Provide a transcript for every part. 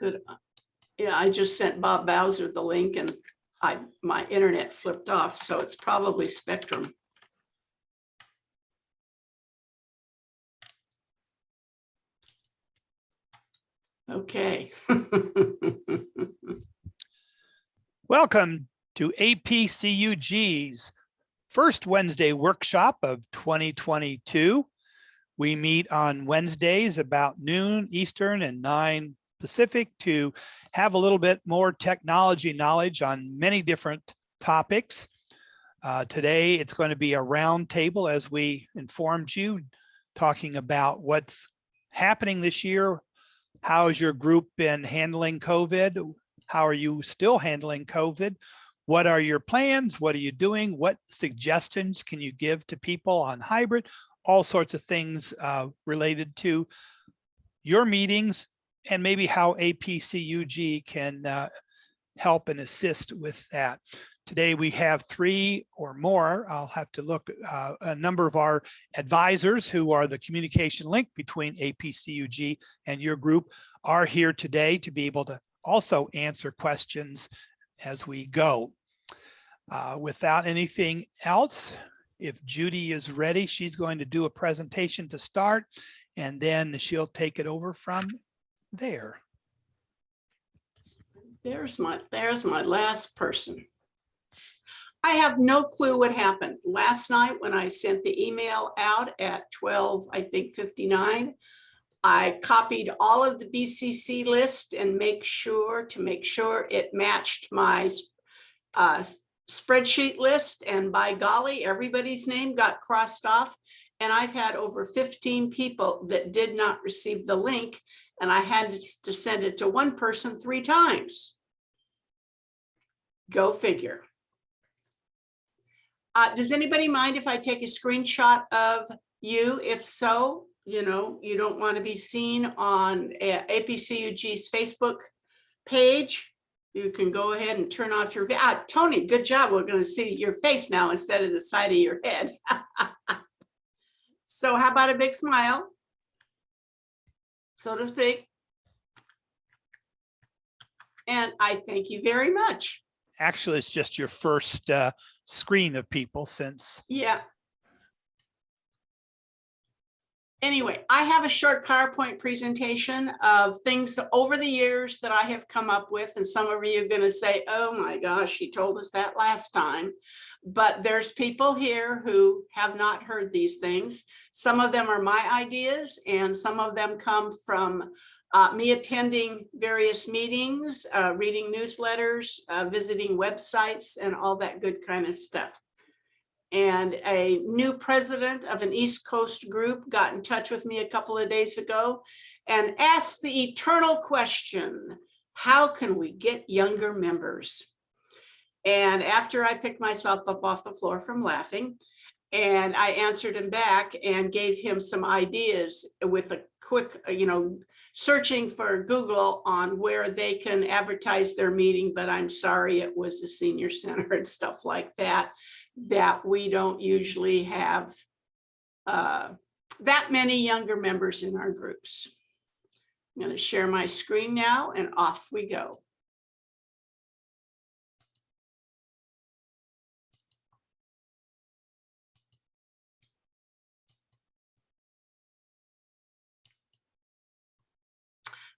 Yeah, I just sent Bob Bowser the link and my internet flipped off, so it's probably Spectrum. Okay. Welcome to APCUG's first Wednesday workshop of 2022. We meet on Wednesdays about noon Eastern and 9 Pacific to have a little bit more technology knowledge on many different topics. Today, it's going to be a roundtable, as we informed you, talking about what's happening this year. How has your group been handling COVID? How are you still handling COVID? What are your plans? What are you doing? What suggestions can you give to people on hybrid? All sorts of things related to your meetings and maybe how APCUG can help and assist with that. Today we have 3 or more. I'll have to look a number of our advisors who are the communication link between APCUG and your group are here today to be able to also answer questions as we go. Without anything else, if Judy is ready, she's going to do a presentation to start, and then she'll take it over from there. There's my last person. I have no clue what happened. Last night when I sent the email out at 12, I think 59, I copied all of the BCC list and make sure it matched my spreadsheet list, and by golly, everybody's name got crossed off. And I've had over 15 people that did not receive the link, and I had to send it to one person 3 times. Go figure. Does anybody mind if I take a screenshot of you? If so, you know, you don't want to be seen on APCUG's Facebook page. You can go ahead and turn off your Tony, good job. We're going to see your face now instead of the side of your head. So how about a big smile, so to speak? And I thank you very much. Actually, it's just your first screen of people since. Yeah. Anyway, I have a short PowerPoint presentation of things over the years that I have come up with. And some of you are going to say, oh my gosh, she told us that last time. But there's people here who have not heard these things. Some of them are my ideas, and some of them come from me attending various meetings, reading newsletters, visiting websites, and all that good kind of stuff. And a new president of an East Coast group got in touch with me a couple of days ago and asked the eternal question, how can we get younger members? And after I picked myself up off the floor from laughing, and I answered him back and gave him some ideas with a quick, searching for Google on where they can advertise their meeting, but I'm sorry, it was a senior center and stuff like that, that we don't usually have that many younger members in our groups. I'm going to share my screen now, and off we go.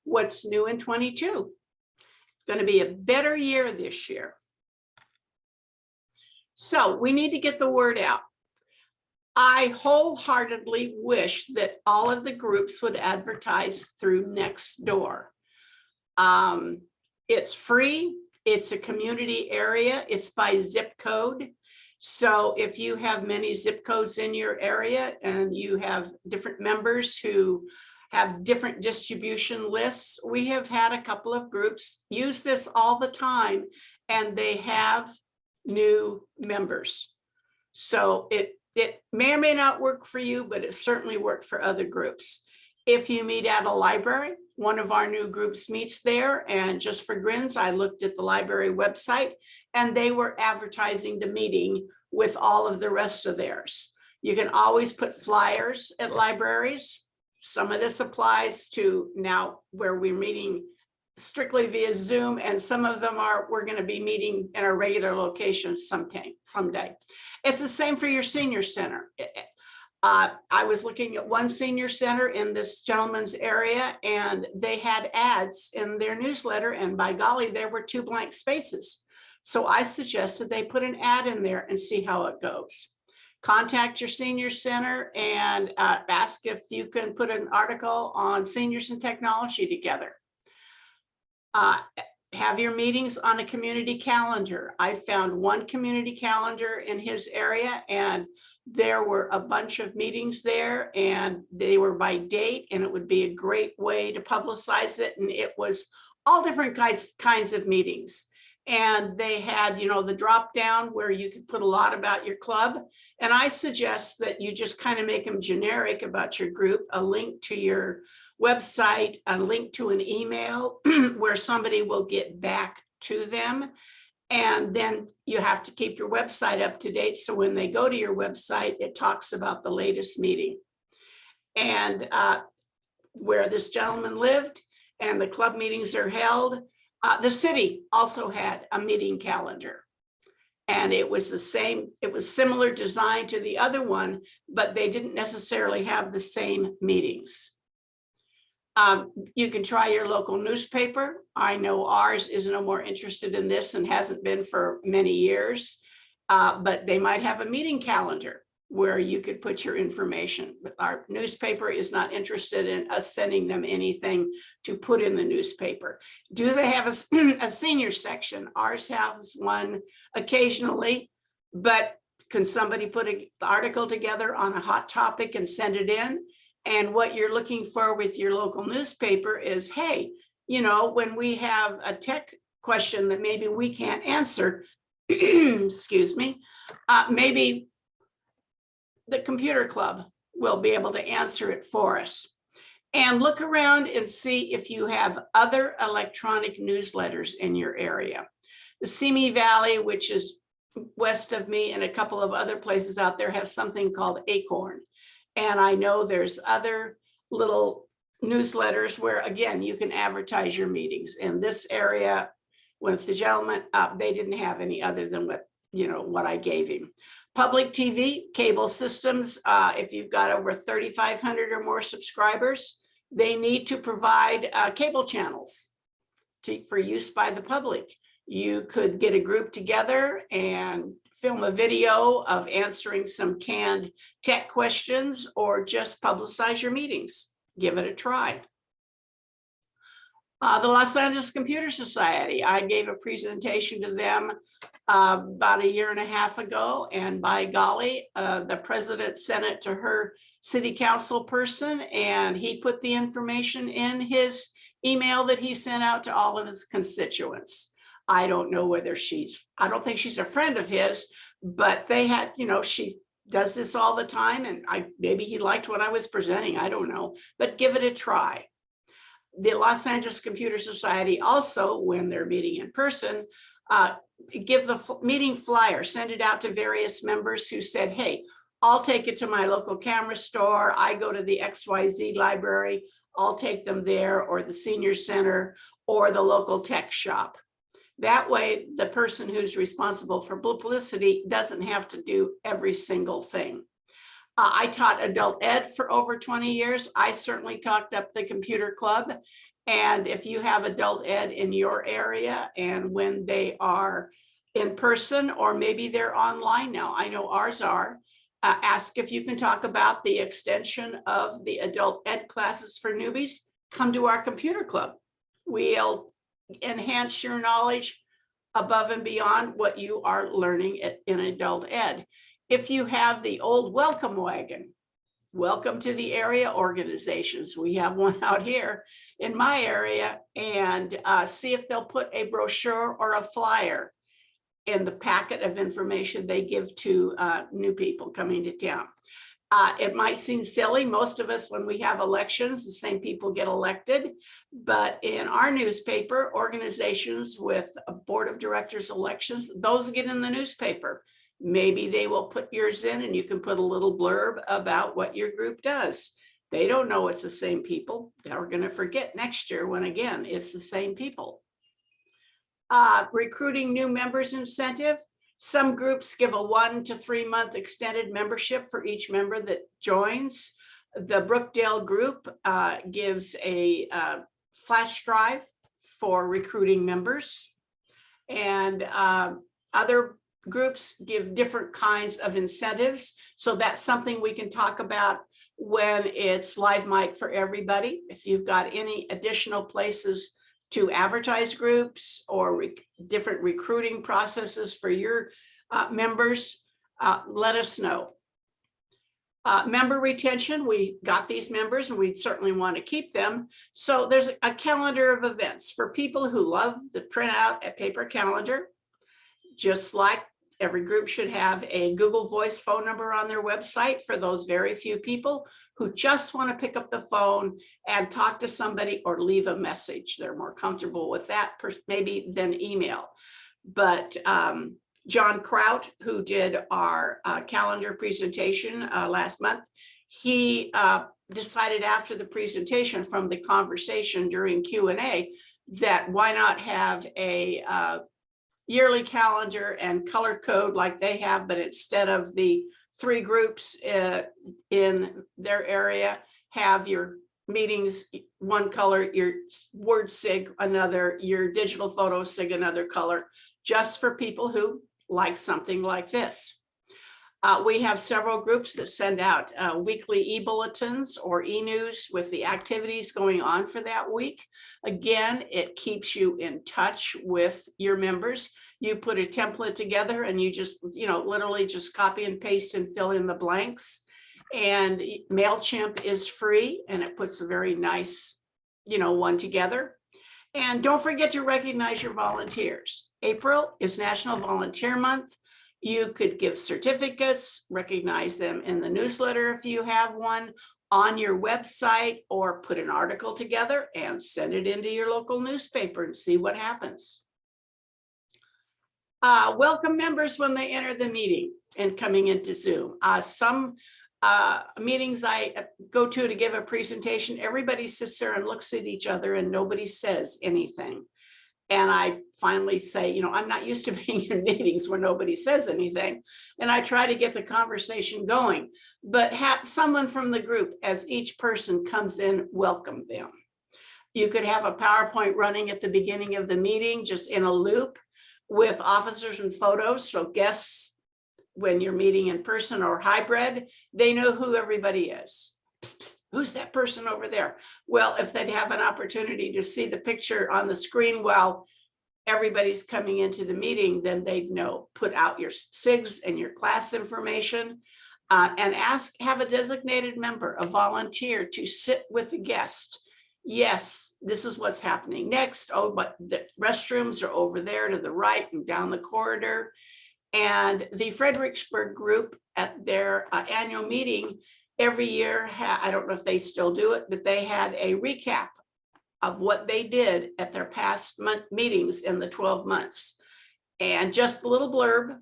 What's new in 22? It's going to be a better year this year. So we need to get the word out. I wholeheartedly wish that all of the groups would advertise through Nextdoor. It's free. It's a community area. It's by zip code. So if you have many zip codes in your area and you have different members who have different distribution lists, we have had a couple of groups use this all the time, and they have new members. So it may or may not work for you, but it certainly worked for other groups. If you meet at a library, one of our new groups meets there, and just for grins, I looked at the library website and they were advertising the meeting with all of the rest of theirs. You can always put flyers at libraries. Some of this applies to now where we're meeting strictly via Zoom, and some of them we're going to be meeting in our regular locations someday. It's the same for your senior center. I was looking at one senior center in this gentleman's area, and they had ads in their newsletter, and by golly, there were 2 blank spaces. So I suggested they put an ad in there and see how it goes. Contact your senior center and ask if you can put an article on seniors and technology together. Have your meetings on a community calendar. I found one community calendar in his area, and there were a bunch of meetings there, and they were by date, and it would be a great way to publicize it. And it was all different kinds of meetings. And they had, you know, the drop down where you could put a lot about your club. And I suggest that you just kind of make them generic about your group, a link to your website, a link to an email where somebody will get back to them. And then you have to keep your website up to date. So when they go to your website, it talks about the latest meeting and where this gentleman lived and the club meetings are held. The city also had a meeting calendar. And it was the same, it was similar design to the other one, but they didn't necessarily have the same meetings. You can try your local newspaper. I know ours is no more interested in this and hasn't been for many years, but they might have a meeting calendar where you could put your information. But our newspaper is not interested in us sending them anything to put in the newspaper. Do they have a senior section? Ours has one occasionally, but can somebody put an article together on a hot topic and send it in? And what you're looking for with your local newspaper is, hey, you know, when we have a tech question that maybe we can't answer, excuse me, maybe the computer club will be able to answer it for us. And look around and see if you have other electronic newsletters in your area. The Simi Valley, which is west of me, and a couple of other places out there have something called Acorn. And I know there's other little newsletters where, again, you can advertise your meetings. In this area, with the gentleman, they didn't have any other than what I gave him. Public TV, cable systems, if you've got over 3,500 or more subscribers, they need to provide cable channels for use by the public. You could get a group together and film a video of answering some canned tech questions, or just publicize your meetings. Give it a try. The Los Angeles Computer Society, I gave a presentation to them about 1.5 years ago, and by golly, the president sent it to her city council person, and he put the information in his email that he sent out to all of his constituents. I don't know whether I don't think she's a friend of his, but they had, she does this all the time, and maybe he liked what I was presenting, I don't know, but give it a try. The Los Angeles Computer Society also, when they're meeting in person, give the meeting flyer, send it out to various members who said, hey, I'll take it to my local camera store, I go to the XYZ library, I'll take them there, or the senior center, or the local tech shop. That way, the person who's responsible for publicity doesn't have to do every single thing. I taught adult ed for over 20 years. I certainly talked up the computer club. And if you have adult ed in your area, and when they are in person, or maybe they're online now, I know ours are, ask if you can talk about the extension of the adult ed classes for newbies. Come to our computer club. We'll enhance your knowledge above and beyond what you are learning in adult ed. If you have the old welcome wagon, welcome to the area organizations. We have one out here in my area, and see if they'll put a brochure or a flyer in the packet of information they give to new people coming to town. It might seem silly. Most of us, when we have elections, the same people get elected. But in our newspaper, organizations with a board of directors elections, those get in the newspaper. Maybe they will put yours in, and you can put a little blurb about what your group does. They don't know it's the same people. They're going to forget next year when, again, it's the same people. Recruiting new members incentive. Some groups give a 1 to 3 month extended membership for each member that joins. The Brookdale group gives a flash drive for recruiting members. And other groups give different kinds of incentives. So that's something we can talk about when it's live mic for everybody. If you've got any additional places to advertise groups or different recruiting processes for your members, let us know. Member retention, we got these members and we certainly want to keep them. So there's a calendar of events for people who love to print out a paper calendar, just like every group should have a Google Voice phone number on their website for those very few people who just want to pick up the phone and talk to somebody or leave a message. They're more comfortable with that maybe than email. But John Kraut, who did our calendar presentation last month, he decided after the presentation from the conversation during Q&A that why not have a yearly calendar and color code like they have, but instead of the 3 groups in their area, have your meetings one color, your word sig another, your digital photo sig another color, just for people who like something like this. We have several groups that send out weekly e-bulletins or e-news with the activities going on for that week. Again, it keeps you in touch with your members. You put a template together and you just, literally just copy and paste and fill in the blanks. And MailChimp is free and it puts a very nice, one together. And don't forget to recognize your volunteers. April is National Volunteer Month. You could give certificates, recognize them in the newsletter if you have one, on your website, or put an article together and send it into your local newspaper and see what happens. Welcome members when they enter the meeting and coming into Zoom. Some meetings I go to give a presentation, everybody sits there and looks at each other and nobody says anything. And I finally say, I'm not used to being in meetings where nobody says anything. And I try to get the conversation going, but have someone from the group, as each person comes in, welcome them. You could have a PowerPoint running at the beginning of the meeting, just in a loop with officers and photos. So guests, when you're meeting in person or hybrid, they know who everybody is. Psst, psst, who's that person over there? Well, if they'd have an opportunity to see the picture on the screen while everybody's coming into the meeting, then they'd know. Put out your SIGs and your class information and have a designated member, a volunteer, to sit with the guest. Yes, this is what's happening next. Oh, but the restrooms are over there to the right and down the corridor. And the Fredericksburg group at their annual meeting every year, I don't know if they still do it, but they had a recap of what they did at their past meetings in the 12 months. And just a little blurb,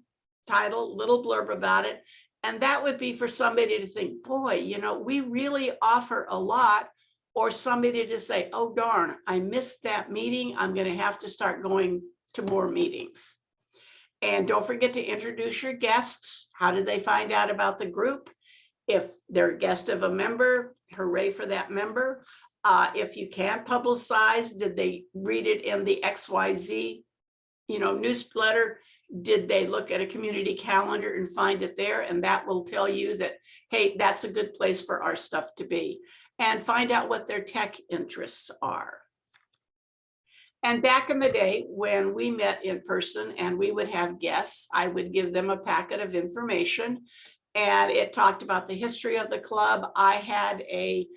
title, little blurb about it. And that would be for somebody to think, boy, we really offer a lot, or somebody to say, oh, darn, I missed that meeting. I'm going to have to start going to more meetings. And don't forget to introduce your guests. How did they find out about the group? If they're a guest of a member, hooray for that member. If you can't publicize, did they read it in the XYZ, newsletter? Did they look at a community calendar and find it there? And that will tell you that, hey, that's a good place for our stuff to be. And find out what their tech interests are. And back in the day when we met in person and we would have guests, I would give them a packet of information. And it talked about the history of the club. I had a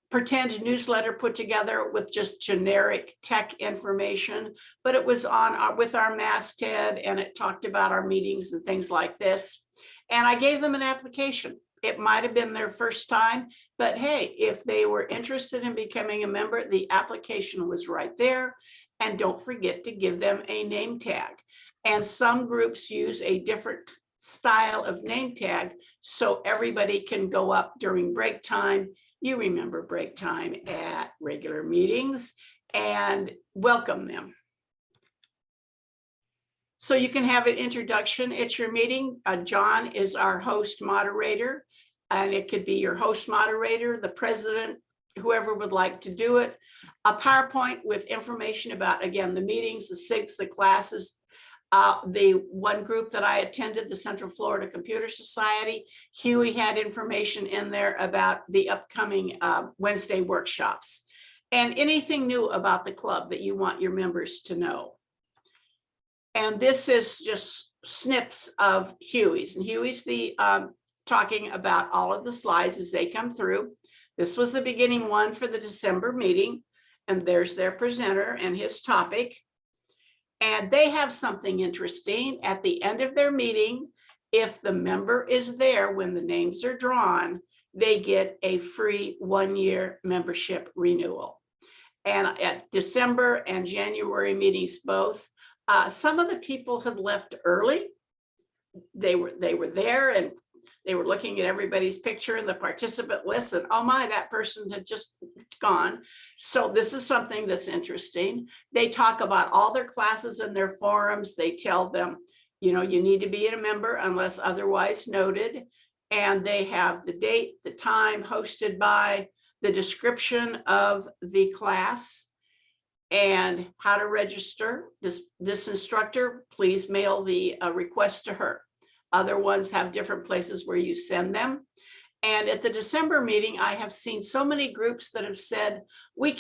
pretend newsletter put together with just generic tech information, but it was on with our masthead, and it talked about our meetings and things like this. And I gave them an application. It might have been their first time, but hey, if they were interested in becoming a member, the application was right there. And don't forget to give them a name tag. And some groups use a different style of name tag so everybody can go up during break time You remember break time at regular meetings and welcome them. So you can have an introduction at your meeting. John is our host moderator, and it could be your host moderator, the president, whoever would like to do it. A PowerPoint with information about, again, the meetings, the SIGs, the classes. The one group that I attended, the Central Florida Computer Society, Huey had information in there about the upcoming Wednesday workshops and anything new about the club that you want your members to know. And this is just snips of Huey's, and Huey's the talking about all of the slides as they come through. This was the beginning one for the December meeting, and there's their presenter and his topic. And they have something interesting at the end of their meeting. If the member is there when the names are drawn, they get a free 1-year membership renewal. And at December and January meetings both, some of the people had left early. They were there and they were looking at everybody's picture in the participant list, and oh my, that person had just gone. So this is something that's interesting. They talk about all their classes and their forums. They tell them, you know, you need to be a member unless otherwise noted. And they have the date, the time, hosted by, the description of the class, and how to register. This instructor, please mail the request to her. Other ones have different places where you send them. And at the December meeting, I have seen so many groups that have said, we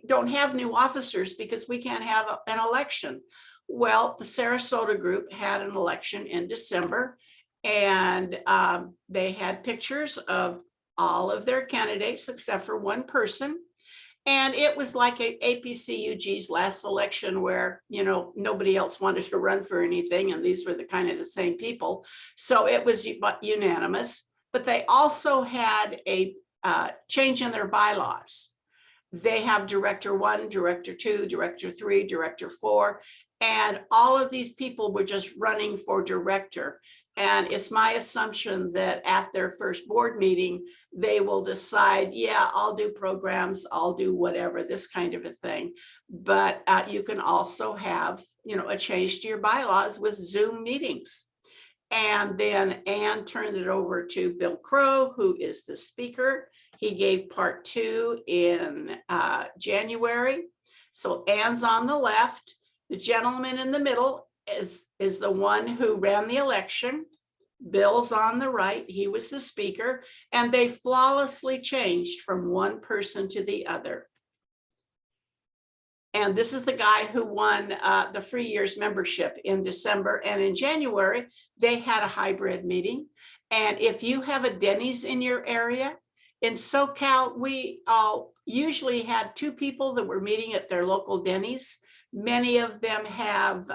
don't have new officers because we can't have an election. Well, the Sarasota group had an election in December, and they had pictures of all of their candidates except for one person. And it was like APCUG's last election where, you know, nobody else wanted to run for anything. And these were the kind of the same people. So it was unanimous, but they also had a change in their bylaws. They have Director 1, Director 2, Director 3, Director 4, and all of these people were just running for director. And it's my assumption that at their first board meeting, they will decide, yeah, I'll do programs, I'll do whatever, this kind of a thing. But you can also have, you know, a change to your bylaws with Zoom meetings. And then Ann turned it over to Bill Crow, who is the speaker. He gave part 2 in January. So Ann's on the left. The gentleman in the middle is the one who ran the election. Bill's on the right, he was the speaker, and they flawlessly changed from one person to the other. And this is the guy who won the free year's membership in December, and in January, they had a hybrid meeting. And if you have a Denny's in your area, in SoCal, we usually had 2 people that were meeting at their local Denny's. Many of them have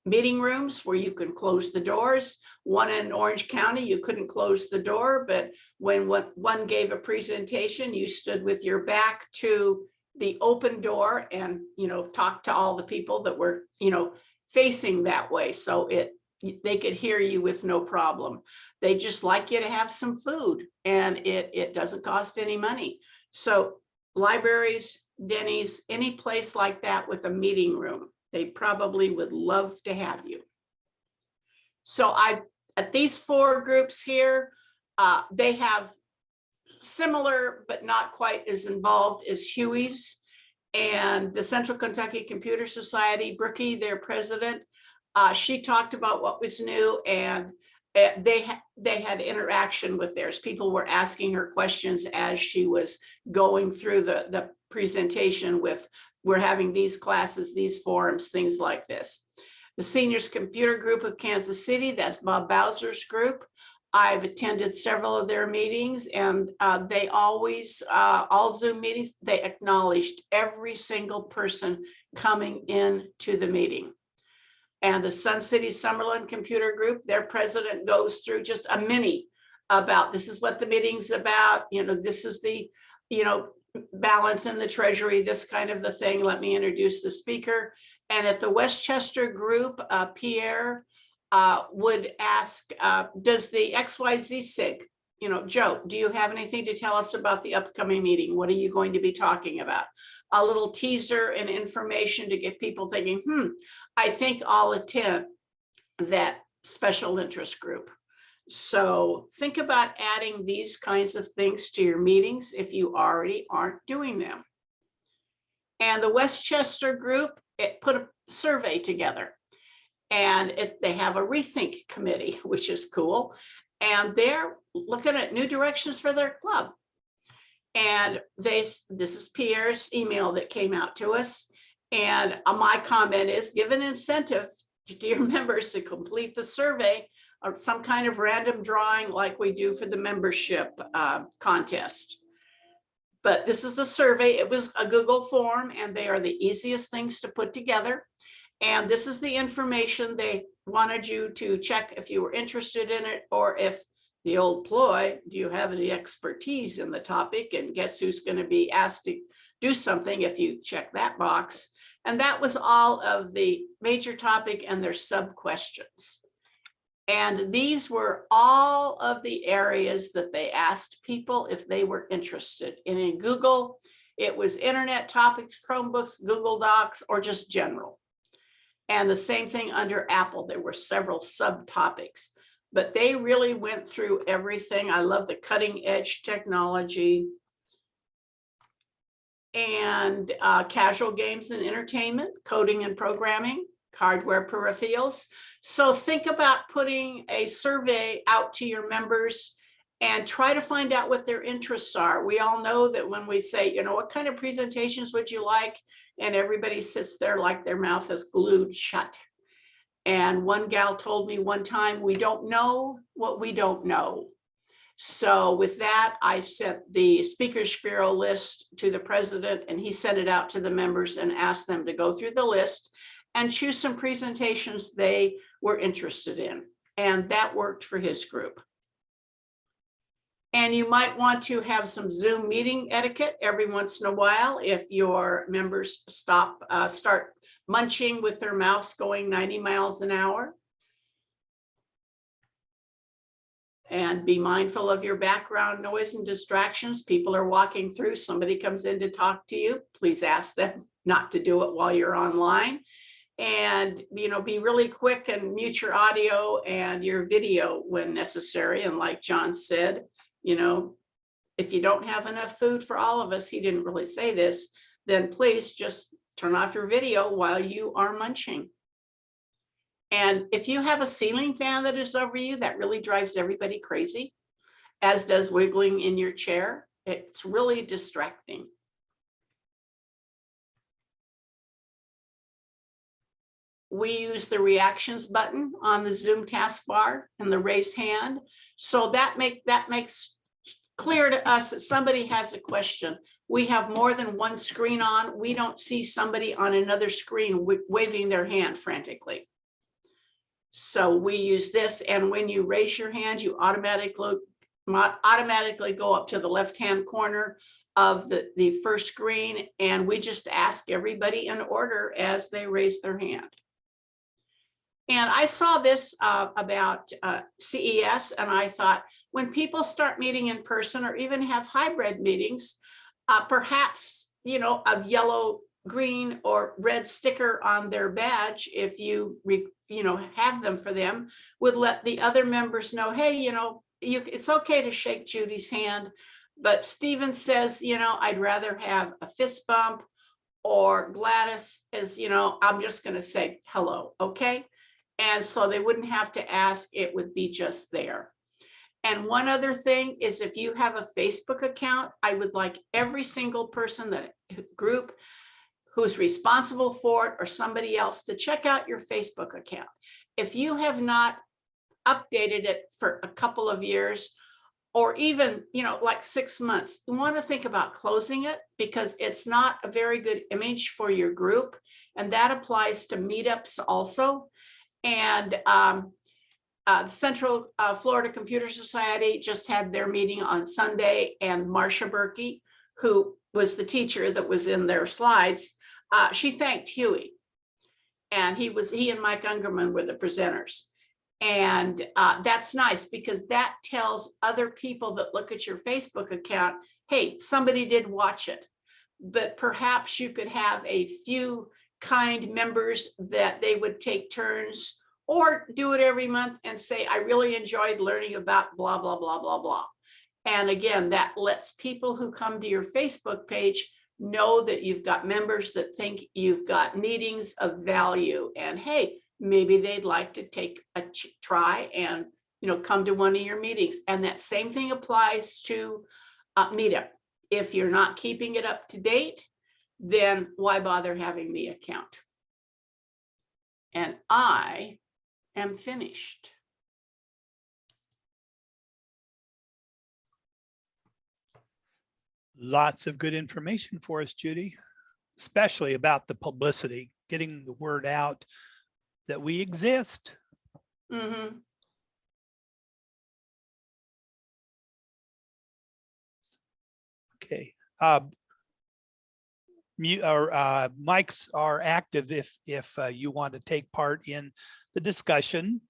meeting rooms where you can close the doors. One in Orange County, you couldn't close the door, but when one gave a presentation, you stood with your back to the open door and, you know, talked to all the people that were, you know, facing that way. So they could hear you with no problem. They just like you to have some food, and it doesn't cost any money. So libraries, Denny's, any place like that with a meeting room, they probably would love to have you. So at these 4 groups here, they have similar but not quite as involved as Huey's. And the Central Kentucky Computer Society, Brookie, their president, she talked about what was new, and they had interaction with theirs. People were asking her questions as she was going through the presentation with, we're having these classes, these forums, things like this. The Seniors Computer Group of Kansas City, that's Bob Bowser's group. I've attended several of their meetings, and they always, all Zoom meetings, they acknowledged every single person coming in to the meeting. And the Sun City Summerlin Computer Group, their president goes through just a mini about, this is what the meeting's about, you know, this is the, you know, balance in the treasury, this kind of the thing. Let me introduce the speaker. And at the Westchester group, Pierre would ask, does the XYZ SIG, Joe, do you have anything to tell us about the upcoming meeting? What are you going to be talking about? A little teaser and information to get people thinking, I think I'll attend that special interest group. So think about adding these kinds of things to your meetings if you already aren't doing them. And the Westchester group, it put a survey together, and they have a rethink committee, which is cool. And they're looking at new directions for their club. And this is Pierre's email that came out to us. And my comment is, give an incentive to your members to complete the survey or some kind of random drawing like we do for the membership contest. But this is the survey. It was a Google form, and they are the easiest things to put together. And this is the information they wanted you to check if you were interested in it, or if the old ploy, do you have any expertise in the topic? And guess who's going to be asked to do something if you check that box. And that was all of the major topic and their sub questions. And these were all of the areas that they asked people if they were interested. And in Google, it was internet topics, Chromebooks, Google Docs, or just general. And the same thing under Apple, there were several subtopics, but they really went through everything. I love the cutting edge technology and casual games and entertainment, coding and programming, hardware peripherals. So think about putting a survey out to your members and try to find out what their interests are. We all know that when we say, what kind of presentations would you like? And everybody sits there like their mouth is glued shut. And one gal told me one time, we don't know what we don't know. So with that, I sent the Speakers Bureau list to the president, and he sent it out to the members and asked them to go through the list and choose some presentations they were interested in. And that worked for his group. And you might want to have some Zoom meeting etiquette every once in a while if your members start munching with their mouths going 90 miles an hour. And be mindful of your background noise and distractions. People are walking through, somebody comes in to talk to you. Please ask them not to do it while you're online. And, be really quick and mute your audio and your video when necessary. And like John said, if you don't have enough food for all of us, he didn't really say this, then please just turn off your video while you are munching. And if you have a ceiling fan that is over you, that really drives everybody crazy, as does wiggling in your chair. It's really distracting. We use the reactions button on the Zoom taskbar and the raise hand. So that makes clear to us that somebody has a question. We have more than one screen on. We don't see somebody on another screen waving their hand frantically. So we use this, and when you raise your hand, you automatically go up to the left-hand corner of the first screen, and we just ask everybody in order as they raise their hand. And I saw this about CES, and I thought, when people start meeting in person or even have hybrid meetings, perhaps, a yellow, green, or red sticker on their badge, if you have them for them, would let the other members know, hey, it's okay to shake Judy's hand, but Stephen says, I'd rather have a fist bump, or Gladys is, I'm just going to say hello, okay? And so they wouldn't have to ask, it would be just there. And one other thing is, if you have a Facebook account, I would like every single person group who's responsible for it or somebody else to check out your Facebook account. If you have not updated it for a couple of years, or even, like 6 months, you want to think about closing it, because it's not a very good image for your group. And that applies to meetups also. And Central Florida Computer Society just had their meeting on Sunday, and Marcia Berkey, who was the teacher that was in their slides, she thanked Huey, and he and Mike Ungerman were the presenters. And that's nice because that tells other people that look at your Facebook account, hey, somebody did watch it. But perhaps you could have a few kind members that they would take turns or do it every month and say, I really enjoyed learning about blah, blah, blah, blah, blah. And again, that lets people who come to your Facebook page know that you've got members that think you've got meetings of value. And hey, maybe they'd like to take a try and come to one of your meetings. And that same thing applies to Meetup. If you're not keeping it up to date, then why bother having the account? And I am finished. Lots of good information for us, Judy, especially about the publicity, getting the word out that we exist. Mm-hmm. Okay. Mics are active if you want to take part in the discussion.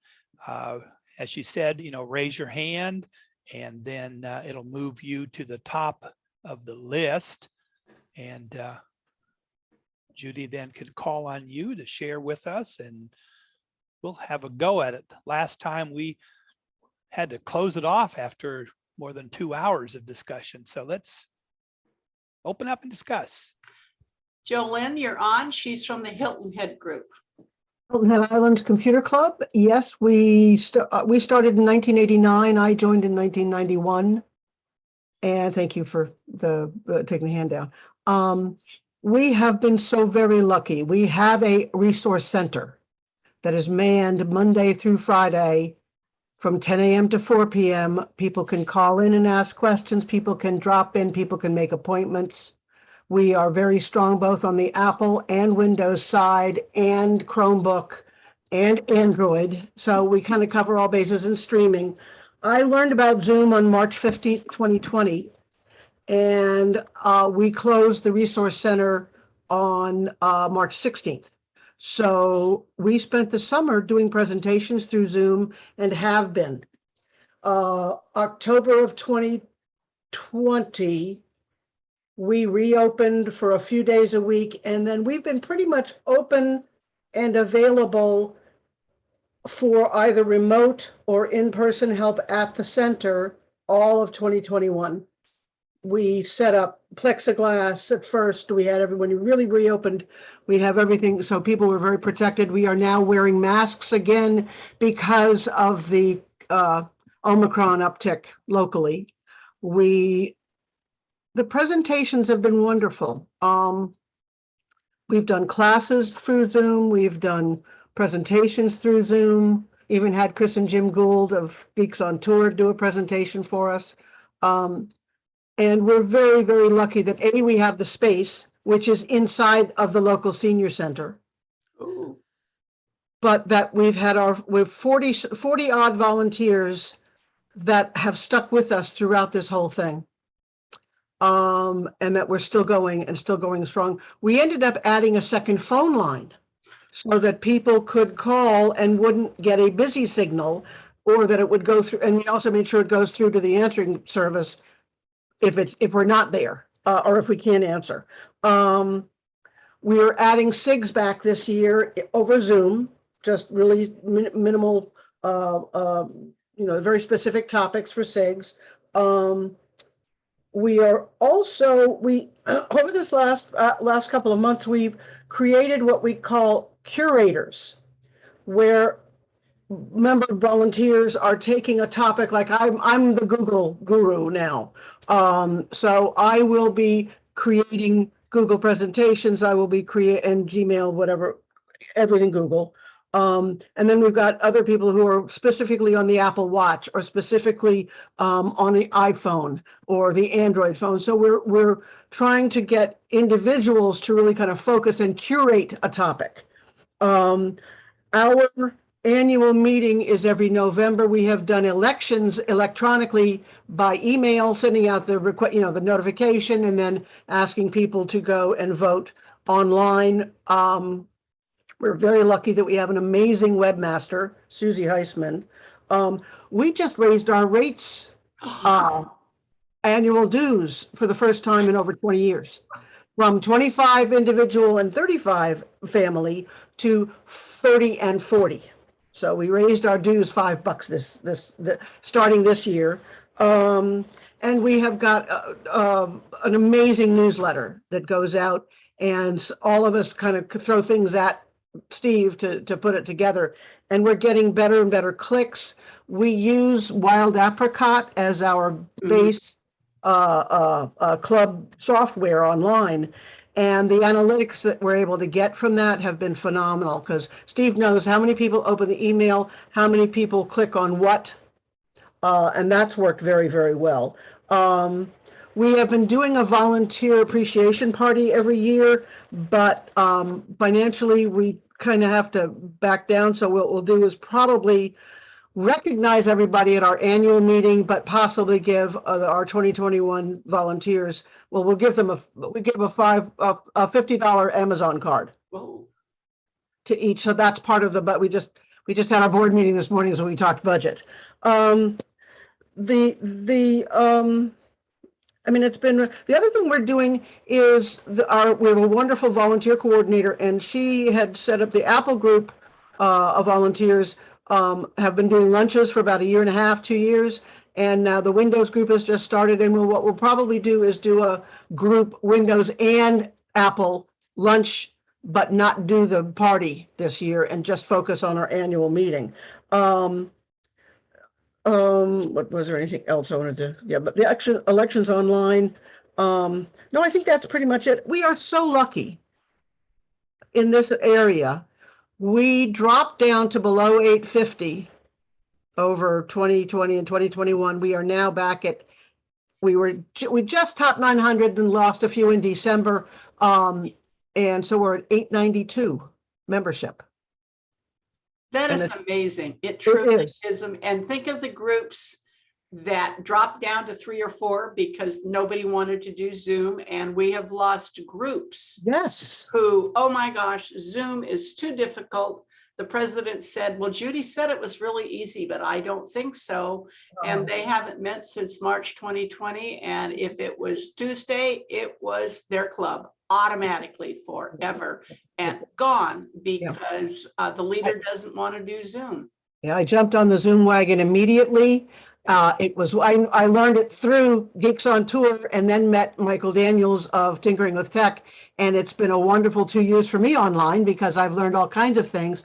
As you said, raise your hand and then it'll move you to the top of the list. And Judy then can call on you to share with us and we'll have a go at it. Last time we had to close it off after more than 2 hours of discussion. So let's open up and discuss. Jolynn, you're on. She's from the Hilton Head Group. Hilton Head Island Computer Club. Yes, we started in 1989. I joined in 1991. And thank you for taking the hand down. We have been so very lucky. We have a resource center that is manned Monday through Friday from 10 a.m. to 4 p.m. People can call in and ask questions. People can drop in. People can make appointments. We are very strong both on the Apple and Windows side and Chromebook and Android. So we kind of cover all bases in streaming. I learned about Zoom on March 15th, 2020, and we closed the Resource Center on March 16th. So we spent the summer doing presentations through Zoom and have been. October of 2020, we reopened for a few days a week, and then we've been pretty much open and available for either remote or in-person help at the center all of 2021. We set up plexiglass at first. We had everyone really reopened. We have everything. So people were very protected. We are now wearing masks again because of the Omicron uptick locally. The presentations have been wonderful. We've done classes through Zoom. We've done presentations through Zoom. Even had Chris and Jim Gould of Geeks on Tour do a presentation for us. And we're very, very lucky that we have the space, which is inside of the local senior center. Ooh. But that we've 40 odd volunteers that have stuck with us throughout this whole thing. And that we're still going and still going strong. We ended up adding a second phone line so that people could call and wouldn't get a busy signal, or that it would go through. And we also made sure it goes through to the answering service if we're not there or if we can't answer. We are adding SIGs back this year over Zoom, just really minimal, very specific topics for SIGs. We are also, over this last couple of months, we've created what we call curators, where member volunteers are taking a topic. Like I'm the Google guru now. So I will be creating Google presentations. I will be creating Gmail, whatever, everything Google. And then we've got other people who are specifically on the Apple Watch or specifically on the iPhone or the Android phone. So we're trying to get individuals to really kind of focus and curate a topic. Our annual meeting is every November. We have done elections electronically by email, sending out the the notification, and then asking people to go and vote online. We're very lucky that we have an amazing webmaster, Susie Heisman. We just raised our rates, annual dues for the first time in over 20 years, from 25 individual and 35 family to 30 and 40. So we raised our dues $5 starting this year. And we have got an amazing newsletter that goes out, and all of us kind of throw things at Steve to put it together. And we're getting better and better clicks. We use Wild Apricot as our base club software online. And the analytics that we're able to get from that have been phenomenal, because Steve knows how many people open the email, how many people click on what, and that's worked very, very well. We have been doing a volunteer appreciation party every year, but financially we kind of have to back down. So what we'll do is probably recognize everybody at our annual meeting, but possibly give our 2021 volunteers, well, we give a $50 Amazon card. Whoa. To each. So that's part of the, but we just had our board meeting this morning, so we talked budget. I mean, it's been, the other thing we're doing is we have a wonderful volunteer coordinator, and she had set up the Apple group of volunteers, have been doing lunches for about 1.5 years, 2 years. And now the Windows group has just started, and what we'll probably do is do a group Windows and Apple lunch, but not do the party this year and just focus on our annual meeting. What was there anything else I wanted to? Yeah, but the elections online. No, I think that's pretty much it. We are so lucky in this area. We dropped down to below 850 over 2020 and 2021. We are now back at, we just topped 900 and lost a few in December. And so we're at 892 membership. That is amazing. It truly is. And think of the groups that dropped down to 3 or 4 because nobody wanted to do Zoom. And we have lost groups. Yes. Who, oh my gosh, Zoom is too difficult. The president said, well, Judy said it was really easy, but I don't think so. And they haven't met since March 2020. And if it was Tuesday, it was their club automatically forever and gone because the leader doesn't want to do Zoom. Yeah, I jumped on the Zoom wagon immediately. It was, I learned it through Geeks on Tour and then met Michael Daniels of Tinkering with Tech. And it's been a wonderful 2 years for me online because I've learned all kinds of things.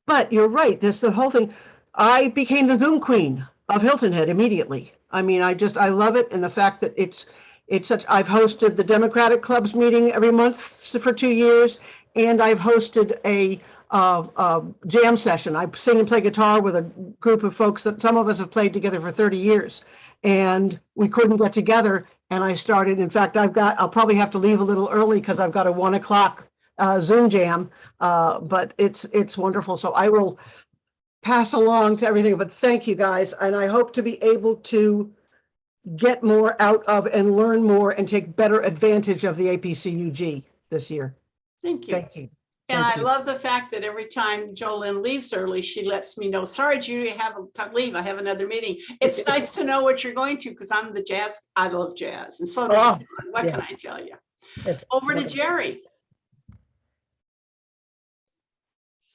But you're right, the whole thing. I became the Zoom queen of Hilton Head immediately. I mean, I love it. And the fact that it's such, I've hosted the Democratic Club's meeting every month for 2 years. And I've hosted a jam session. I sing and play guitar with a group of folks that some of us have played together for 30 years. And we couldn't get together. And I started, in fact, I'll probably have to leave a little early because I've got a 1 o'clock Zoom jam, but it's wonderful. So I will pass along to everything, but thank you guys. And I hope to be able to get more out of and learn more and take better advantage of the APCUG this year. Thank you. Thank you. And I love the fact that every time Jolynn leaves early, she lets me know, sorry, Judy, I have to leave. I have another meeting. It's nice to know what you're going to because I'm the jazz. I love jazz. And so does what can I tell you? Over to Jerry.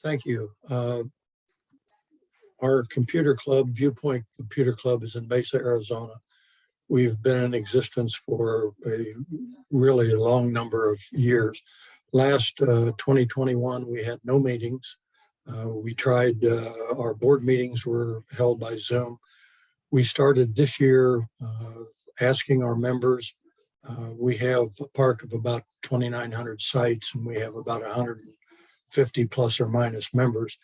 Thank you. Our computer club, Viewpoint Computer Club, is in Mesa, Arizona. We've been in existence for a really long number of years. Last 2021, we had no meetings. We tried, our board meetings were held by Zoom. We started this year asking our members. We have a park of about 2,900 sites, and we have about 150 plus or minus members.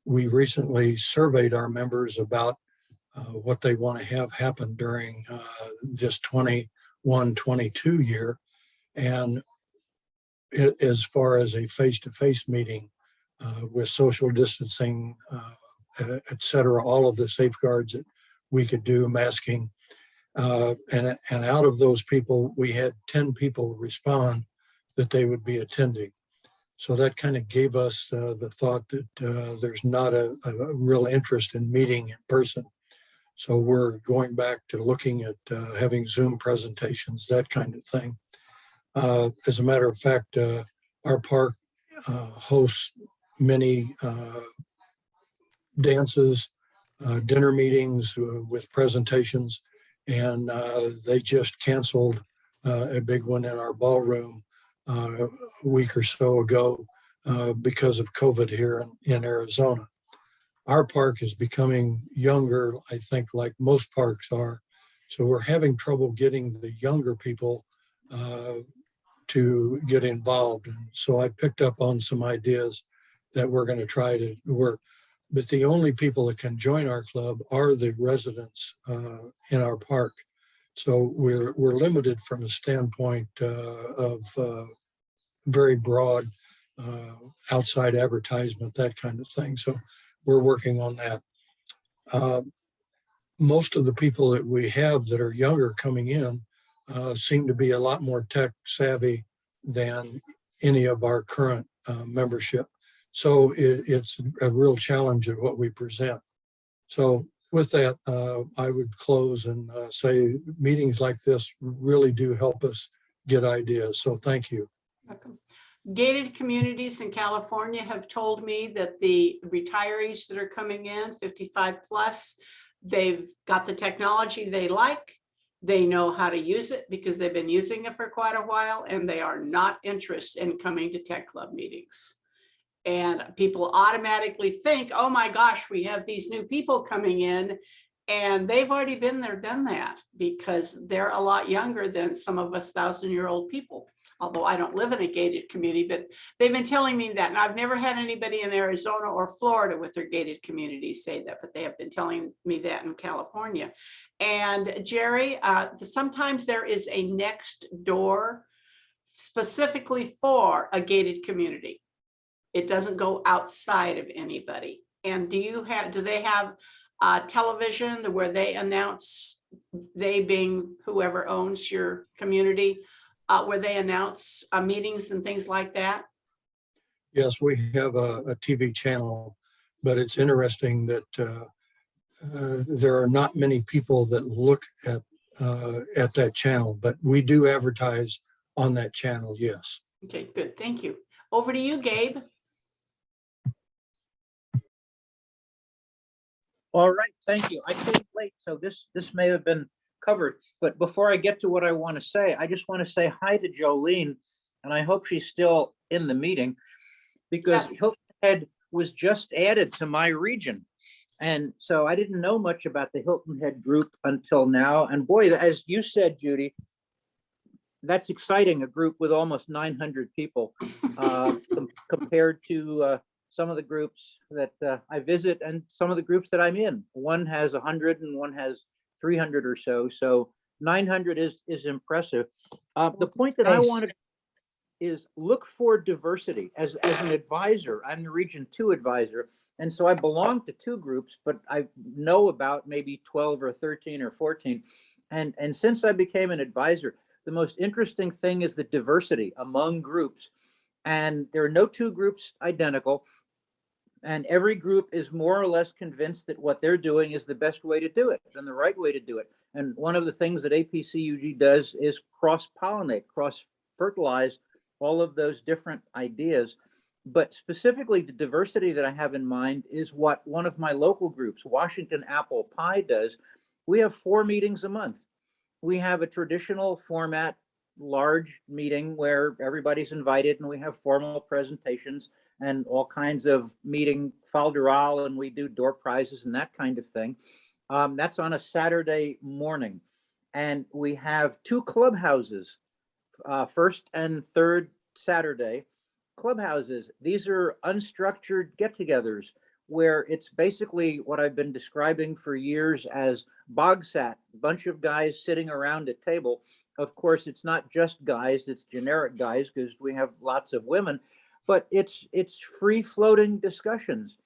We recently surveyed our members about what they want to have happen during this 21-22 year. And as far as a face-to-face meeting with social distancing, et cetera, all of the safeguards that we could do, masking. And out of those people, we had 10 people respond that they would be attending. So that kind of gave us the thought that there's not a real interest in meeting in person. So we're going back to looking at having Zoom presentations, that kind of thing. As a matter of fact, our park hosts many dances, dinner meetings with presentations, and they just canceled a big one in our ballroom a week or so ago because of COVID here in Arizona. Our park is becoming younger, I think, like most parks are. So we're having trouble getting the younger people to get involved. And so I picked up on some ideas that we're going to try to work. But the only people that can join our club are the residents in our park. So we're limited from a standpoint of very broad outside advertisement, that kind of thing. So we're working on that. Most of the people that we have that are younger coming in seem to be a lot more tech savvy than any of our current membership. So it's a real challenge of what we present. So with that, I would close and say meetings like this really do help us get ideas. So thank you. Welcome. Gated communities in California have told me that the retirees that are coming in 55 plus, they've got the technology they like. They know how to use it because they've been using it for quite a while, and they are not interested in coming to tech club meetings. And people automatically think, oh my gosh, we have these new people coming in, and they've already been there, done that, because they're a lot younger than some of us 1,000-year-old people. Although I don't live in a gated community, but they've been telling me that. And I've never had anybody in Arizona or Florida with their gated communities say that, but they have been telling me that in California. And Jerry, sometimes there is a next door specifically for a gated community. It doesn't go outside of anybody. And do they have television where they announce, they being whoever owns your community, where they announce meetings and things like that? Yes, we have a TV channel, but it's interesting that there are not many people that look at that channel, but we do advertise on that channel, yes. Okay, good, thank you. Over to you, Gabe. All right, thank you. I came late, so this may have been covered. But before I get to what I want to say, I just want to say hi to Jolene, and I hope she's still in the meeting, because Yes. Hilton Head was just added to my region. And so I didn't know much about the Hilton Head group until now. And boy, as you said, Judy, that's exciting, a group with almost 900 people compared to some of the groups that I visit and some of the groups that I'm in. One has 100 and one has 300 or so. So 900 is impressive. The point that I wanted is look for diversity. As an advisor, I'm the Region 2 advisor. And so I belong to 2 groups, but I know about maybe 12 or 13 or 14. And since I became an advisor, the most interesting thing is the diversity among groups. And there are no 2 groups identical. And every group is more or less convinced that what they're doing is the best way to do it and the right way to do it. And one of the things that APCUG does is cross-pollinate, cross-fertilize all of those different ideas. But specifically, the diversity that I have in mind is what one of my local groups, Washington Apple Pie, does. We have 4 meetings a month. We have a traditional format, large meeting where everybody's invited, and we have formal presentations and all kinds of meeting fol-de-rol, and we do door prizes and that kind of thing. That's on a Saturday morning. And we have 2 clubhouses, first and third Saturday clubhouses. These are unstructured get-togethers where it's basically what I've been describing for years as bogsat, a bunch of guys sitting around a table. Of course, it's not just guys, it's generic guys because we have lots of women, but it's free-floating discussions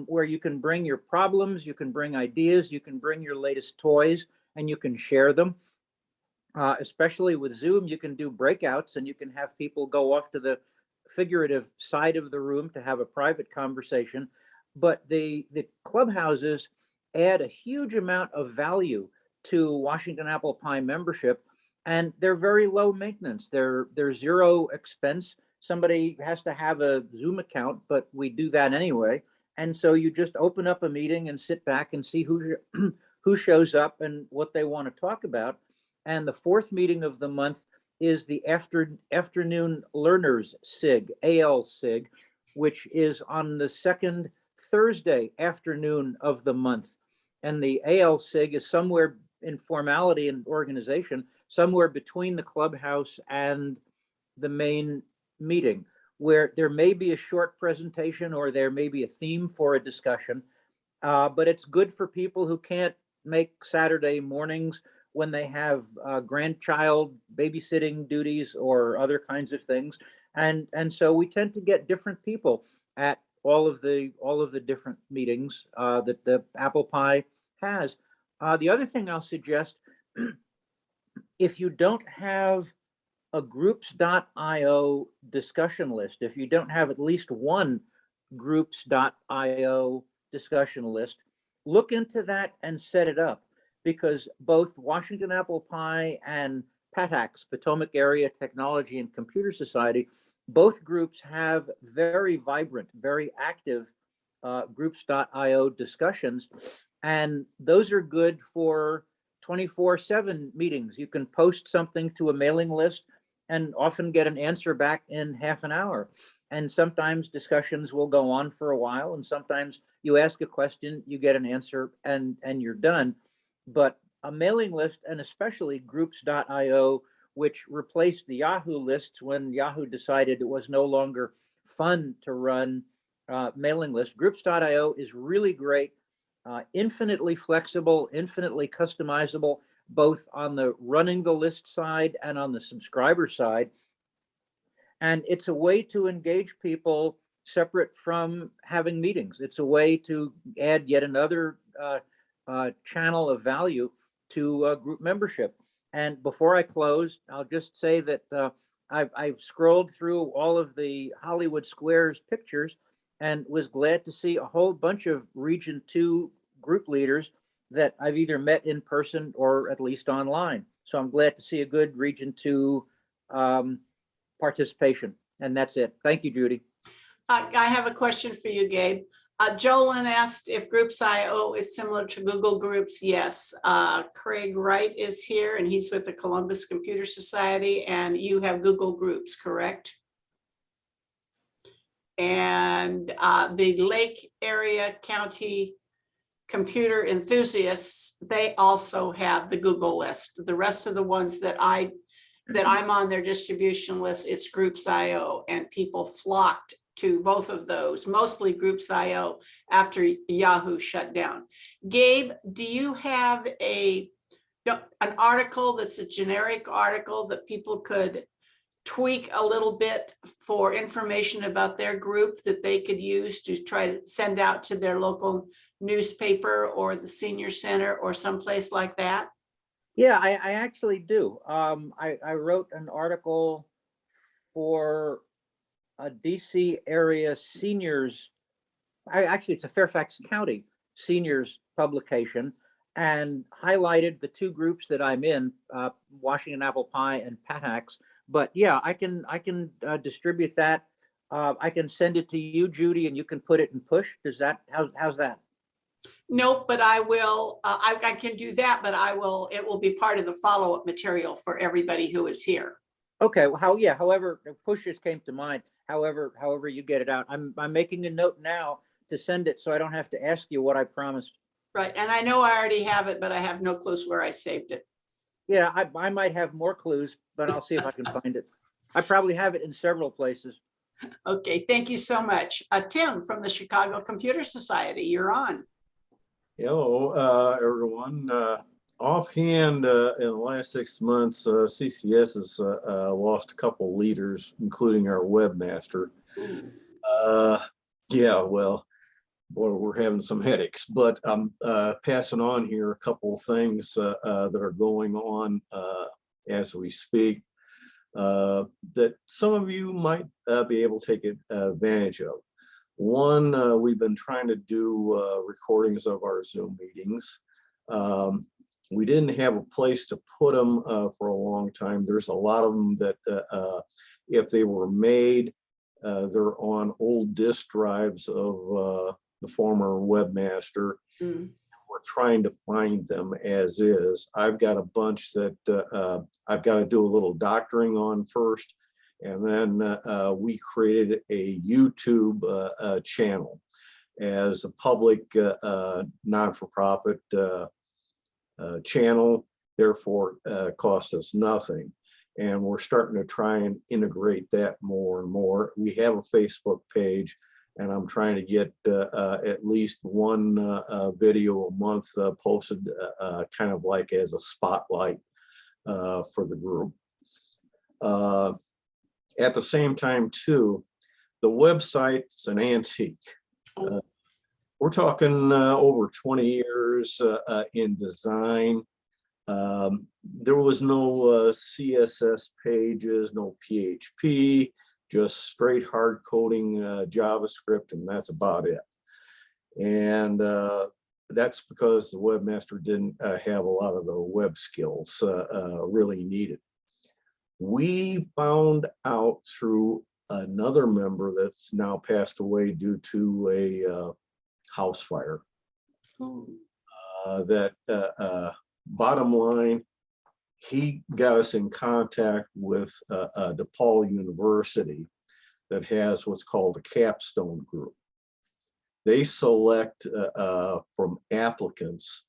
where you can bring your problems, you can bring ideas, you can bring your latest toys, and you can share them. Especially with Zoom, you can do breakouts and you can have people go off to the figurative side of the room to have a private conversation. But the clubhouses add a huge amount of value to Washington Apple Pie membership, and they're very low maintenance. They're zero expense. Somebody has to have a Zoom account, but we do that anyway. And so you just open up a meeting and sit back and see who shows up and what they want to talk about. And the fourth meeting of the month is the afternoon learners SIG, AL SIG, which is on the second Thursday afternoon of the month. And the AL SIG is somewhere in formality and organization, somewhere between the clubhouse and the main meeting, where there may be a short presentation or there may be a theme for a discussion. But it's good for people who can't make Saturday mornings when they have grandchild babysitting duties or other kinds of things. And so we tend to get different people at all of the different meetings that the Apple Pie has. The other thing I'll suggest, if you don't have a groups.io discussion list, if you don't have at least one groups.io discussion list, look into that and set it up, because both Washington Apple Pie and Paddax, Potomac Area Technology and Computer Society, both groups have very vibrant, very active groups.io discussions. And those are good for 24/7 meetings. You can post something to a mailing list and often get an answer back in half an hour. And sometimes discussions will go on for a while, and sometimes you ask a question, you get an answer, and you're done. But a mailing list, and especially groups.io, which replaced the Yahoo lists when Yahoo decided it was no longer fun to run mailing lists, groups.io is really great, infinitely flexible, infinitely customizable, both on the running the list side and on the subscriber side. And it's a way to engage people separate from having meetings. It's a way to add yet another channel of value to group membership. And before I close, I'll just say that I've scrolled through all of the Hollywood Squares pictures and was glad to see a whole bunch of Region 2 group leaders that I've either met in person or at least online. So I'm glad to see a good Region 2 participation. And that's it. Thank you, Judy. I have a question for you, Gabe. Jolyn asked if Groups.io is similar to Google Groups. Yes. Craig Wright is here, and he's with the Columbus Computer Society, and you have Google Groups, correct? And the Lake Area County Computer Enthusiasts, they also have the Google list. The rest of the ones that I'm on their distribution list, it's Groups.io, and people flocked to both of those, mostly Groups.io after Yahoo shut down. Gabe, do you have an article that's a generic article that people could tweak a little bit for information about their group that they could use to try to send out to their local newspaper or the senior center or someplace like that? Yeah, I actually do. I wrote an article for a DC area seniors. Actually, it's a Fairfax County seniors publication, and highlighted the two groups that I'm in, Washington Apple Pie and Paddax. But yeah, I can distribute that. I can send it to you, Judy, and you can put it in push. Does that, how's that? Nope, but I will, I can do that, but it will be part of the follow-up material for everybody who is here. Okay, well, however, pushes came to mind, however you get it out. I'm making a note now to send it so I don't have to ask you what I promised. Right, and I know I already have it, but I have no clues where I saved it. Yeah, I might have more clues, but I'll see if I can find it. I probably have it in several places. Okay, thank you so much. Tim from the Chicago Computer Society, you're on. Hello, everyone. Offhand, in the last 6 months, CCS has lost a couple leaders, including our webmaster. Yeah, well, boy, we're having some headaches, but I'm passing on here a couple of things that are going on as we speak. that some of you might be able to take advantage of. One, we've been trying to do recordings of our Zoom meetings. We didn't have a place to put them for a long time. There's a lot of them that if they were made, they're on old disk drives of the former webmaster. Mm. We're trying to find them as is. I've got a bunch that I've got to do a little doctoring on first. And then we created a YouTube channel as a public non-for-profit channel, therefore costs us nothing. And we're starting to try and integrate that more and more. We have a Facebook page, and I'm trying to get at least one video a month posted kind of like as a spotlight for the group. At the same time too, the website's an antique. We're talking over 20 years in design. There was no CSS pages, no PHP, just straight hard coding JavaScript, and that's about it. And that's because the webmaster didn't have a lot of the web skills really needed. We found out through another member that's now passed away due to a house fire that bottom line, he got us in contact with DePaul University that has what's called a capstone group. They select from applicants,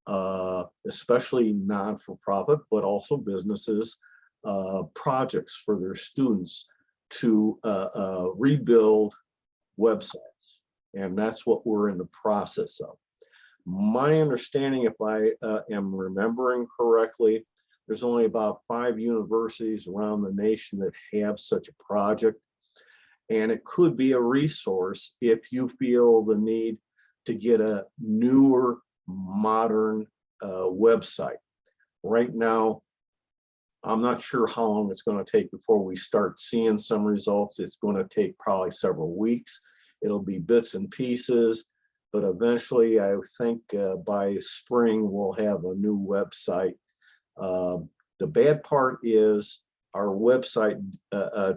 especially non-for-profit, but also businesses, projects for their students to rebuild websites. And that's what we're in the process of. My understanding, if I am remembering correctly, there's only about 5 universities around the nation that have such a project. And it could be a resource if you feel the need to get a newer, modern website. Right now, I'm not sure how long it's going to take before we start seeing some results. It's going to take probably several weeks. It'll be bits and pieces, but eventually I think by spring we'll have a new website. The bad part is our website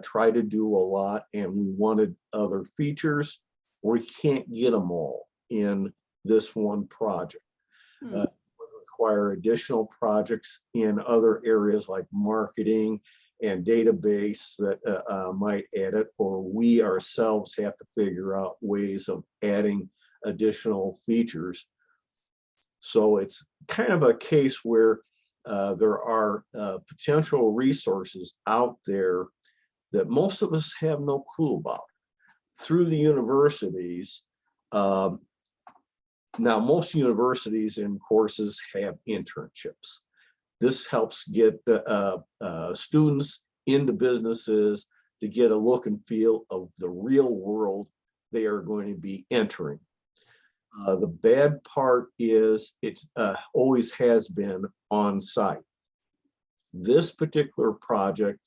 tried to do a lot and we wanted other features. We can't get them all in this one project. Require additional projects in other areas like marketing and database that might add it, or we ourselves have to figure out ways of adding additional features. So it's kind of a case where there are potential resources out there that most of us have no clue about. Through the universities, now most universities and courses have internships. This helps get students into businesses to get a look and feel of the real world they are going to be entering. The bad part is it always has been on site. This particular project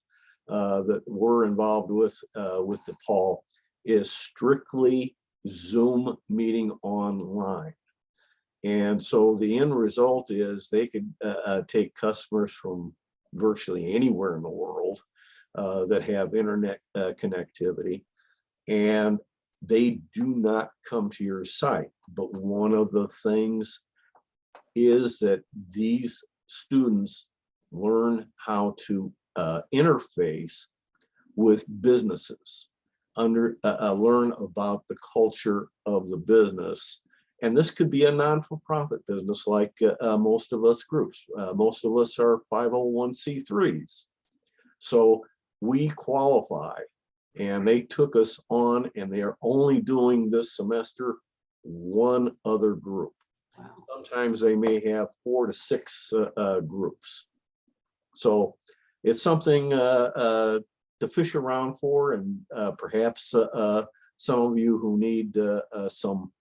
that we're involved with DePaul is strictly Zoom meeting online. And so the end result is they could take customers from virtually anywhere in the world that have internet connectivity, and they do not come to your site. But one of the things is that these students learn how to interface with businesses, learn about the culture of the business. And this could be a non-for-profit business like most of us groups. Most of us are 501c3s. So we qualify, and they took us on, and they are only doing this semester one other group. Wow. Sometimes they may have 4 to 6 groups. So it's something to fish around for, and perhaps some of you who need some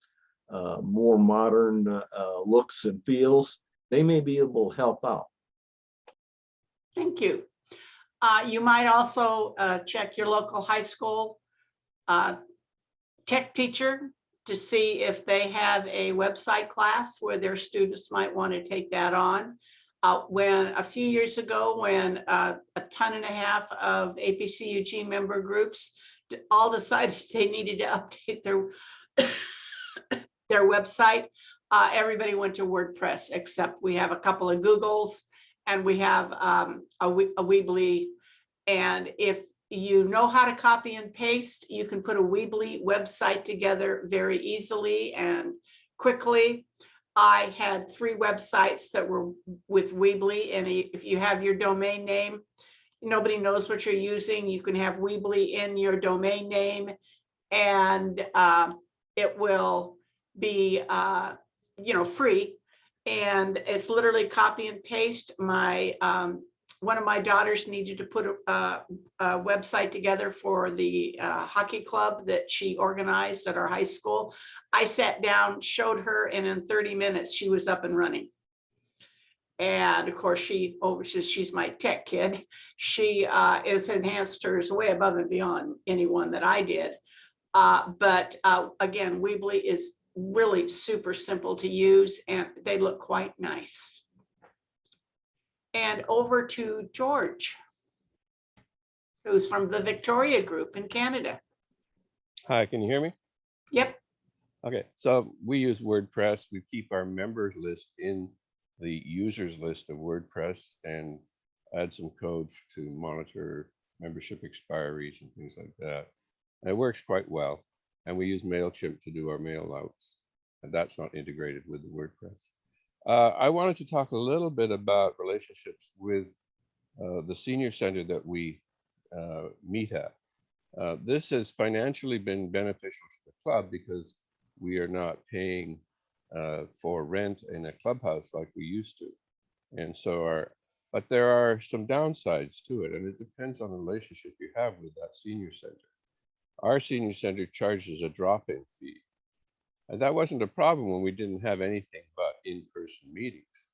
more modern looks and feels, they may be able to help out. Thank you. You might also check your local high school tech teacher to see if they have a website class where their students might want to take that on. When a few years ago, when a ton and a half of APCUG member groups all decided they needed to update their website, everybody went to WordPress, except we have a couple of Googles and we have a Weebly. And if you know how to copy and paste, you can put a Weebly website together very easily and quickly. I had 3 websites that were with Weebly, and if you have your domain name, nobody knows what you're using, you can have Weebly in your domain name, and it will be free, and it's literally copy and paste. One of my daughters needed to put a website together for the hockey club that she organized at our high school. I sat down, showed her, and in 30 minutes she was up and running. And of course, she's my tech kid. She has enhanced hers way above and beyond anyone that I did. But again, Weebly is really super simple to use, and they look quite nice. And over to George, who's from the Victoria Group in Canada. Hi, can you hear me? Yep. Okay, so we use WordPress. We keep our members list in the users list of WordPress and add some code to monitor membership expiries and things like that. And it works quite well. And we use MailChimp to do our mail outs, and that's not integrated with the WordPress. I wanted to talk a little bit about relationships with the senior center that we meet at. This has financially been beneficial to the club because we are not paying for rent in a clubhouse like we used to. And so but there are some downsides to it, and it depends on the relationship you have with that senior center. Our senior center charges a drop-in fee. And that wasn't a problem when we didn't have anything but in-person meetings.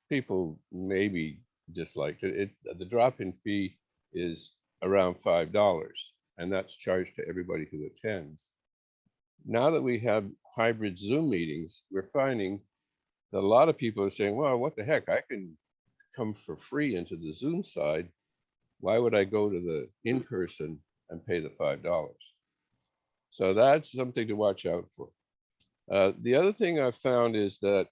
People maybe disliked it. The drop-in fee is around $5, and that's charged to everybody who attends. Now that we have hybrid Zoom meetings, we're finding that a lot of people are saying, well, what the heck, I can come for free into the Zoom side. Why would I go to the in-person and pay the $5? So that's something to watch out for. The other thing I found is that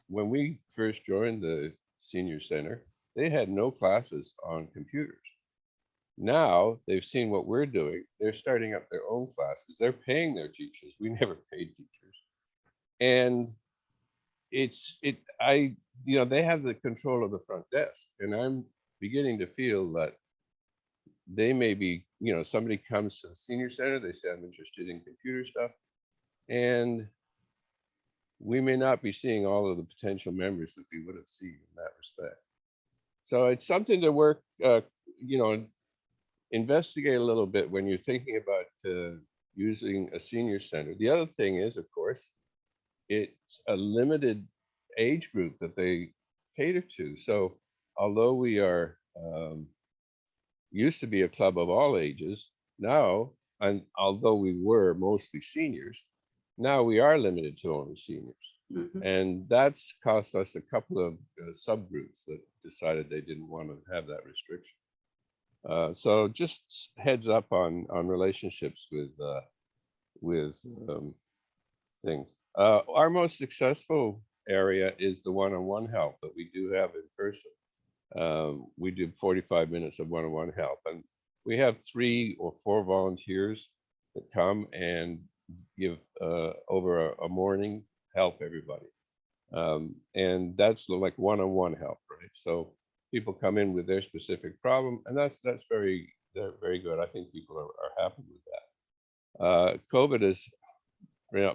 when we first joined the senior center, they had no classes on computers. Now they've seen what we're doing. They're starting up their own classes. They're paying their teachers. We never paid teachers. And they have the control of the front desk. And I'm beginning to feel that they may be, somebody comes to the senior center, they say, I'm interested in computer stuff. And we may not be seeing all of the potential members that we would have seen in that respect. So it's something to work, investigate a little bit when you're thinking about using a senior center. The other thing is, of course, it's a limited age group that they cater to. So although we are used to be a club of all ages, now, and although we were mostly seniors, now we are limited to only seniors. Mm-hmm. And that's cost us a couple of subgroups that decided they didn't want to have that restriction. So just heads up on relationships with things. Our most successful area is the one-on-one help that we do have in person. We do 45 minutes of one-on-one help, and we have 3 or 4 volunteers that come and give over a morning help everybody. And that's like one-on-one help, right? So people come in with their specific problem, and that's very good. I think people are happy with that. COVID has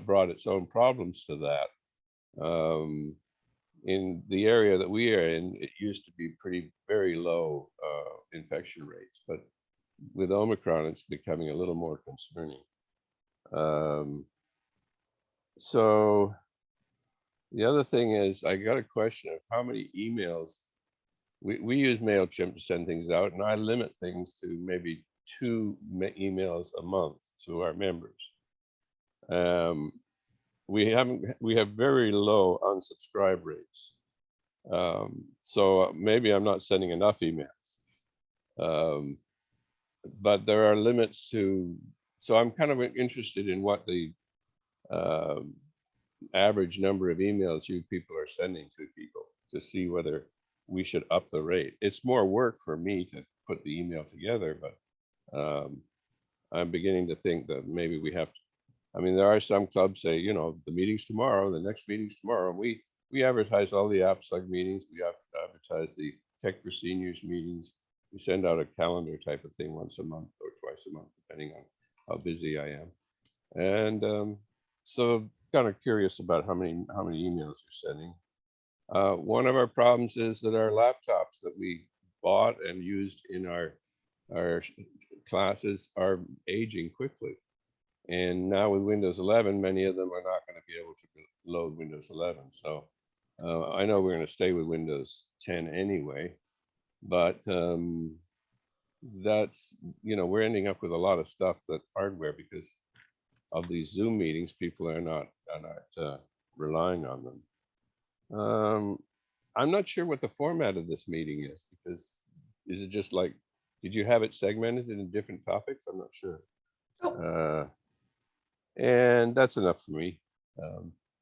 brought its own problems to that. In the area that we are in, it used to be very low infection rates, but with Omicron, it's becoming a little more concerning. So the other thing is, I got a question of how many emails we use MailChimp to send things out, and I limit things to maybe 2 emails a month to our members. We have very low unsubscribe rates. So maybe I'm not sending enough emails. But there are limits to, so I'm kind of interested in what the average number of emails you people are sending to people to see whether we should up the rate. It's more work for me to put the email together, but I'm beginning to think that maybe we have to. I mean, there are some clubs say, you know, the meeting's tomorrow, the next meeting's tomorrow. And we advertise all the APCUG meetings. We advertise the Tech for Seniors meetings. We send out a calendar type of thing once a month or twice a month, depending on how busy I am. And so kind of curious about how many emails you're sending. One of our problems is that our laptops that we bought and used in our classes are aging quickly. And now with Windows 11, many of them are not going to be able to load Windows 11. So I know we're going to stay with Windows 10 anyway, but that's, you know, we're ending up with a lot of stuff that hardware because of these Zoom meetings, people are not relying on them. I'm not sure what the format of this meeting is, because is it just like, did you have it segmented into different topics? I'm not sure. And that's enough for me.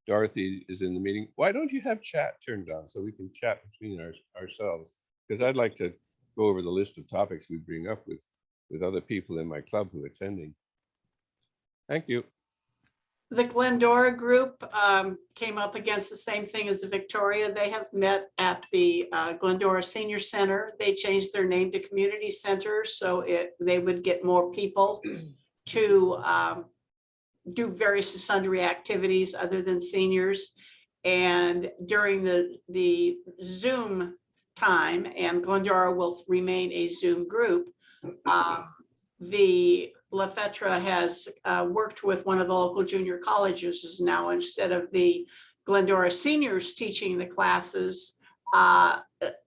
Dorothy is in the meeting. Why don't you have chat turned on so we can chat between ourselves? Because I'd like to go over the list of topics we bring up with other people in my club who are attending. Thank you. The Glendora group came up against the same thing as the Victoria. They have met at the Glendora Senior Center. They changed their name to Community Center so they would get more people to do various and sundry activities other than seniors. And during the Zoom time, and Glendora will remain a Zoom group, the LaFetra has worked with one of the local junior colleges now, instead of the Glendora seniors teaching the classes,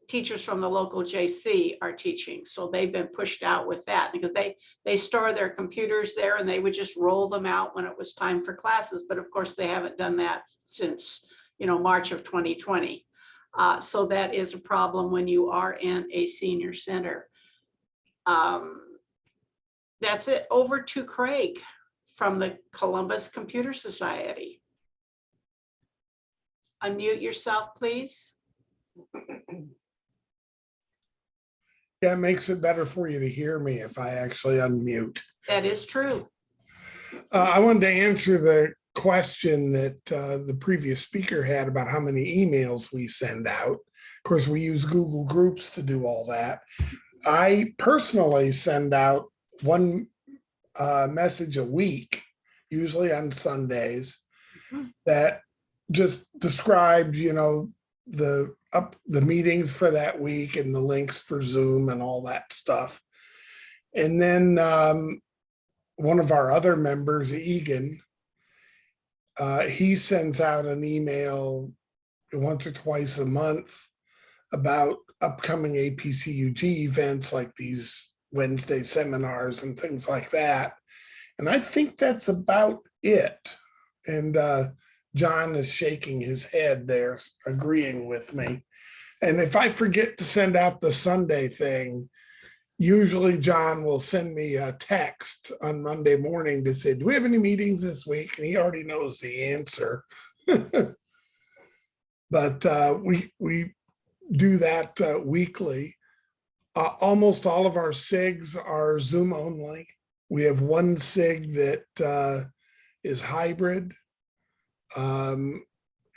teachers from the local JC are teaching. So they've been pushed out with that because they store their computers there and they would just roll them out when it was time for classes. But of course, they haven't done that since, you know, March of 2020. So that is a problem when you are in a senior center. That's it. Over to Craig from the Columbus Computer Society. Unmute yourself, please. Yeah, it makes it better for you to hear me if I actually unmute. That is true. I wanted to answer the question that the previous speaker had about how many emails we send out. Of course, we use Google Groups to do all that. I personally send out one message a week, usually on Sundays, that just describes, you know, the meetings for that week and the links for Zoom and all that stuff. And then one of our other members, Egan, he sends out an email once or twice a month about upcoming APCUG events like these Wednesday seminars and things like that. And I think that's about it. And John is shaking his head there, agreeing with me. And if I forget to send out the Sunday thing, usually John will send me a text on Monday morning to say, do we have any meetings this week? And he already knows the answer. But we do that weekly. Almost all of our SIGs are Zoom only. We have one SIG that is hybrid. And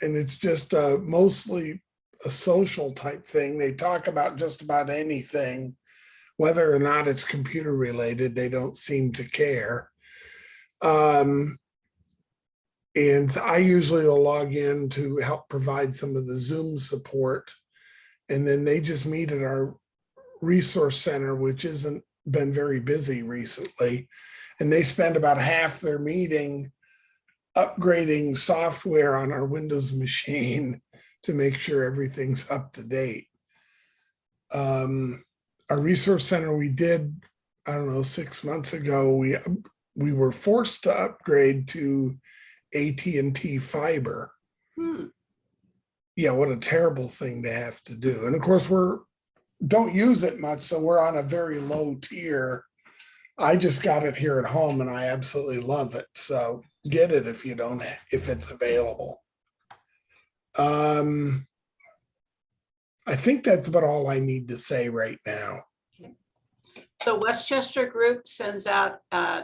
it's just mostly a social type thing. They talk about just about anything, whether or not it's computer related, they don't seem to care. And I usually will log in to help provide some of the Zoom support. And then they just meet at our resource center, which isn't been very busy recently. And they spend about half their meeting upgrading software on our Windows machine to make sure everything's up to date. Our resource center, we did, I don't know, 6 months ago, we were forced to upgrade to AT&T fiber. Hmm. Yeah, what a terrible thing to have to do. And of course, don't use it much, so we're on a very low tier. I just got it here at home and I absolutely love it. So get it if if it's available. I think that's about all I need to say right now. The Westchester group sends out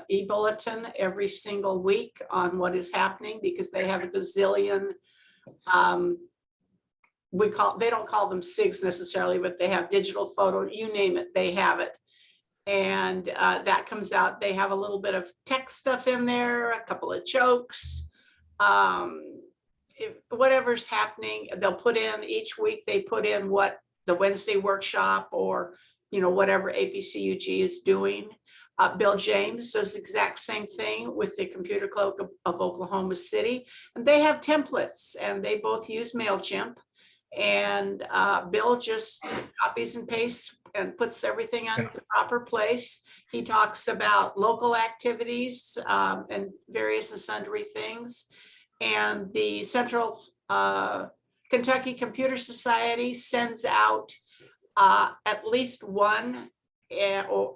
e-bulletin every single week on what is happening because they have a gazillion. They don't call them SIGs necessarily, but they have digital photo, you name it, they have it. And that comes out. They have a little bit of tech stuff in there, a couple of jokes. Whatever's happening, they'll put in each week, they put in what the Wednesday workshop or whatever APCUG is doing. Bill James does the exact same thing with the Computer Club of Oklahoma City. And they have templates and they both use MailChimp. And Bill just copies and pastes and puts everything on the proper place. He talks about local activities and various and sundry things. And the Central Kentucky Computer Society sends out at least one or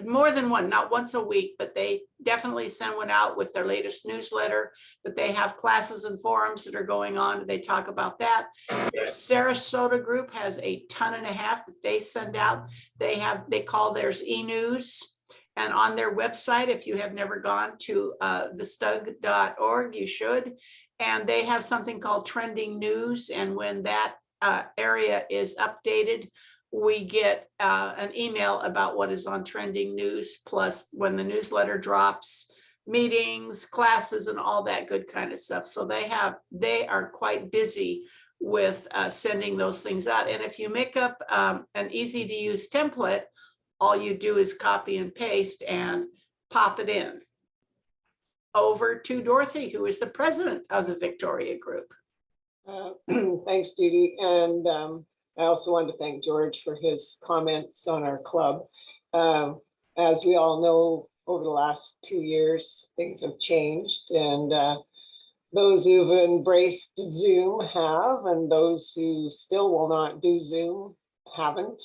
more than one, not once a week, but they definitely send one out with their latest newsletter. But they have classes and forums that are going on. They talk about that. Their Sarasota group has 1.5 tons that they send out. They call theirs e-news. And on their website, if you have never gone to thestug.org, you should. And they have something called trending news. And when that area is updated, we get an email about what is on trending news, plus when the newsletter drops, meetings, classes, and all that good kind of stuff. So they are quite busy with sending those things out. And if you make up an easy to use template, all you do is copy and paste and pop it in. Over to Dorothy, who is the president of the Victoria Group. Thanks, Judy. And I also wanted to thank George for his comments on our club. As we all know, over the last 2 years, things have changed. And those who've embraced Zoom have, and those who still will not do Zoom haven't.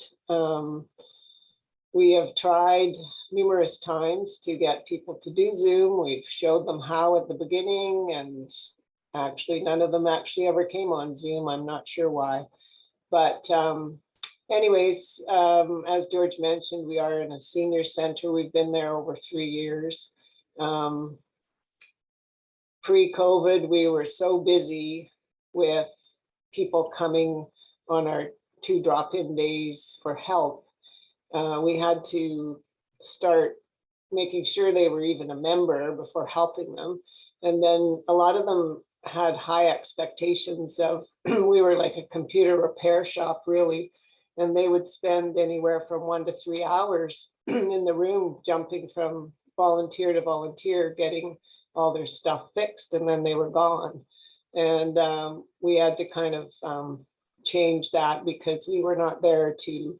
We have tried numerous times to get people to do Zoom. We've showed them how at the beginning, and actually none of them actually ever came on Zoom. I'm not sure why. But anyways, as George mentioned, we are in a senior center. We've been there over 3 years. Pre-COVID, we were so busy with people coming on our 2 drop-in days for help. We had to start making sure they were even a member before helping them. And then a lot of them had high expectations of, we were like a computer repair shop really, and they would spend anywhere from 1 to 3 hours in the room, jumping from volunteer to volunteer, getting all their stuff fixed, and then they were gone. And we had to kind of change that because we were not there to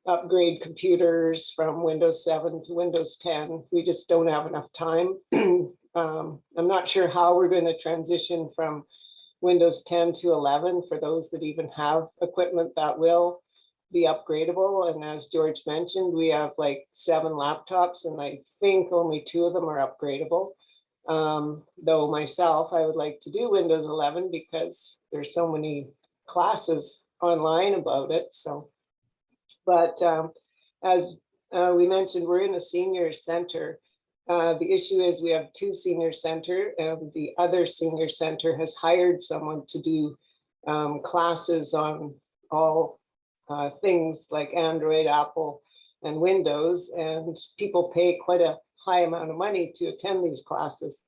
upgrade computers from Windows 7 to Windows 10. We just don't have enough time. I'm not sure how we're going to transition from Windows 10 to 11 for those that even have equipment that will be upgradable. And as George mentioned, we have like 7 laptops, and I think only 2 of them are upgradable. Though myself, I would like to do Windows 11 because there's so many classes online about it. So, but as we mentioned, we're in a senior center. The issue is we have 2 senior center, and the other senior center has hired someone to do classes on all things like Android, Apple, and Windows, and people pay quite a high amount of money to attend these classes.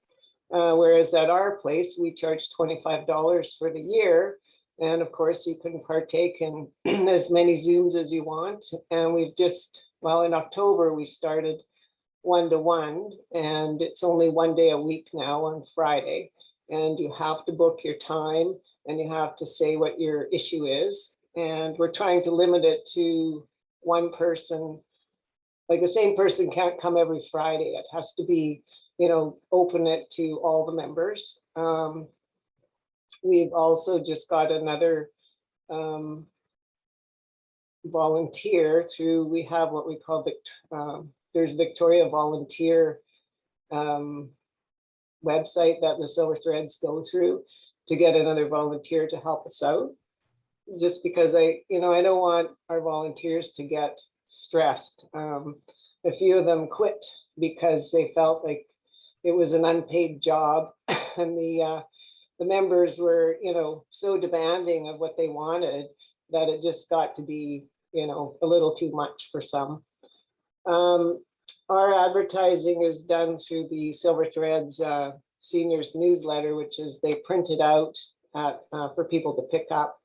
Whereas at our place, we charge $25 for the year. And of course, you can partake in as many Zooms as you want. And we've just, well, in October, we started 1-to-1, and it's only 1 day a week now on Friday. And you have to book your time, and you have to say what your issue is. And we're trying to limit it to one person. Like the same person can't come every Friday. It has to be, open it to all the members. We've also just got another volunteer through, we have what we call, there's Victoria Volunteer website that the Silver Threads go through to get another volunteer to help us out. Just because I don't want our volunteers to get stressed. A few of them quit because they felt like it was an unpaid job, and the members were, so demanding of what they wanted that it just got to be, a little too much for some. Our advertising is done through the Silver Threads Seniors Newsletter, which is they print it out for people to pick up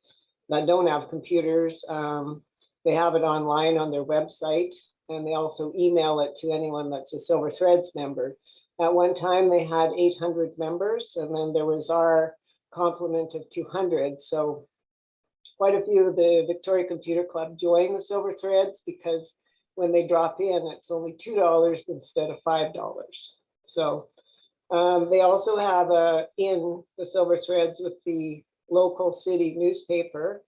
that don't have computers. They have it online on their website, and they also email it to anyone that's a Silver Threads member. At one time, they had 800 members, and then there was our complement of 200. So quite a few of the Victoria Computer Club join the Silver Threads because when they drop in, it's only $2 instead of $5. So they also have in the Silver Threads with the local city newspaper.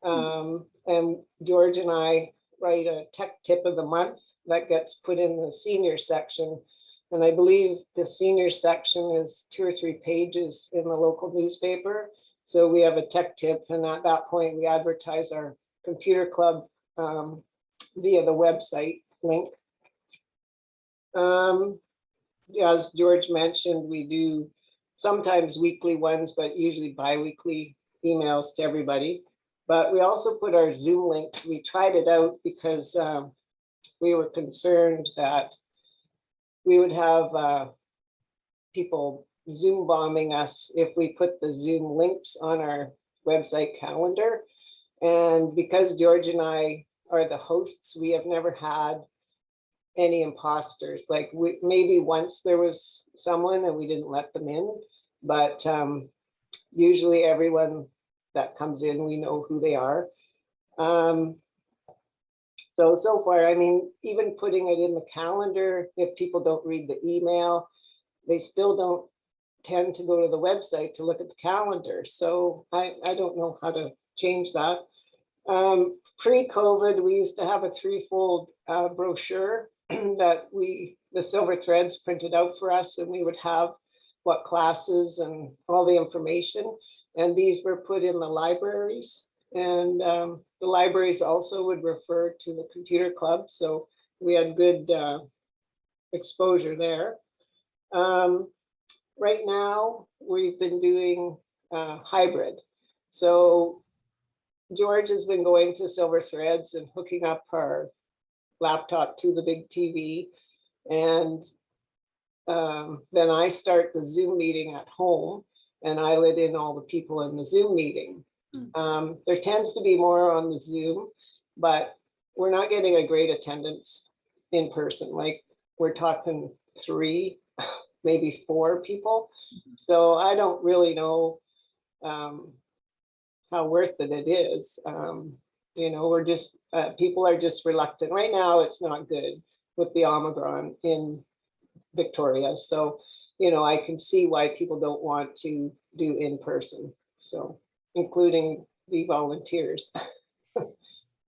And George and I write a tech tip of the month that gets put in the senior section. And I believe the senior section is 2 or 3 pages in the local newspaper. So we have a tech tip, and at that point we advertise our computer club via the website link. As George mentioned, we do sometimes weekly ones, but usually bi-weekly emails to everybody. But we also put our Zoom links. We tried it out because we were concerned that we would have people Zoom bombing us if we put the Zoom links on our website calendar. And because George and I are the hosts, we have never had any imposters. Like maybe once there was someone and we didn't let them in, but usually everyone that comes in, we know who they are. So far, I mean, even putting it in the calendar, if people don't read the email, they still don't tend to go to the website to look at the calendar. So I don't know how to change that. Pre-COVID, we used to have a 3-fold brochure that the Silver Threads printed out for us, and we would have what classes and all the information. And these were put in the libraries, and the libraries also would refer to the computer club. So we had good exposure there. Right now, we've been doing hybrid. So George has been going to Silver Threads and hooking up our laptop to the big TV. And then I start the Zoom meeting at home, and I let in all the people in the Zoom meeting. There tends to be more on the Zoom, but we're not getting a great attendance in person. Like we're talking 3, maybe 4 people. So I don't really know how worth it is. We're just, people are just reluctant. Right now, it's not good with the Omicron in Victoria. So, I can see why people don't want to do in person. So, including the volunteers.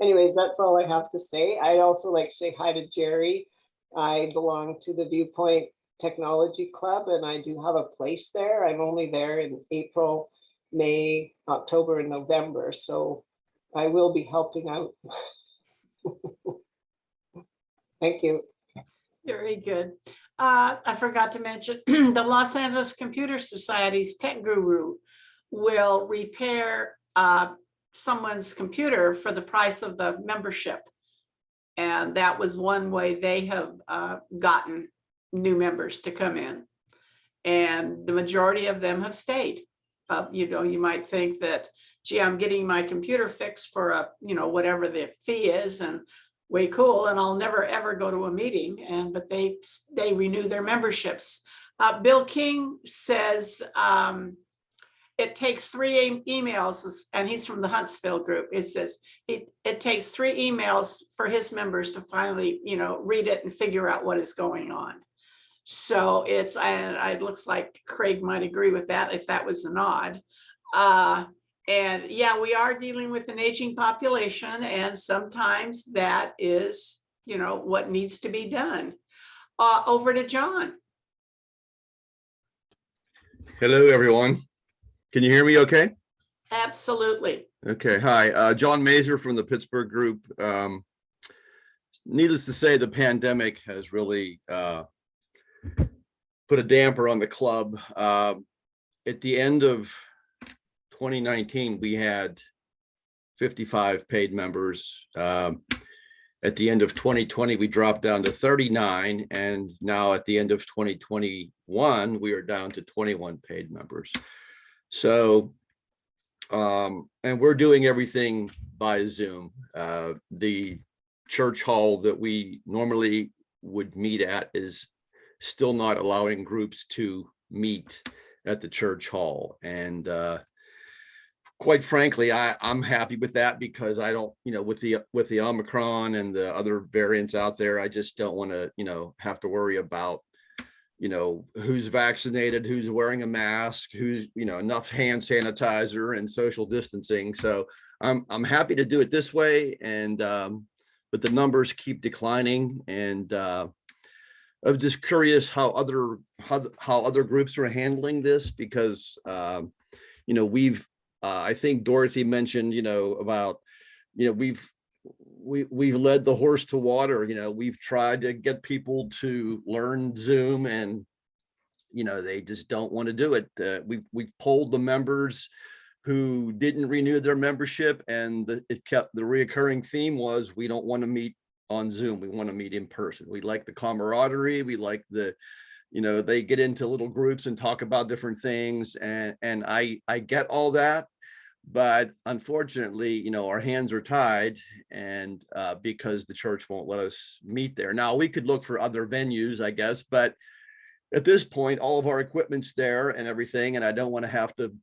Anyways, that's all I have to say. I'd also like to say hi to Jerry. I belong to the Viewpoint Technology Club, and I do have a place there. I'm only there in April, May, October, and November. So I will be helping out. Thank you. Very good. I forgot to mention the Los Angeles Computer Society's tech guru will repair someone's computer for the price of the membership. And that was one way they have gotten new members to come in. And the majority of them have stayed. You might think that, gee, I'm getting my computer fixed for whatever the fee is, and way cool, and I'll never ever go to a meeting. But they renew their memberships. Bill King says it takes 3 emails, and he's from the Huntsville group. It says it takes 3 emails for his members to finally, read it and figure out what is going on. So it looks like Craig might agree with that if that was a nod. And yeah, we are dealing with an aging population, and sometimes that is, what needs to be done. Over to John. Hello, everyone. Can you hear me okay? Absolutely. Okay, hi. John Mazer from the Pittsburgh group. Needless to say, the pandemic has really put a damper on the club. At the end of 2019, we had 55 paid members. At the end of 2020, we dropped down to 39. And now at the end of 2021, we are down to 21 paid members. So, and we're doing everything by Zoom. The church hall that we normally would meet at is still not allowing groups to meet at the church hall. And quite frankly, I'm happy with that, because I don't, with the Omicron and the other variants out there, I just don't want to, have to worry about, who's vaccinated, who's wearing a mask, who's, enough hand sanitizer and social distancing. So I'm happy to do it this way. And but the numbers keep declining, and I'm just curious how other groups are handling this, because we've I think Dorothy mentioned about we've led the horse to water. We've tried to get people to learn Zoom, and they just don't want to do it. We've polled the members who didn't renew their membership, and the reoccurring theme was, we don't want to meet on Zoom. We want to meet in person. We like the camaraderie. We like the, they get into little groups and talk about different things. And I get all that, but unfortunately, our hands are tied, and because the church won't let us meet there. Now, we could look for other venues, I guess, but at this point, all of our equipment's there and everything, and I don't want to have to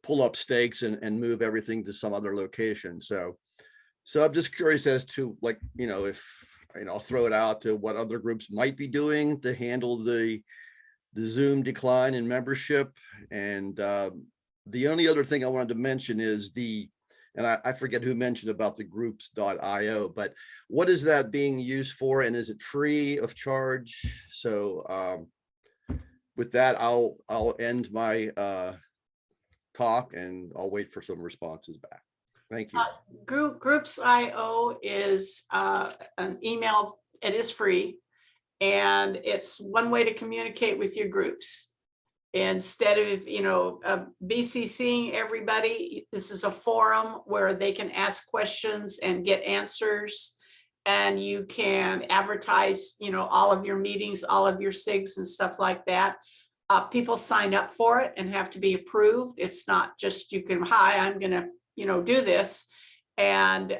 pull up stakes and move everything to some other location. So I'm just curious as to, if, I'll throw it out to what other groups might be doing to handle the Zoom decline in membership. And the only other thing I wanted to mention is and I forget who mentioned about the groups.io, but what is that being used for, and is it free of charge? So with that, I'll end my talk, and I'll wait for some responses back. Thank you. Groups.io is an email. It is free, and it's one way to communicate with your groups. Instead of BCCing everybody, this is a forum where they can ask questions and get answers, and you can advertise all of your meetings, all of your SIGs and stuff like that. People sign up for it and have to be approved. It's not just hi, I'm gonna do this. And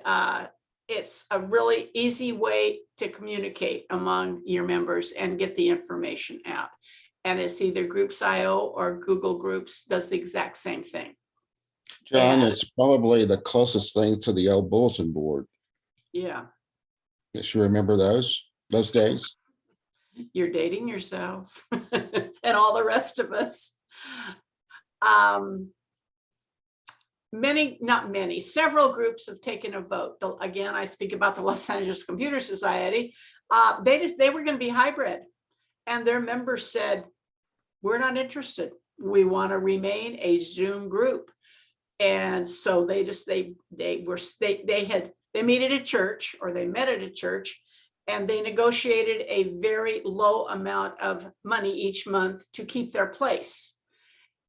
it's a really easy way to communicate among your members and get the information out. And it's either Groups.io or Google Groups does the exact same thing. John, it's probably the closest thing to the old bulletin board. Yeah. Yes, you remember those days? You're dating yourself and all the rest of us. Several groups have taken a vote. Again, I speak about the Los Angeles Computer Society. They were going to be hybrid, and their members said, we're not interested. We want to remain a Zoom group. And so they meet at a church, or they met at a church, and they negotiated a very low amount of money each month to keep their place.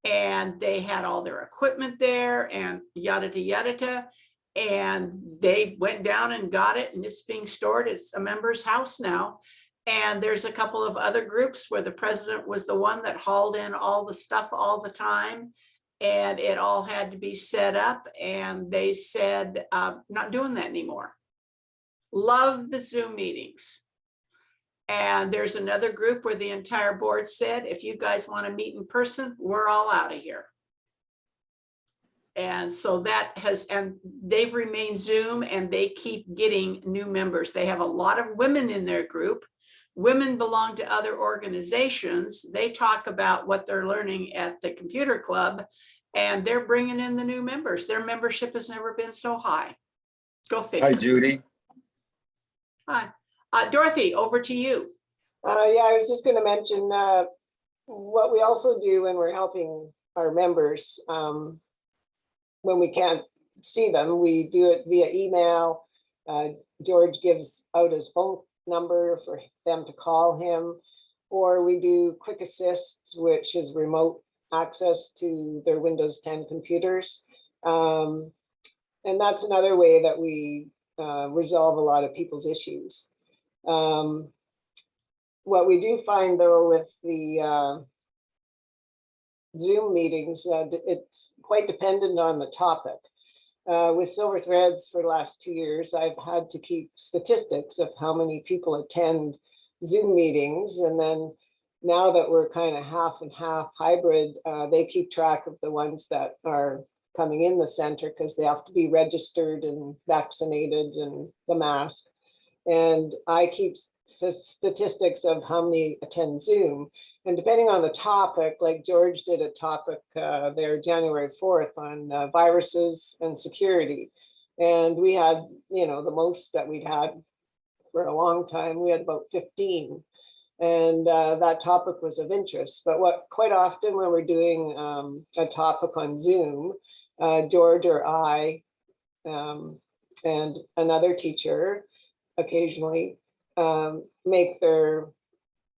And they had all their equipment there and yada, yada, and they went down and got it, and it's being stored. It's a member's house now. And there's a couple of other groups where the president was the one that hauled in all the stuff all the time, and it all had to be set up. And they said, not doing that anymore. Love the Zoom meetings. And there's another group where the entire board said, if you guys want to meet in person, we're all out of here. And so that has, and they've remained Zoom, and they keep getting new members. They have a lot of women in their group. Women belong to other organizations. They talk about what they're learning at the computer club, and they're bringing in the new members. Their membership has never been so high. Go figure. Hi, Judy. Hi. Dorothy, over to you. Yeah, I was just going to mention what we also do when we're helping our members. When we can't see them, we do it via email. George gives out his phone number for them to call him, or we do quick assists, which is remote access to their Windows 10 computers. And that's another way that we resolve a lot of people's issues. What we do find though with the Zoom meetings, it's quite dependent on the topic. With Silver Threads for the last 2 years, I've had to keep statistics of how many people attend Zoom meetings. And then now that we're kind of half and half hybrid, they keep track of the ones that are coming in the center because they have to be registered and vaccinated and the mask. And I keep statistics of how many attend Zoom. And depending on the topic, like George did a topic there January 4th on viruses and security. And we had, you know, the most that we'd had for a long time, we had about 15. And that topic was of interest. But what quite often when we're doing a topic on Zoom, George or I and another teacher occasionally make their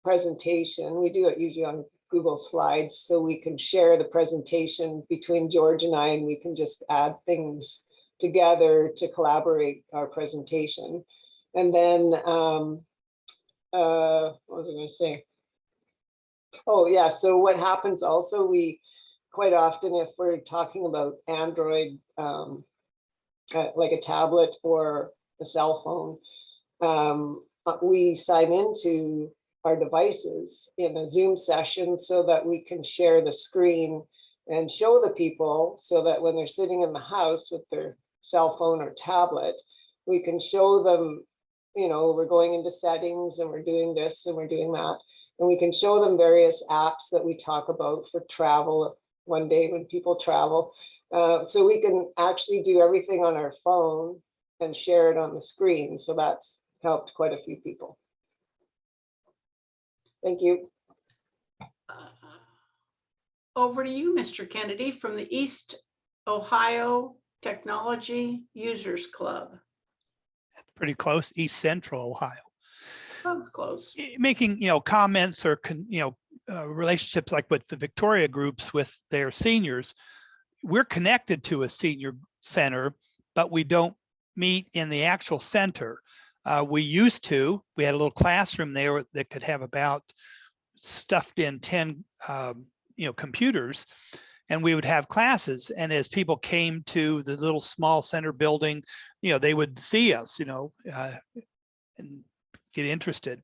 presentation. We do it usually on Google Slides, so we can share the presentation between George and I, and we can just add things together to collaborate our presentation. And then, what was I going to say? Oh yeah, so what happens also, we quite often, if we're talking about Android, like a tablet or a cell phone, we sign into our devices in a Zoom session so that we can share the screen and show the people, so that when they're sitting in the house with their cell phone or tablet, we can show them, you know, we're going into settings and we're doing this and we're doing that. And we can show them various apps that we talk about for travel one day when people travel. So we can actually do everything on our phone and share it on the screen. So that's helped quite a few people. Thank you. Over to you, Mr. Kennedy, from the East Ohio Technology Users Club. That's pretty close, East Central Ohio. That was close. Making, you know, comments or, relationships like with the Victoria groups with their seniors. We're connected to a senior center, but we don't meet in the actual center. We used to, we had a little classroom there that could have about stuffed in 10, computers, and we would have classes. And as people came to the little small center building, they would see us, and get interested.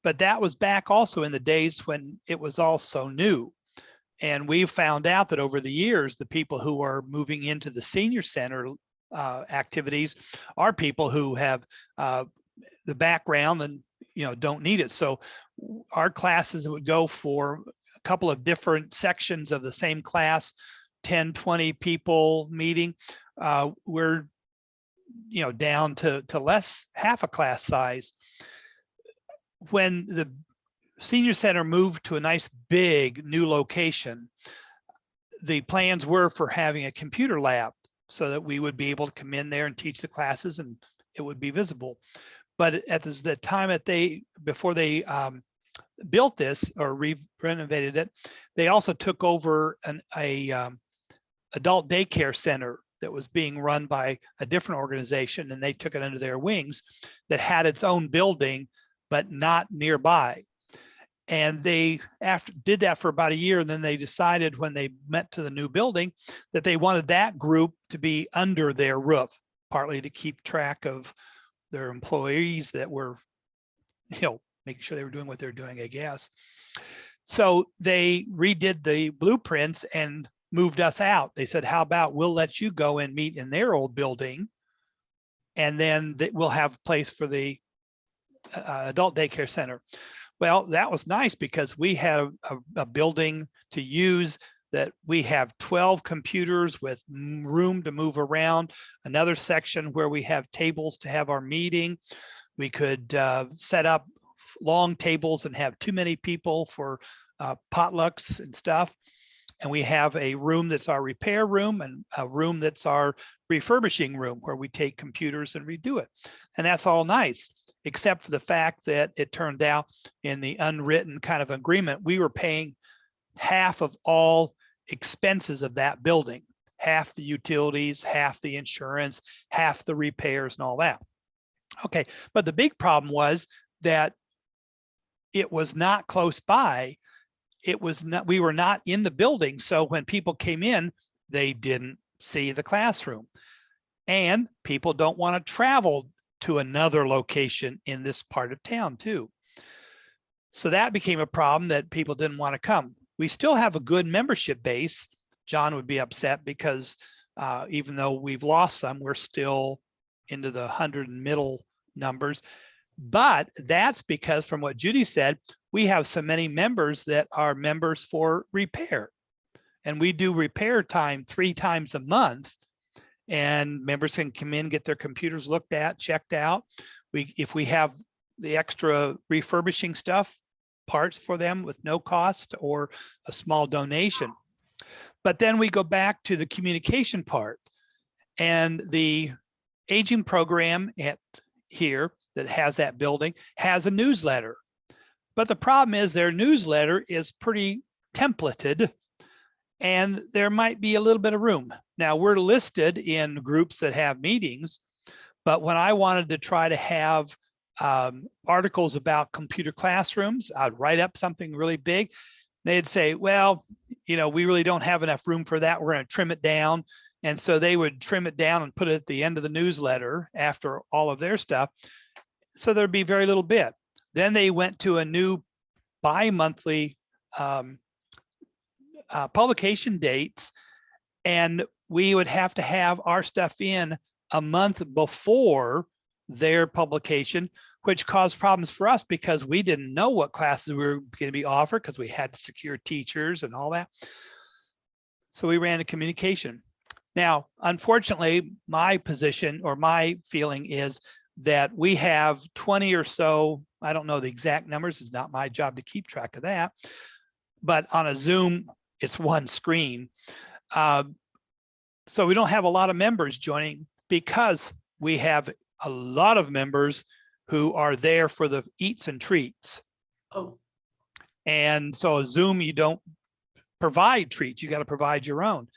But that was back also in the days when it was all so new. And we found out that over the years, the people who are moving into the senior center activities are people who have the background and don't need it. So our classes would go for a couple of different sections of the same class, 10, 20 people meeting. We're down to less, half a class size. When the senior center moved to a nice big new location, the plans were for having a computer lab so that we would be able to come in there and teach the classes and it would be visible. But at the time that before they built this or renovated it, they also took over a adult daycare center that was being run by a different organization, and they took it under their wings, that had its own building, but not nearby. And they did that for about a year, and then they decided when they met to the new building that they wanted that group to be under their roof, partly to keep track of their employees that were, making sure they were doing what they're doing, I guess. So they redid the blueprints and moved us out. They said, how about we'll let you go and meet in their old building, and then we'll have a place for the adult daycare center. Well, that was nice because we had a building to use that we have 12 computers with room to move around, another section where we have tables to have our meeting. We could set up long tables and have too many people for potlucks and stuff. And we have a room that's our repair room and a room that's our refurbishing room where we take computers and redo it. And that's all nice, except for the fact that it turned out in the unwritten kind of agreement, we were paying half of all expenses of that building, half the utilities, half the insurance, half the repairs and all that. Okay, but the big problem was that it was not close by. It was not, we were not in the building. So when people came in, they didn't see the classroom. And people don't want to travel to another location in this part of town too. So that became a problem that people didn't want to come. We still have a good membership base. John would be upset because even though we've lost some, we're still into the 100 middle numbers. But that's because, from what Judy said, we have so many members that are members for repair. And we do repair time 3 times a month. And members can come in, get their computers looked at, checked out. If we have the extra refurbishing stuff, parts for them with no cost or a small donation. But then we go back to the communication part, and the aging program at here that has that building has a newsletter. But the problem is their newsletter is pretty templated and there might be a little bit of room. Now we're listed in groups that have meetings, but when I wanted to try to have articles about computer classrooms, I'd write up something really big. They'd say, well, you know, we really don't have enough room for that. We're going to trim it down. And so they would trim it down and put it at the end of the newsletter after all of their stuff. So there'd be very little bit. Then they went to a new bi-monthly publication dates, and we would have to have our stuff in a month before their publication, which caused problems for us because we didn't know what classes we were going to be offered because we had to secure teachers and all that. So we ran a communication. Now, unfortunately, my position or my feeling is that we have 20 or so, I don't know the exact numbers, it's not my job to keep track of that, but on a Zoom, it's one screen. So we don't have a lot of members joining because we have a lot of members who are there for the eats and treats. Oh. And so Zoom, you don't provide treats, you got to provide your own.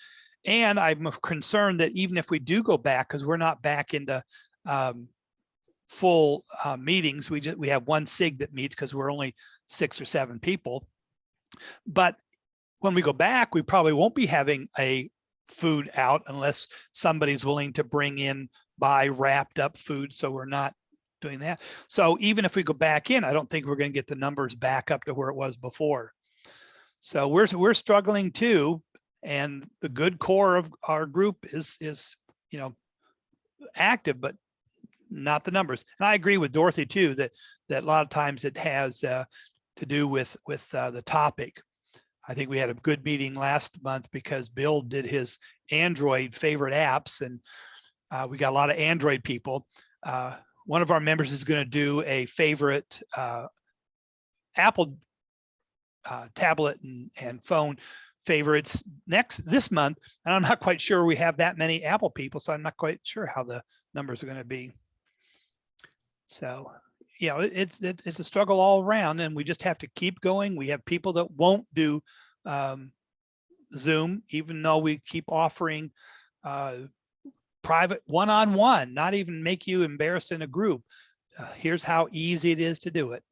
And I'm concerned that even if we do go back, because we're not back into full meetings, we have one SIG that meets because we're only 6 or 7 people. But when we go back, we probably won't be having a food out unless somebody's willing to bring in, buy wrapped up food. So we're not doing that. So even if we go back in, I don't think we're going to get the numbers back up to where it was before. So we're struggling too. And the good core of our group is you know, active, but not the numbers. And I agree with Dorothy too, that a lot of times it has to do with the topic. I think we had a good meeting last month because Bill did his Android favorite apps, and we got a lot of Android people. One of our members is going to do a favorite Apple tablet and phone favorites this month, and I'm not quite sure we have that many Apple people, so I'm not quite sure how the numbers are going to be. So you know, it's a struggle all around, and we just have to keep going. We have people that won't do Zoom, even though we keep offering private one-on-one, not even make you embarrassed in a group. Here's how easy it is to do it.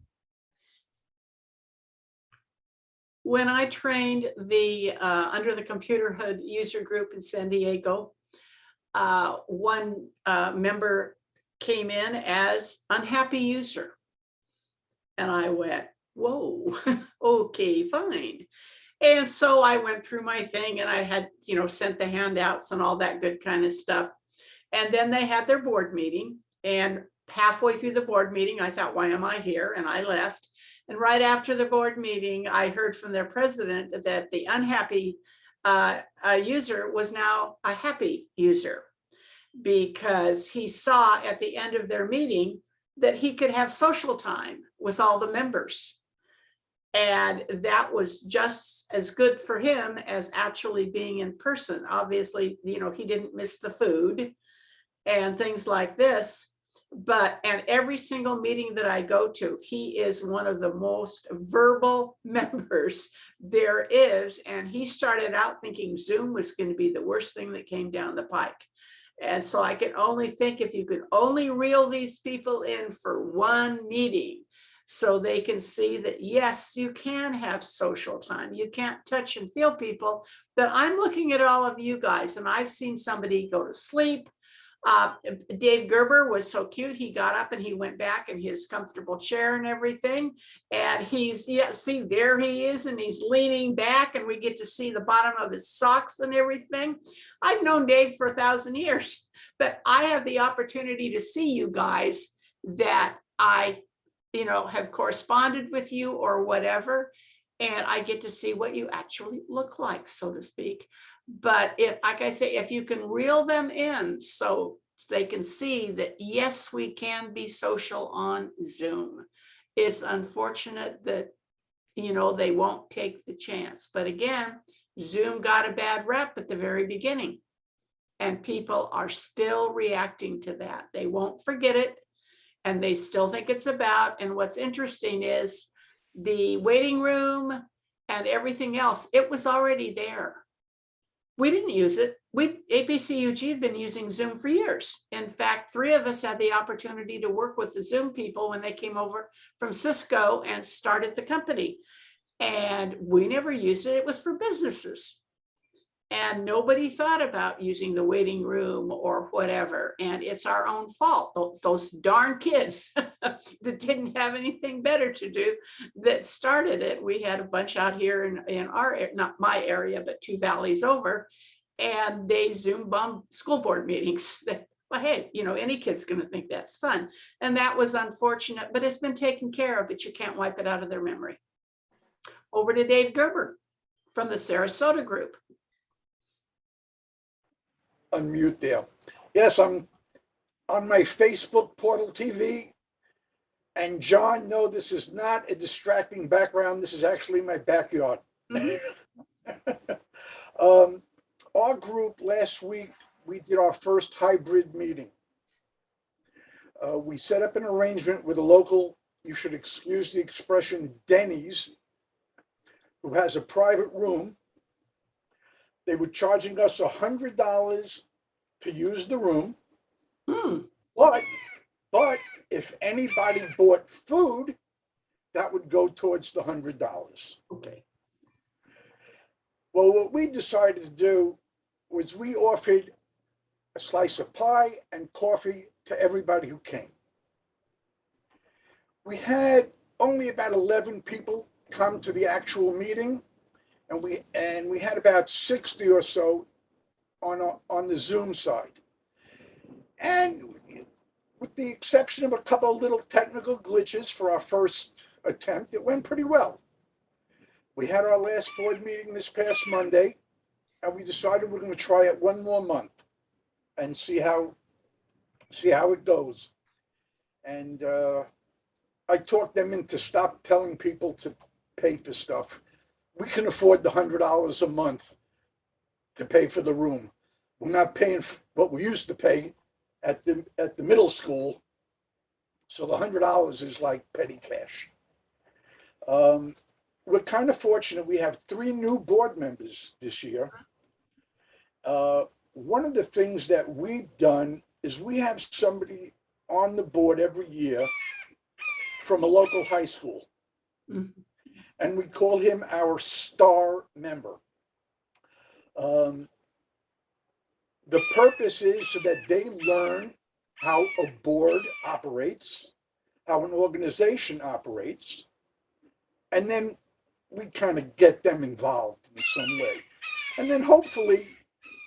When I trained the under the Computer Hood user group in San Diego, one member came in as unhappy user. And I went, whoa, okay, fine. And so I went through my thing and I had, sent the handouts and all that good kind of stuff. And then they had their board meeting, and halfway through the board meeting, I thought, why am I here? And I left. And right after the board meeting, I heard from their president that the unhappy user was now a happy user, because he saw at the end of their meeting that he could have social time with all the members. And that was just as good for him as actually being in person. Obviously, he didn't miss the food and things like this. And every single meeting that I go to, he is one of the most verbal members there is. And he started out thinking Zoom was going to be the worst thing that came down the pike. And so I can only think, if you could only reel these people in for one meeting, so they can see that, yes, you can have social time. You can't touch and feel people. That I'm looking at all of you guys, and I've seen somebody go to sleep. Dave Gerber was so cute. He got up and he went back in his comfortable chair and everything. And see, there he is, and he's leaning back, and we get to see the bottom of his socks and everything. I've known Dave for 1,000 years, but I have the opportunity to see you guys that I have corresponded with you or whatever, and I get to see what you actually look like, so to speak. But like I say, if you can reel them in so they can see that, yes, we can be social on Zoom. It's unfortunate that, they won't take the chance. But again, Zoom got a bad rep at the very beginning, and people are still reacting to that. They won't forget it, and they still think it's about. And what's interesting is the waiting room and everything else, it was already there. We didn't use it. APCUG had been using Zoom for years. In fact, 3 of us had the opportunity to work with the Zoom people when they came over from Cisco and started the company. And we never used it. It was for businesses. And nobody thought about using the waiting room or whatever. And it's our own fault. Those darn kids that didn't have anything better to do that started it. We had a bunch out here in our, not my area, but 2 valleys over, and they Zoom bombed school board meetings. Well, hey, any kid's going to think that's fun. And that was unfortunate, but it's been taken care of, but you can't wipe it out of their memory. Over to Dave Gerber from the Sarasota group. Unmute there. Yes, I'm on my Facebook portal TV. And John, no, this is not a distracting background. This is actually my backyard. Our group last week, we did our first hybrid meeting. We set up an arrangement with a local, you should excuse the expression, Denny's, who has a private room. They were charging us $100 to use the room. But if anybody bought food, that would go towards the $100. Okay. Well, what we decided to do was we offered a slice of pie and coffee to everybody who came. We had only about 11 people come to the actual meeting, and we had about 60 or so on the Zoom side. And with the exception of a couple of little technical glitches for our first attempt, it went pretty well. We had our last board meeting this past Monday, and we decided we're going to try it one more month and see how it goes. And I talked them into stop telling people to pay for stuff. We can afford the $100 a month to pay for the room. We're not paying what we used to pay at the middle school, so the $100 is like petty cash. We're kind of fortunate. We have 3 new board members this year. One of the things that we've done is we have somebody on the board every year from a local high school. Mm-hmm. And we call him our star member. The purpose is so that they learn how a board operates, how an organization operates. And then we kind of get them involved in some way. And then hopefully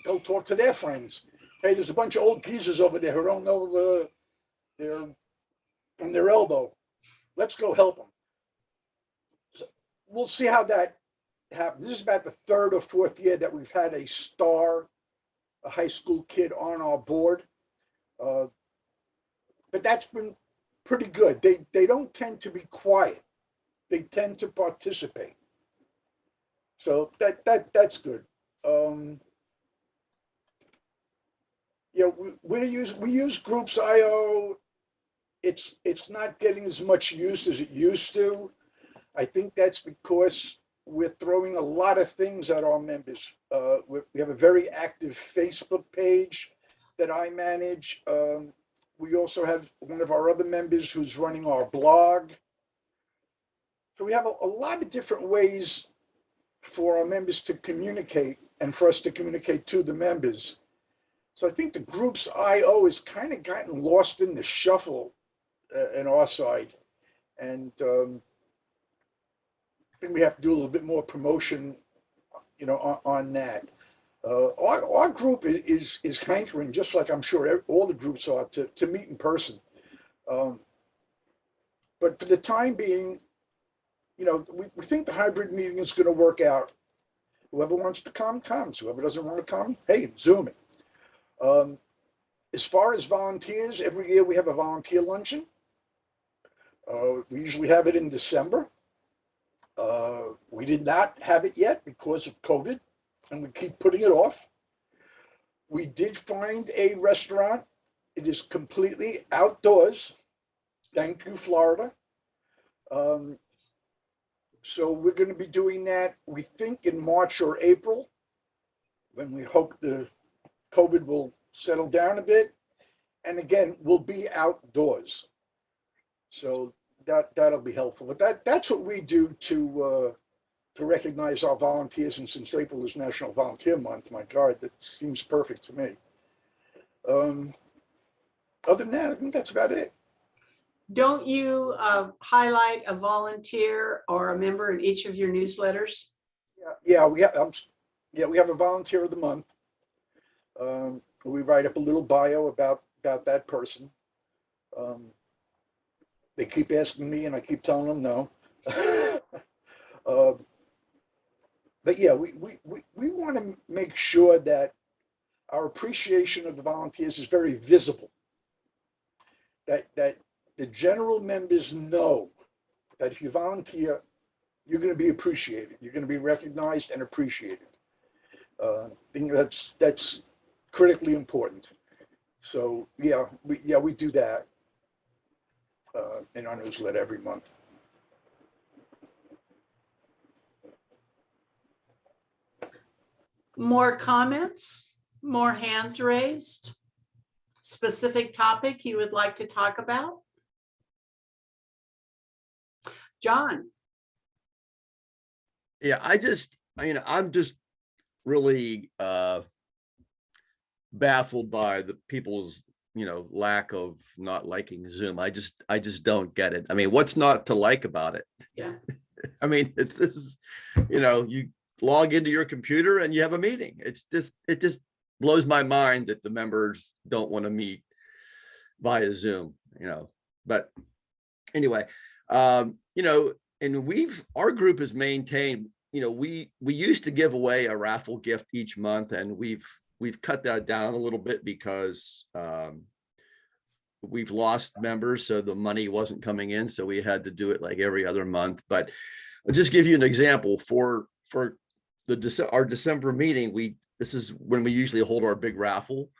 they'll talk to their friends. Hey, there's a bunch of old geezers over there who don't know they're on their elbow. Let's go help them. So we'll see how that happens. This is about the third or fourth year that we've had a high school kid on our board. But that's been pretty good. They don't tend to be quiet. They tend to participate. So that's good. Yeah, we use Groups.io. It's not getting as much use as it used to. I think that's because we're throwing a lot of things at our members. We have a very active Facebook page that I manage. We also have one of our other members who's running our blog. So we have a lot of different ways for our members to communicate and for us to communicate to the members. So I think the Groups.io has kind of gotten lost in the shuffle in our side. And I think we have to do a little bit more promotion, on that. Our group is hankering, just like I'm sure all the groups are, to meet in person. But for the time being, we think the hybrid meeting is going to work out. Whoever wants to come, comes. Whoever doesn't want to come, hey, Zoom it. As far as volunteers, every year we have a volunteer luncheon. We usually have it in December. We did not have it yet because of COVID, and we keep putting it off. We did find a restaurant. It is completely outdoors. Thank you, Florida. So we're going to be doing that, we think, in March or April, when we hope the COVID will settle down a bit. And again, we'll be outdoors. So that'll be helpful. But that's what we do to recognize our volunteers. And since April is National Volunteer Month, my God, that seems perfect to me. Other than that, I think that's about it. Don't you highlight a volunteer or a member in each of your newsletters? Yeah, we have a volunteer of the month. We write up a little bio about that person. They keep asking me, and I keep telling them no. But yeah, we want to make sure that our appreciation of the volunteers is very visible. That the general members know that if you volunteer, you're going to be appreciated. You're going to be recognized and appreciated. I think that's critically important. So yeah, we do that in our newsletter every month. More comments? More hands raised? Specific topic you would like to talk about? John. Yeah, I'm just really baffled by the people's, lack of not liking Zoom. I just don't get it. I mean, what's not to like about it? Yeah. I mean, you log into your computer and you have a meeting. It just blows my mind that the members don't want to meet via Zoom, but anyway, and our group has maintained, we used to give away a raffle gift each month, and we've cut that down a little bit because we've lost members, so the money wasn't coming in, so we had to do it like every other month. But I'll just give you an example for our December meeting. This is when we usually hold our big raffle.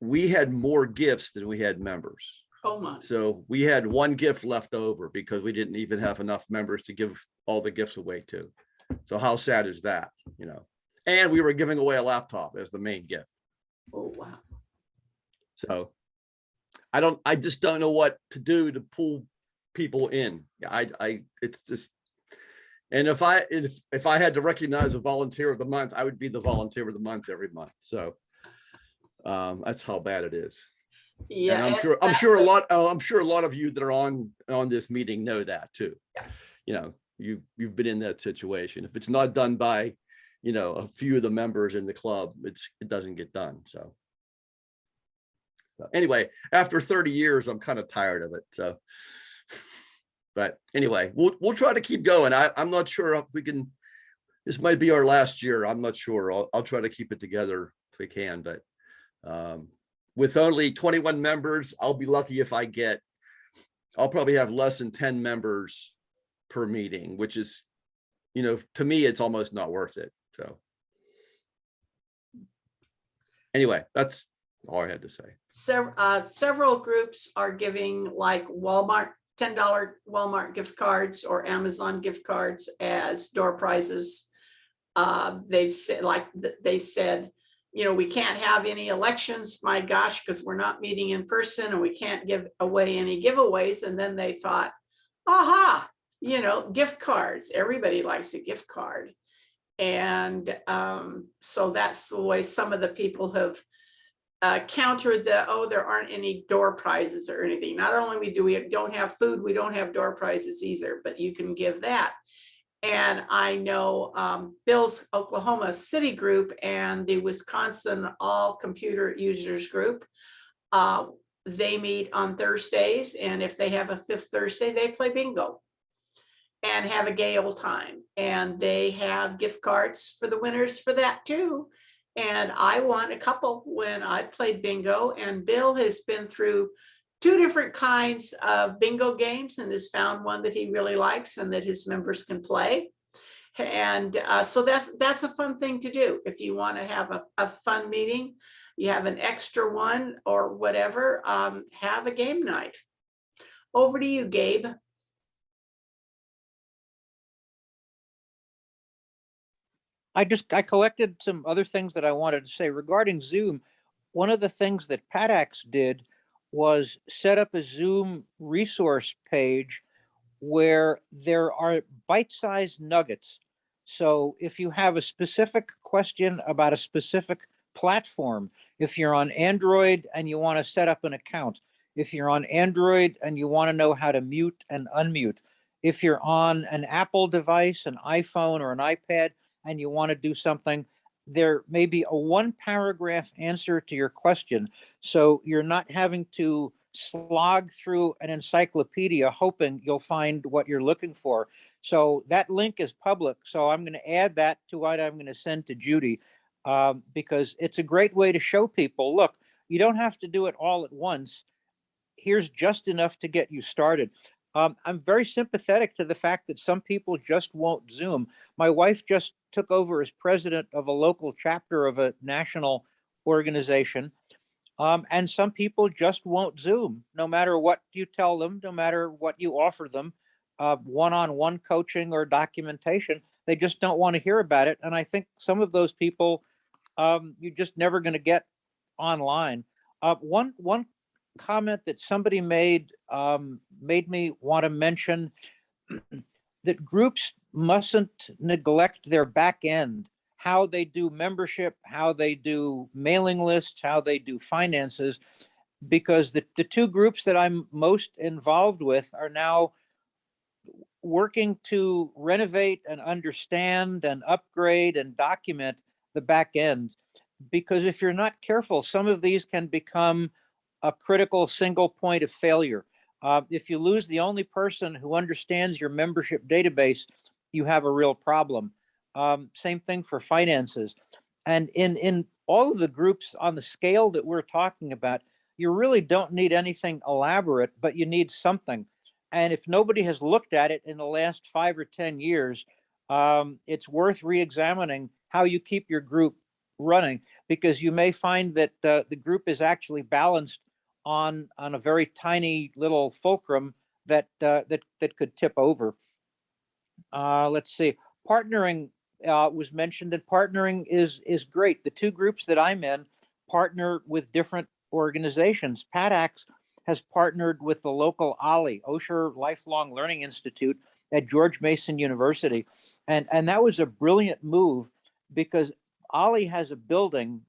We had more gifts than we had members. Oh my. So we had one gift left over because we didn't even have enough members to give all the gifts away to. So how sad is that, And we were giving away a laptop as the main gift. Oh, wow. So I just don't know what to do to pull people in. It's just, and if I had to recognize a volunteer of the month, I would be the volunteer of the month every month. So that's how bad it is. Yeah. And I'm sure a lot of you that are on this meeting know that too. You know, you've been in that situation. If it's not done by, you know, a few of the members in the club, it doesn't get done. So anyway, after 30 years, I'm kind of tired of it. So, but anyway, we'll try to keep going. I'm not sure if we can. This might be our last year. I'm not sure. I'll try to keep it together if we can. But with only 21 members, I'll be lucky if I'll probably have less than 10 members per meeting, which is, you know, to me, it's almost not worth it. So anyway, that's all I had to say. Several groups are giving like Walmart, $10 Walmart gift cards or Amazon gift cards as door prizes. They've said, they said, you know, we can't have any elections, my gosh, because we're not meeting in person and we can't give away any giveaways. And then they thought, aha, you know, gift cards. Everybody likes a gift card. And so that's the way some of the people have countered the, oh, there aren't any door prizes or anything. Not only do we don't have food, we don't have door prizes either, but you can give that. And I know Bill's Oklahoma City group and the Wisconsin All Computer Users group, they meet on Thursdays. And if they have a fifth Thursday, they play bingo and have a gay old time. And they have gift cards for the winners for that too. And I won a couple when I played bingo, and Bill has been through 2 different kinds of bingo games and has found one that he really likes and that his members can play. And so that's a fun thing to do. If you want to have a fun meeting, you have an extra one or whatever, have a game night. Over to you, Gabe. I collected some other things that I wanted to say regarding Zoom. One of the things that Paddax did was set up a Zoom resource page where there are bite-sized nuggets. So if you have a specific question about a specific platform, if you're on Android and you want to set up an account, if you're on Android and you want to know how to mute and unmute, if you're on an Apple device, an iPhone or an iPad, and you want to do something, there may be a 1-paragraph answer to your question. So you're not having to slog through an encyclopedia hoping you'll find what you're looking for. So that link is public. So I'm going to add that to what I'm going to send to Judy, because it's a great way to show people, look, you don't have to do it all at once. Here's just enough to get you started. I'm very sympathetic to the fact that some people just won't Zoom. My wife just took over as president of a local chapter of a national organization. And some people just won't Zoom, no matter what you tell them, no matter what you offer them, one-on-one coaching or documentation, they just don't want to hear about it. And I think some of those people, you're just never going to get online. One comment that somebody made me want to mention that groups mustn't neglect their back end, how they do membership, how they do mailing lists, how they do finances, because the 2 groups that I'm most involved with are now working to renovate and understand and upgrade and document the back end. Because if you're not careful, some of these can become a critical single point of failure. If you lose the only person who understands your membership database, you have a real problem. Same thing for finances. And in all of the groups on the scale that we're talking about, you really don't need anything elaborate, but you need something. And if nobody has looked at it in the last 5 or 10 years, it's worth re-examining how you keep your group running, because you may find that the group is actually balanced on a very tiny little fulcrum that could tip over. Let's see, partnering was mentioned, and partnering is great. The 2 groups that I'm in partner with different organizations. Paddax has partnered with the local OLLI, Osher Lifelong Learning Institute at George Mason University. And that was a brilliant move, because OLLI has a building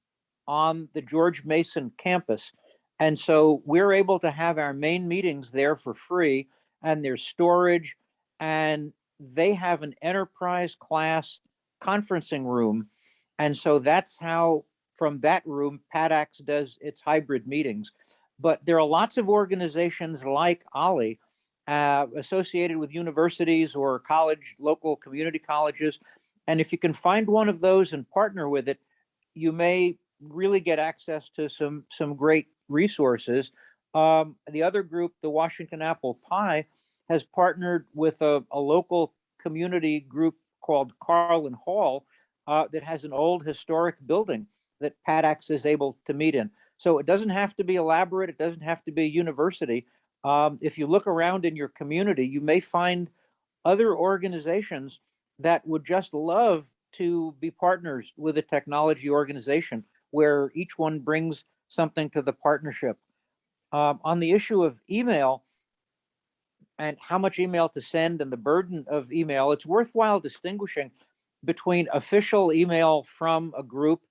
on the George Mason campus. And so we're able to have our main meetings there for free, and there's storage, and they have an enterprise class conferencing room. And so that's how, from that room, Paddax does its hybrid meetings. But there are lots of organizations like OLLI associated with universities or college, local community colleges. And if you can find one of those and partner with it, you may really get access to some great resources. The other group, the Washington Apple Pie, has partnered with a local community group called Carlin Hall that has an old historic building that Paddax is able to meet in. So it doesn't have to be elaborate. It doesn't have to be a university. If you look around in your community, you may find other organizations that would just love to be partners with a technology organization where each one brings something to the partnership. On the issue of email and how much email to send and the burden of email, it's worthwhile distinguishing between official email from a group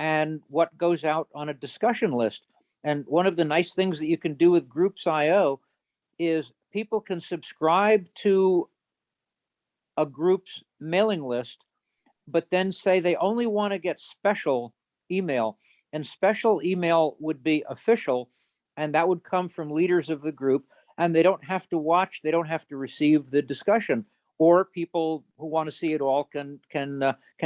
and what goes out on a discussion list. And one of the nice things that you can do with Groups.io is people can subscribe to a group's mailing list, but then say they only want to get special email. And special email would be official, and that would come from leaders of the group, and they don't have to watch, they don't have to receive the discussion, or people who want to see it all can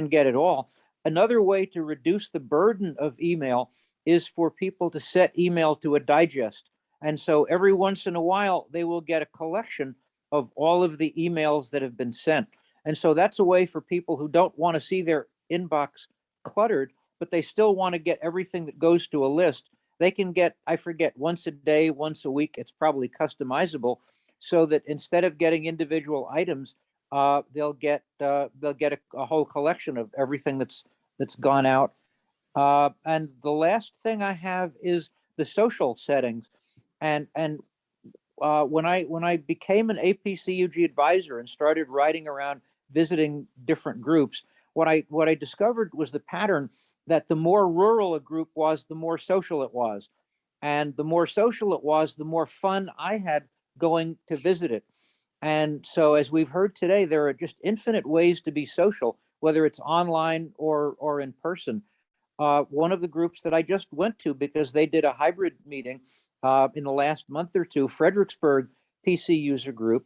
get it all. Another way to reduce the burden of email is for people to set email to a digest. And so every once in a while, they will get a collection of all of the emails that have been sent. And so that's a way for people who don't want to see their inbox cluttered, but they still want to get everything that goes to a list. They can get, I forget, once a day, once a week. It's probably customizable, so that instead of getting individual items, they'll get a whole collection of everything that's gone out. And the last thing I have is the social settings. And when I became an APCUG advisor and started riding around visiting different groups, what I discovered was the pattern that the more rural a group was, the more social it was. And the more social it was, the more fun I had going to visit it. And so, as we've heard today, there are just infinite ways to be social, whether it's online or in person. One of the groups that I just went to, because they did a hybrid meeting in the last month or two, Fredericksburg PC user group,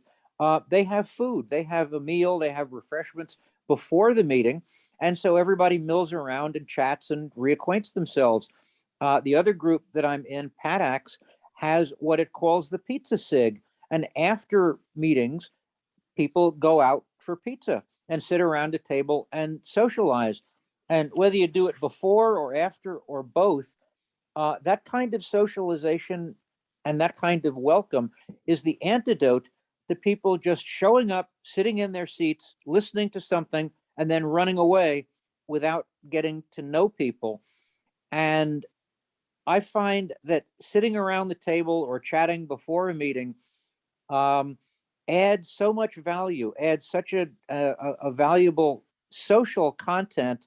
they have food, they have a meal, they have refreshments before the meeting. And so everybody mills around and chats and reacquaints themselves. The other group that I'm in, Paddax, has what it calls the pizza sig. And after meetings, people go out for pizza and sit around a table and socialize. And whether you do it before or after or both, that kind of socialization and that kind of welcome is the antidote to people just showing up, sitting in their seats, listening to something, and then running away without getting to know people. And I find that sitting around the table or chatting before a meeting adds so much value, adds such a valuable social content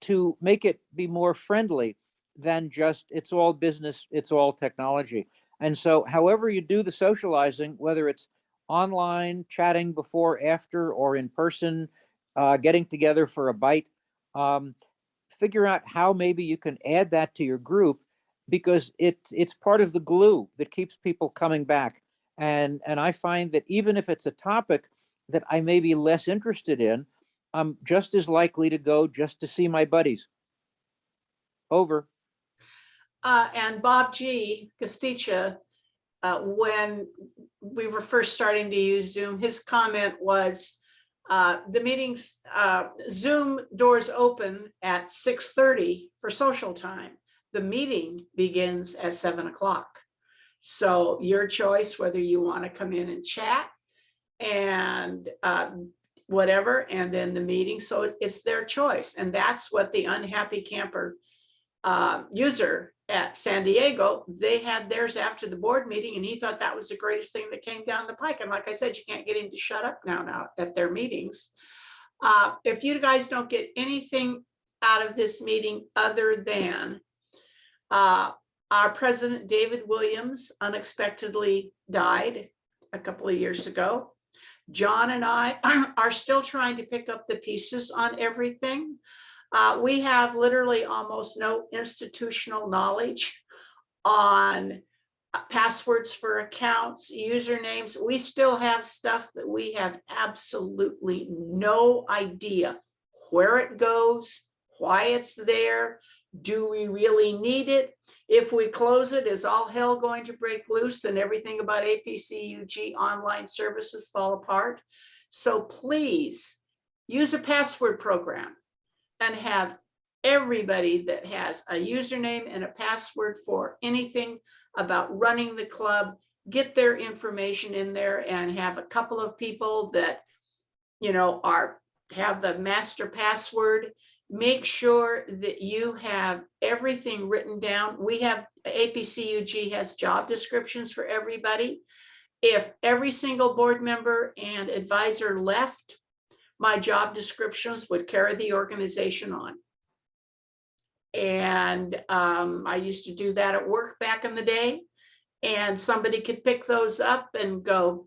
to make it be more friendly than just it's all business, it's all technology. And so however you do the socializing, whether it's online, chatting before, after, or in person, getting together for a bite, figure out how maybe you can add that to your group, because it's part of the glue that keeps people coming back. And I find that even if it's a topic that I may be less interested in, I'm just as likely to go just to see my buddies. Over. And Bob G. Casticha, when we were first starting to use Zoom, his comment was, the meetings, Zoom doors open at 6:30 for social time. The meeting begins at 7 o'clock. So your choice, whether you want to come in and chat and whatever, and then the meeting. So it's their choice. And that's what the Unhappy Camper user at San Diego, they had theirs after the board meeting, and he thought that was the greatest thing that came down the pike. And like I said, you can't get him to shut up now at their meetings. If you guys don't get anything out of this meeting other than Our president, David Williams, unexpectedly died a couple of years ago. John and I are still trying to pick up the pieces on everything. We have literally almost no institutional knowledge on passwords for accounts, usernames. We still have stuff that we have absolutely no idea where it goes, why it's there. Do we really need it? If we close it, is all hell going to break loose and everything about APCUG online services fall apart? So please use a password program and have everybody that has a username and a password for anything about running the club, get their information in there and have a couple of people that, you know, have the master password. Make sure that you have everything written down. We have, APCUG has job descriptions for everybody. If every single board member and advisor left, my job descriptions would carry the organization on. And I used to do that at work back in the day, and somebody could pick those up and go,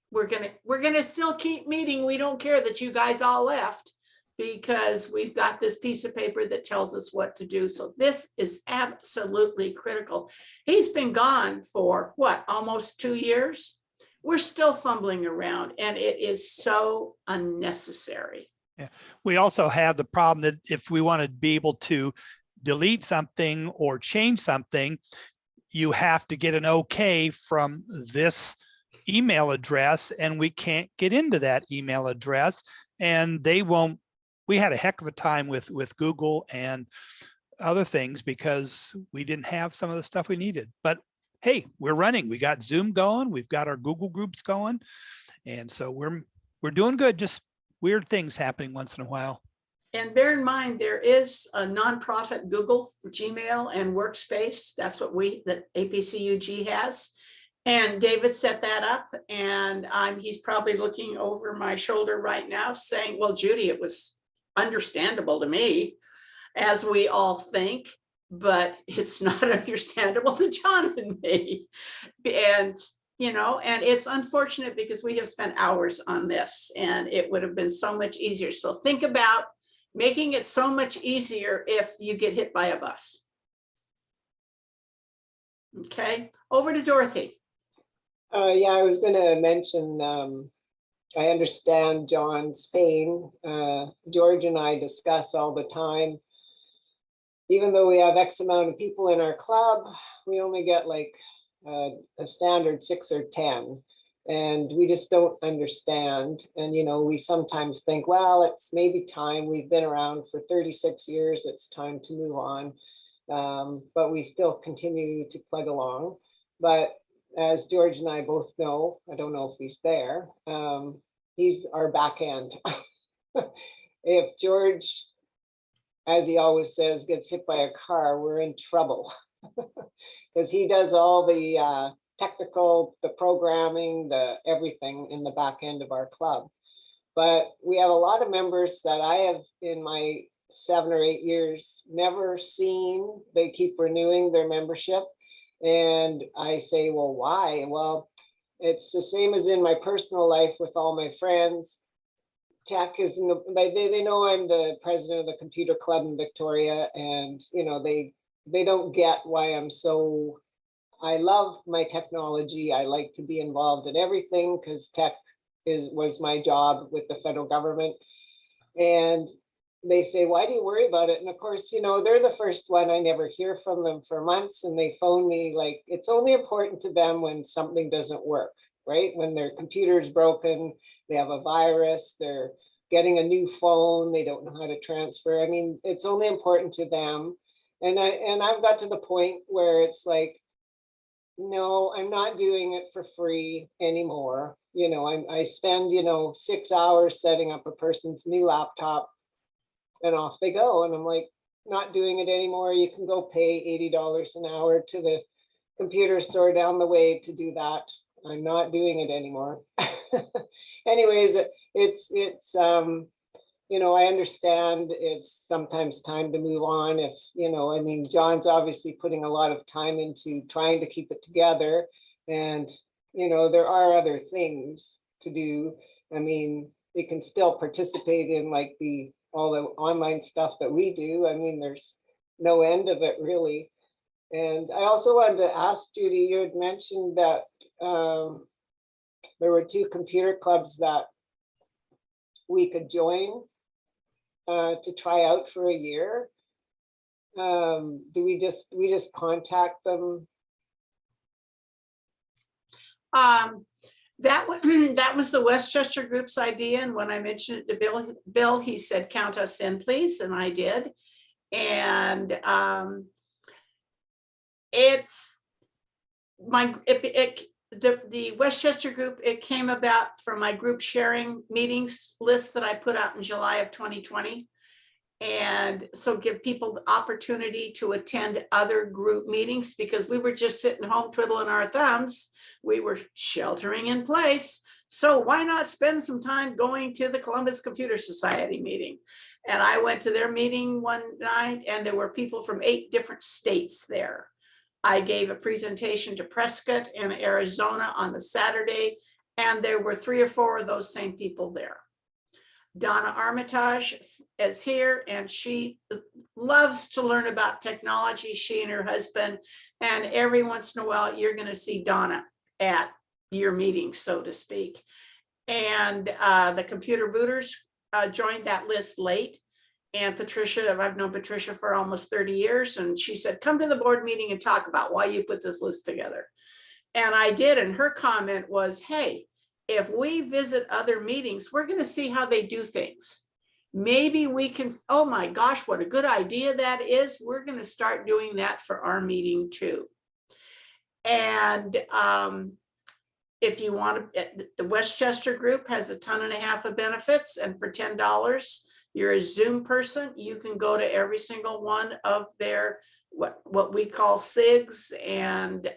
we're gonna still keep meeting. We don't care that you guys all left, because we've got this piece of paper that tells us what to do. So this is absolutely critical. He's been gone for what, almost 2 years? We're still fumbling around, and it is so unnecessary. Yeah. We also have the problem that if we want to be able to delete something or change something, you have to get an okay from this email address, and we can't get into that email address, and they won't. We had a heck of a time with Google and other things because we didn't have some of the stuff we needed. But hey, we're running. We got Zoom going. We've got our Google groups going, and so we're doing good. Just weird things happening once in a while. And bear in mind, there is a nonprofit Google for Gmail and Workspace. That's what that APCUG has. And David set that up, and he's probably looking over my shoulder right now saying, well, Judy, it was understandable to me, as we all think, but it's not understandable to John and me. And, you know, and it's unfortunate because we have spent hours on this and it would have been so much easier. So think about making it so much easier if you get hit by a bus. Okay, over to Dorothy. Yeah, I was going to mention, I understand John's pain. George and I discuss all the time. Even though we have X amount of people in our club, we only get like a standard 6 or 10. And we just don't understand. And, you know, we sometimes think, well, it's maybe time. We've been around for 36 years. It's time to move on. But we still continue to plug along. But as George and I both know, I don't know if he's there, he's our back end. If George, as he always says, gets hit by a car, we're in trouble. Because he does all the technical, the programming, the everything in the back end of our club. But we have a lot of members that I have in my 7 or 8 years never seen. They keep renewing their membership. And I say, well, why? Well, it's the same as in my personal life with all my friends. Tech is in the, they know I'm the president of the computer club in Victoria, and you know, they don't get why I'm so, I love my technology. I like to be involved in everything because tech was my job with the federal government. And they say, why do you worry about it? And of course, you know, they're the first one. I never hear from them for months, and they phone me like it's only important to them when something doesn't work, right? When their computer's broken, they have a virus, they're getting a new phone, they don't know how to transfer. I mean, it's only important to them. And I've got to the point where it's like, no, I'm not doing it for free anymore. You know, I spend, you know, 6 hours setting up a person's new laptop, and off they go. And I'm like, not doing it anymore. You can go pay $80 an hour to the computer store down the way to do that. I'm not doing it anymore. Anyways, it's I understand it's sometimes time to move on if, I mean, John's obviously putting a lot of time into trying to keep it together. And, there are other things to do. I mean, they can still participate in like all the online stuff that we do. I mean, there's no end of it really. And I also wanted to ask Judy, you had mentioned that there were 2 computer clubs that we could join to try out for a year. Do we just contact them? That was the Westchester Group's idea. And when I mentioned it to Bill, he said, count us in, please. And I did. And it's the Westchester Group, it came about from my group sharing meetings list that I put out in July of 2020. And so give people the opportunity to attend other group meetings because we were just sitting home twiddling our thumbs. We were sheltering in place. So why not spend some time going to the Columbus Computer Society meeting? And I went to their meeting one night and there were people from 8 different states there. I gave a presentation to Prescott in Arizona on the Saturday, and there were 3 or 4 of those same people there. Donna Armitage is here, and she loves to learn about technology, she and her husband, and every once in a while, you're going to see Donna at your meeting, so to speak. And the computer booters joined that list late. And Patricia, I've known Patricia for almost 30 years, and she said, come to the board meeting and talk about why you put this list together. And I did, and her comment was, hey, if we visit other meetings, we're going to see how they do things. Maybe we can, oh my gosh, what a good idea that is. We're going to start doing that for our meeting too. And if you want to, the Westchester Group has a ton and a half of benefits, and for $10, you're a Zoom person, you can go to every single one of their, what we call SIGs, and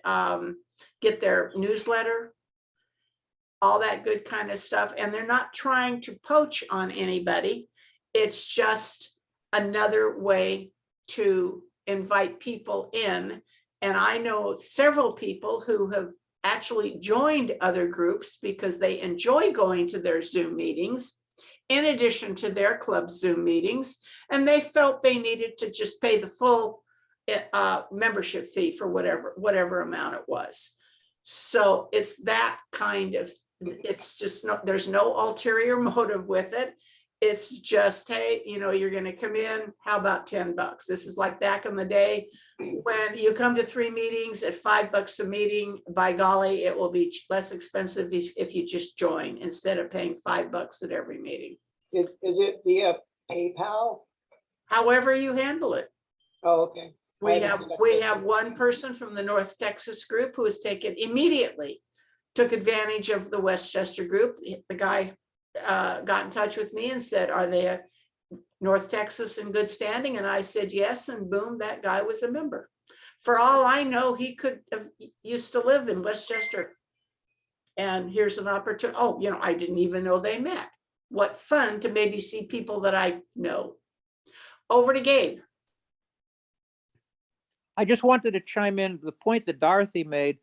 get their newsletter, all that good kind of stuff. And they're not trying to poach on anybody. It's just another way to invite people in. And I know several people who have actually joined other groups because they enjoy going to their Zoom meetings in addition to their club Zoom meetings, and they felt they needed to just pay the full membership fee for whatever amount it was. So it's that kind of, it's just there's no ulterior motive with it. It's just, hey, you're going to come in, how about $10? This is like back in the day when you come to 3 meetings at $5 a meeting. By golly, it will be less expensive if you just join instead of paying $5 at every meeting. Is it via PayPal? However you handle it. Oh, okay. We have one person from the North Texas group who has immediately took advantage of the Westchester Group. The guy got in touch with me and said, are they a North Texas in good standing? And I said yes, and boom, that guy was a member. For all I know, he could have used to live in Westchester. And here's an opportunity. Oh, I didn't even know they met. What fun to maybe see people that I know. Over to Gabe. I just wanted to chime in. The point that Dorothy made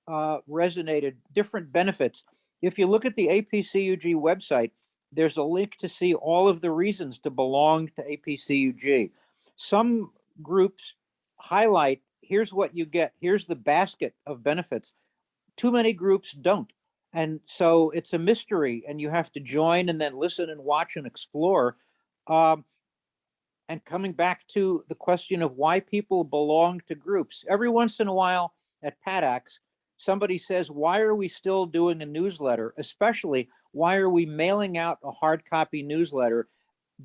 resonated. Different benefits. If you look at the APCUG website, there's a link to see all of the reasons to belong to APCUG. Some groups highlight, here's what you get, here's the basket of benefits. Too many groups don't. And so it's a mystery, and you have to join and then listen and watch and explore. And coming back to the question of why people belong to groups, every once in a while at Paddax, somebody says, why are we still doing a newsletter? Especially, why are we mailing out a hard copy newsletter?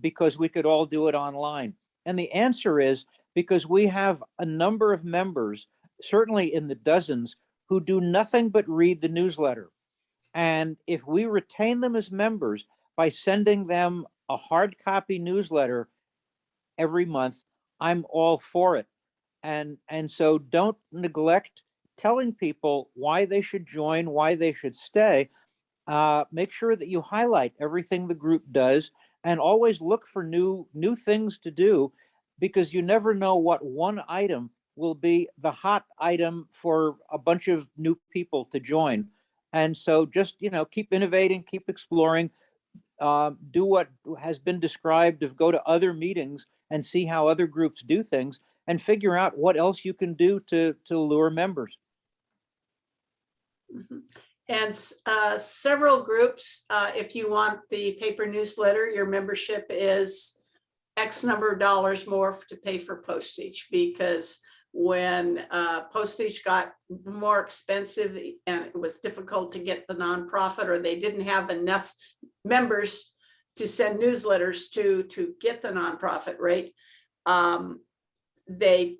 Because we could all do it online. And the answer is because we have a number of members, certainly in the dozens, who do nothing but read the newsletter. And if we retain them as members by sending them a hard copy newsletter every month, I'm all for it. And so don't neglect telling people why they should join, why they should stay. Make sure that you highlight everything the group does, and always look for new things to do, because you never know what one item will be the hot item for a bunch of new people to join. And so just, keep innovating, keep exploring, do what has been described of go to other meetings and see how other groups do things, and figure out what else you can do to lure members. Mhm. And several groups, if you want the paper newsletter, your membership is X number of dollars more to pay for postage, because when postage got more expensive and it was difficult to get the nonprofit, or they didn't have enough members to send newsletters to get the nonprofit rate, they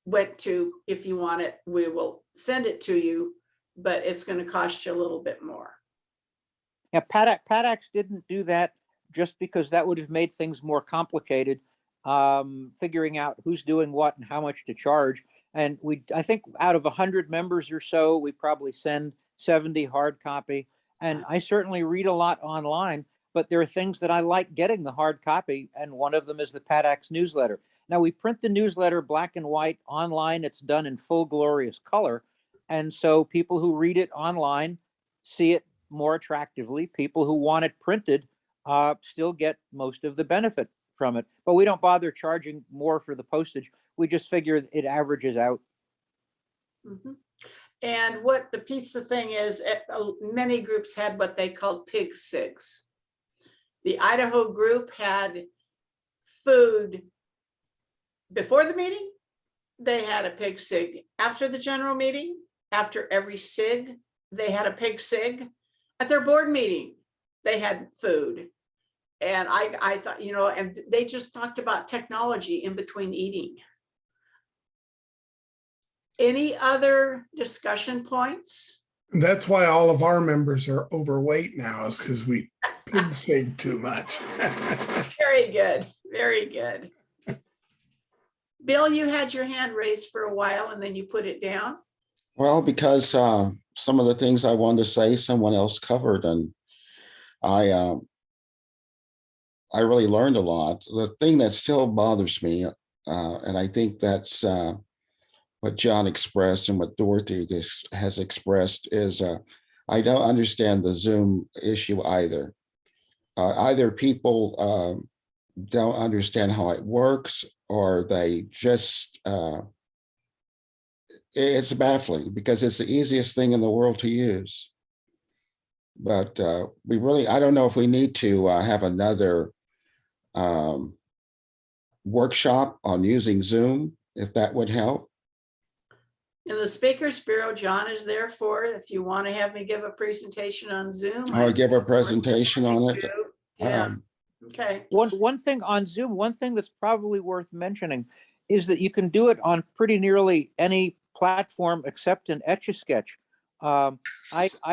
went to, if you want it, we will send it to you, but it's going to cost you a little bit more. Yeah, Paddax didn't do that just because that would have made things more complicated, figuring out who's doing what and how much to charge. And I think out of 100 members or so, we probably send 70 hard copy. And I certainly read a lot online, but there are things that I like getting the hard copy, and one of them is the Paddax Newsletter. Now, we print the newsletter black and white. Online, it's done in full glorious color. And so people who read it online see it more attractively. People who want it printed still get most of the benefit from it. But we don't bother charging more for the postage. We just figure it averages out. Mhm. And what the pizza thing is, many groups had what they called pig sigs. The Idaho group had food before the meeting. They had a pig sig after the general meeting. After every sig, they had a pig sig. At their board meeting, they had food. And I thought, and they just talked about technology in between eating. Any other discussion points? That's why all of our members are overweight now, is because we pig sig too much. Very good, very good. Bill, you had your hand raised for a while and then you put it down. Well, because some of the things I wanted to say, someone else covered, and I really learned a lot. The thing that still bothers me, and I think that's what John expressed and what Dorothy has expressed, is I don't understand the Zoom issue either. Either people don't understand how it works, or they just, it's baffling, because it's the easiest thing in the world to use. But I don't know if we need to have another workshop on using Zoom, if that would help. In the Speakers Bureau, John is there for it. If you want to have me give a presentation on Zoom. Or give a presentation on it. Yeah, okay. One thing on Zoom, one thing that's probably worth mentioning is that you can do it on pretty nearly any platform except an Etch-a-Sketch. I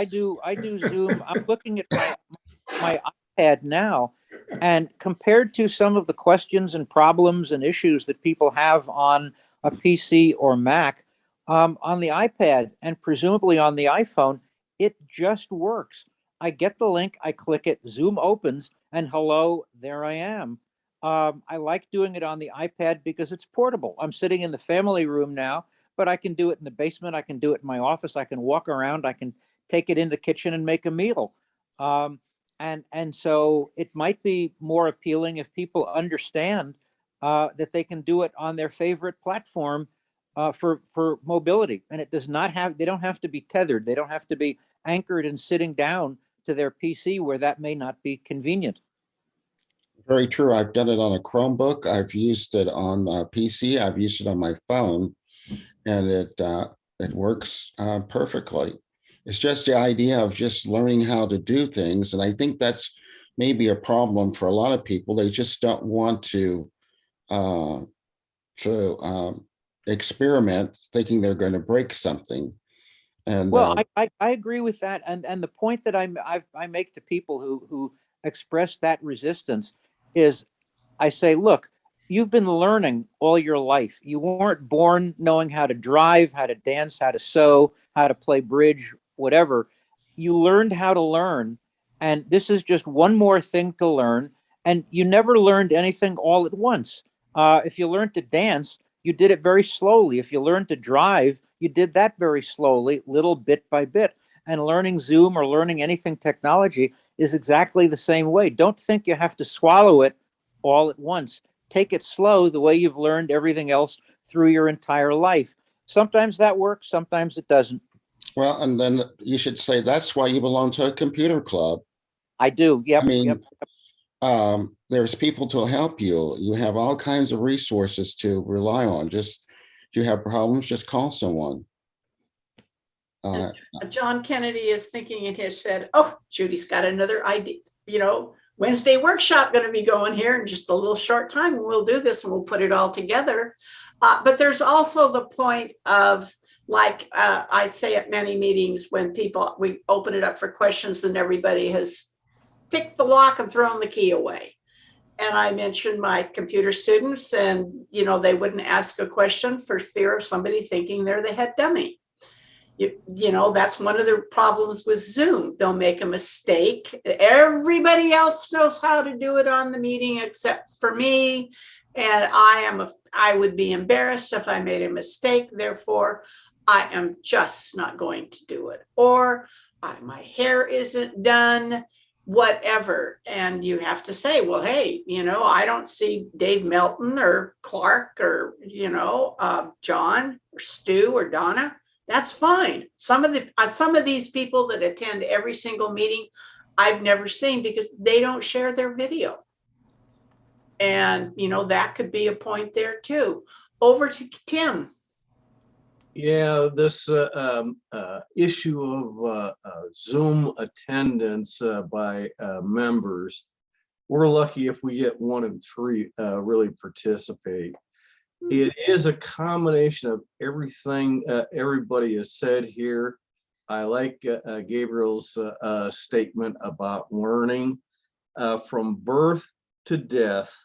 do Zoom. I'm looking at my iPad now, and compared to some of the questions and problems and issues that people have on a PC or Mac, on the iPad and presumably on the iPhone, it just works. I get the link, I click it, Zoom opens, and hello, there I am. I like doing it on the iPad because it's portable. I'm sitting in the family room now, but I can do it in the basement. I can do it in my office. I can walk around. I can take it in the kitchen and make a meal. And so it might be more appealing if people understand that they can do it on their favorite platform for mobility. And it does not have, they don't have to be tethered. They don't have to be anchored and sitting down to their PC where that may not be convenient. Very true. I've done it on a Chromebook. I've used it on a PC. I've used it on my phone, and it works perfectly. It's just the idea of just learning how to do things. And I think that's maybe a problem for a lot of people. They just don't want to experiment thinking they're going to break something. And well, I agree with that. And the point that I make to people who express that resistance is, I say, look, you've been learning all your life. You weren't born knowing how to drive, how to dance, how to sew, how to play bridge, whatever. You learned how to learn. And this is just one more thing to learn. And you never learned anything all at once. If you learned to dance, you did it very slowly. If you learned to drive, you did that very slowly, little bit by bit. And learning Zoom or learning anything technology is exactly the same way. Don't think you have to swallow it all at once. Take it slow, the way you've learned everything else through your entire life. Sometimes that works, sometimes it doesn't. Well, and then you should say that's why you belong to a computer club. I do. Yep. I mean, yep. There's people to help you. You have all kinds of resources to rely on. Just if you have problems, just call someone. John Kennedy is thinking and has said, oh, Judy's got another idea, Wednesday workshop going to be going here in just a little short time. We'll do this and we'll put it all together. But there's also the point of, like I say at many meetings, when we open it up for questions and everybody has picked the lock and thrown the key away. And I mentioned my computer students and, they wouldn't ask a question for fear of somebody thinking they're the head dummy. That's one of the problems with Zoom. They'll make a mistake. Everybody else knows how to do it on the meeting except for me. And I would be embarrassed if I made a mistake. Therefore, I am just not going to do it. Or my hair isn't done, whatever. And you have to say, well, hey, I don't see Dave Melton or Clark or, John or Stu or Donna. That's fine. Some of these people that attend every single meeting, I've never seen because they don't share their video. And, that could be a point there too. Over to Tim. Yeah, this issue of Zoom attendance by members, we're lucky if we get 1 in 3 really participate. It is a combination of everything everybody has said here. I like Gabriel's statement about learning. From birth to death,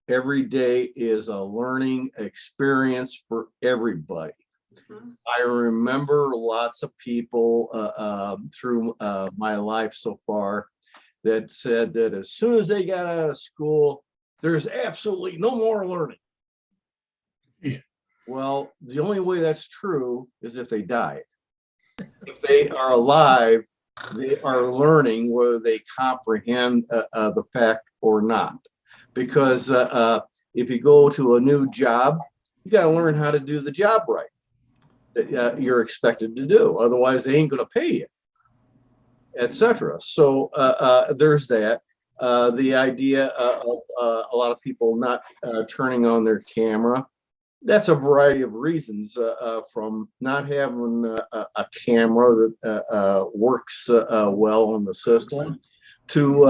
every day is a learning experience for everybody. I remember lots of people through my life so far that said that as soon as they got out of school, there's absolutely no more learning. Yeah. Well, the only way that's true is if they died. If they are alive, they are learning whether they comprehend the fact or not. Because if you go to a new job, you got to learn how to do the job right that you're expected to do. Otherwise, they ain't going to pay you, etc. So there's that. The idea of a lot of people not turning on their camera. That's a variety of reasons, from not having a camera that works well on the system to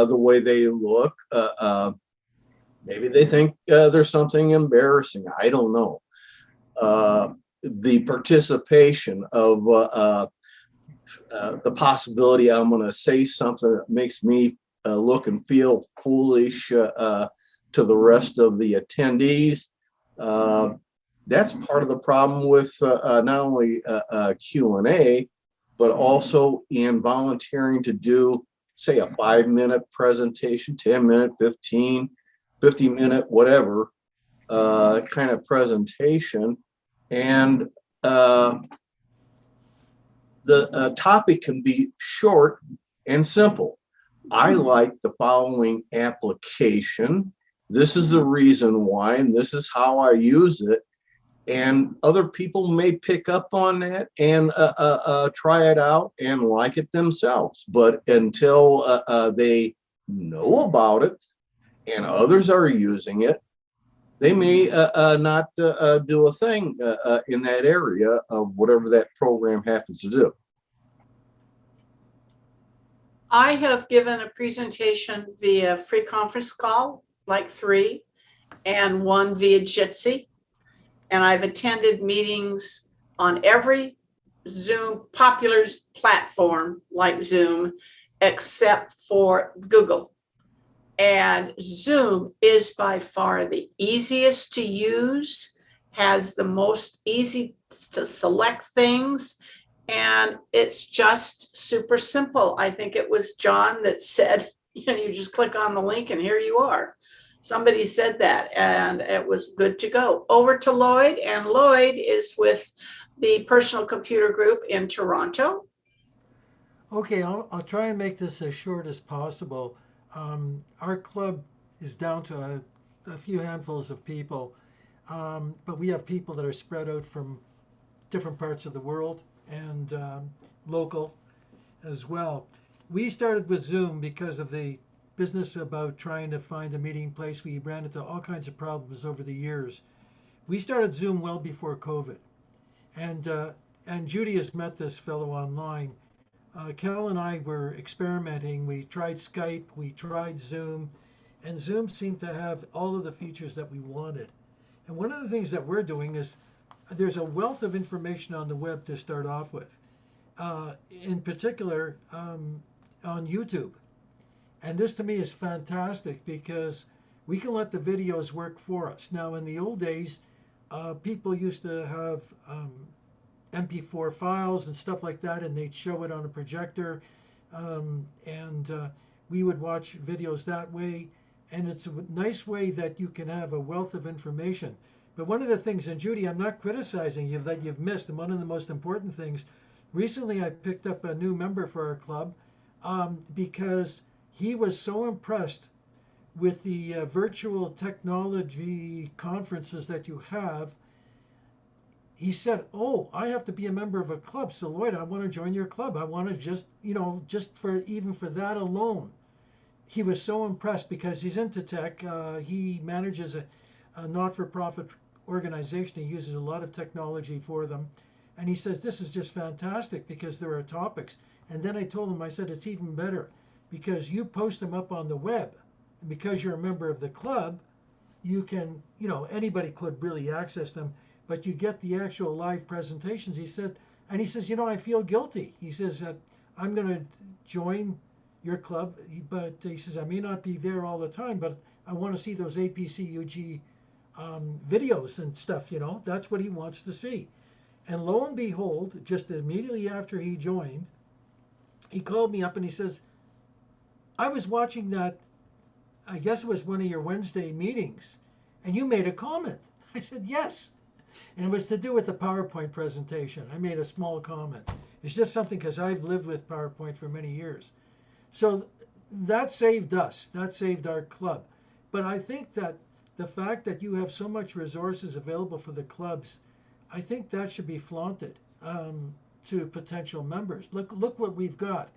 the way they look. Maybe they think there's something embarrassing. I don't know. The participation of the possibility I'm going to say something that makes me look and feel foolish to the rest of the attendees. That's part of the problem with not only Q&A, but also in volunteering to do, say, a 5-minute presentation, 10-minute, 15, 50-minute, whatever kind of presentation. And the topic can be short and simple. I like the following application. This is the reason why, and this is how I use it. And other people may pick up on that and try it out and like it themselves. But until they know about it and others are using it, they may not do a thing in that area of whatever that program happens to do. I have given a presentation via free conference call, like 3, and 1 via Jitsi. And I've attended meetings on every Zoom popular platform like Zoom, except for Google. And Zoom is by far the easiest to use, has the most easy to select things, and it's just super simple. I think it was John that said You just click on the link and here you are. Somebody said that and it was good to go. Over to Lloyd, and Lloyd is with the Personal Computer Group in Toronto. Okay, I'll try and make this as short as possible. Our club is down to a few handfuls of people, but we have people that are spread out from different parts of the world and local as well. We started with Zoom because of the business about trying to find a meeting place. We ran into all kinds of problems over the years. We started Zoom well before COVID, and Judy has met this fellow online. Cal and I were experimenting. We tried Skype, we tried Zoom, and Zoom seemed to have all of the features that we wanted. And one of the things that we're doing is there's a wealth of information on the web to start off with, in particular on YouTube. And this to me is fantastic because we can let the videos work for us. Now, in the old days, people used to have MP4 files and stuff like that, and they'd show it on a projector, and we would watch videos that way. And it's a nice way that you can have a wealth of information. But one of the things, and Judy, I'm not criticizing you, that you've missed, and one of the most important things, recently I picked up a new member for our club because he was so impressed with the virtual technology conferences that you have. He said, "Oh, I have to be a member of a club. So Lloyd, I want to join your club. I want to just for even for that alone." He was so impressed because he's into tech. He manages a not-for-profit organization. He uses a lot of technology for them. And he says, this is just fantastic because there are topics. And then I told him, I said, it's even better because you post them up on the web. And because you're a member of the club, you can, anybody could really access them, but you get the actual live presentations. He said, I feel guilty. He says, I'm going to join your club, but he says, I may not be there all the time, but I want to see those APCUG videos and stuff, that's what he wants to see. And lo and behold, just immediately after he joined, he called me up and he says, I was watching that, I guess it was one of your Wednesday meetings, and you made a comment. I said, yes. And it was to do with the PowerPoint presentation. I made a small comment. It's just something because I've lived with PowerPoint for many years. So that saved us. That saved our club. But I think that the fact that you have so much resources available for the clubs, I think that should be flaunted to potential members. Look what we've got.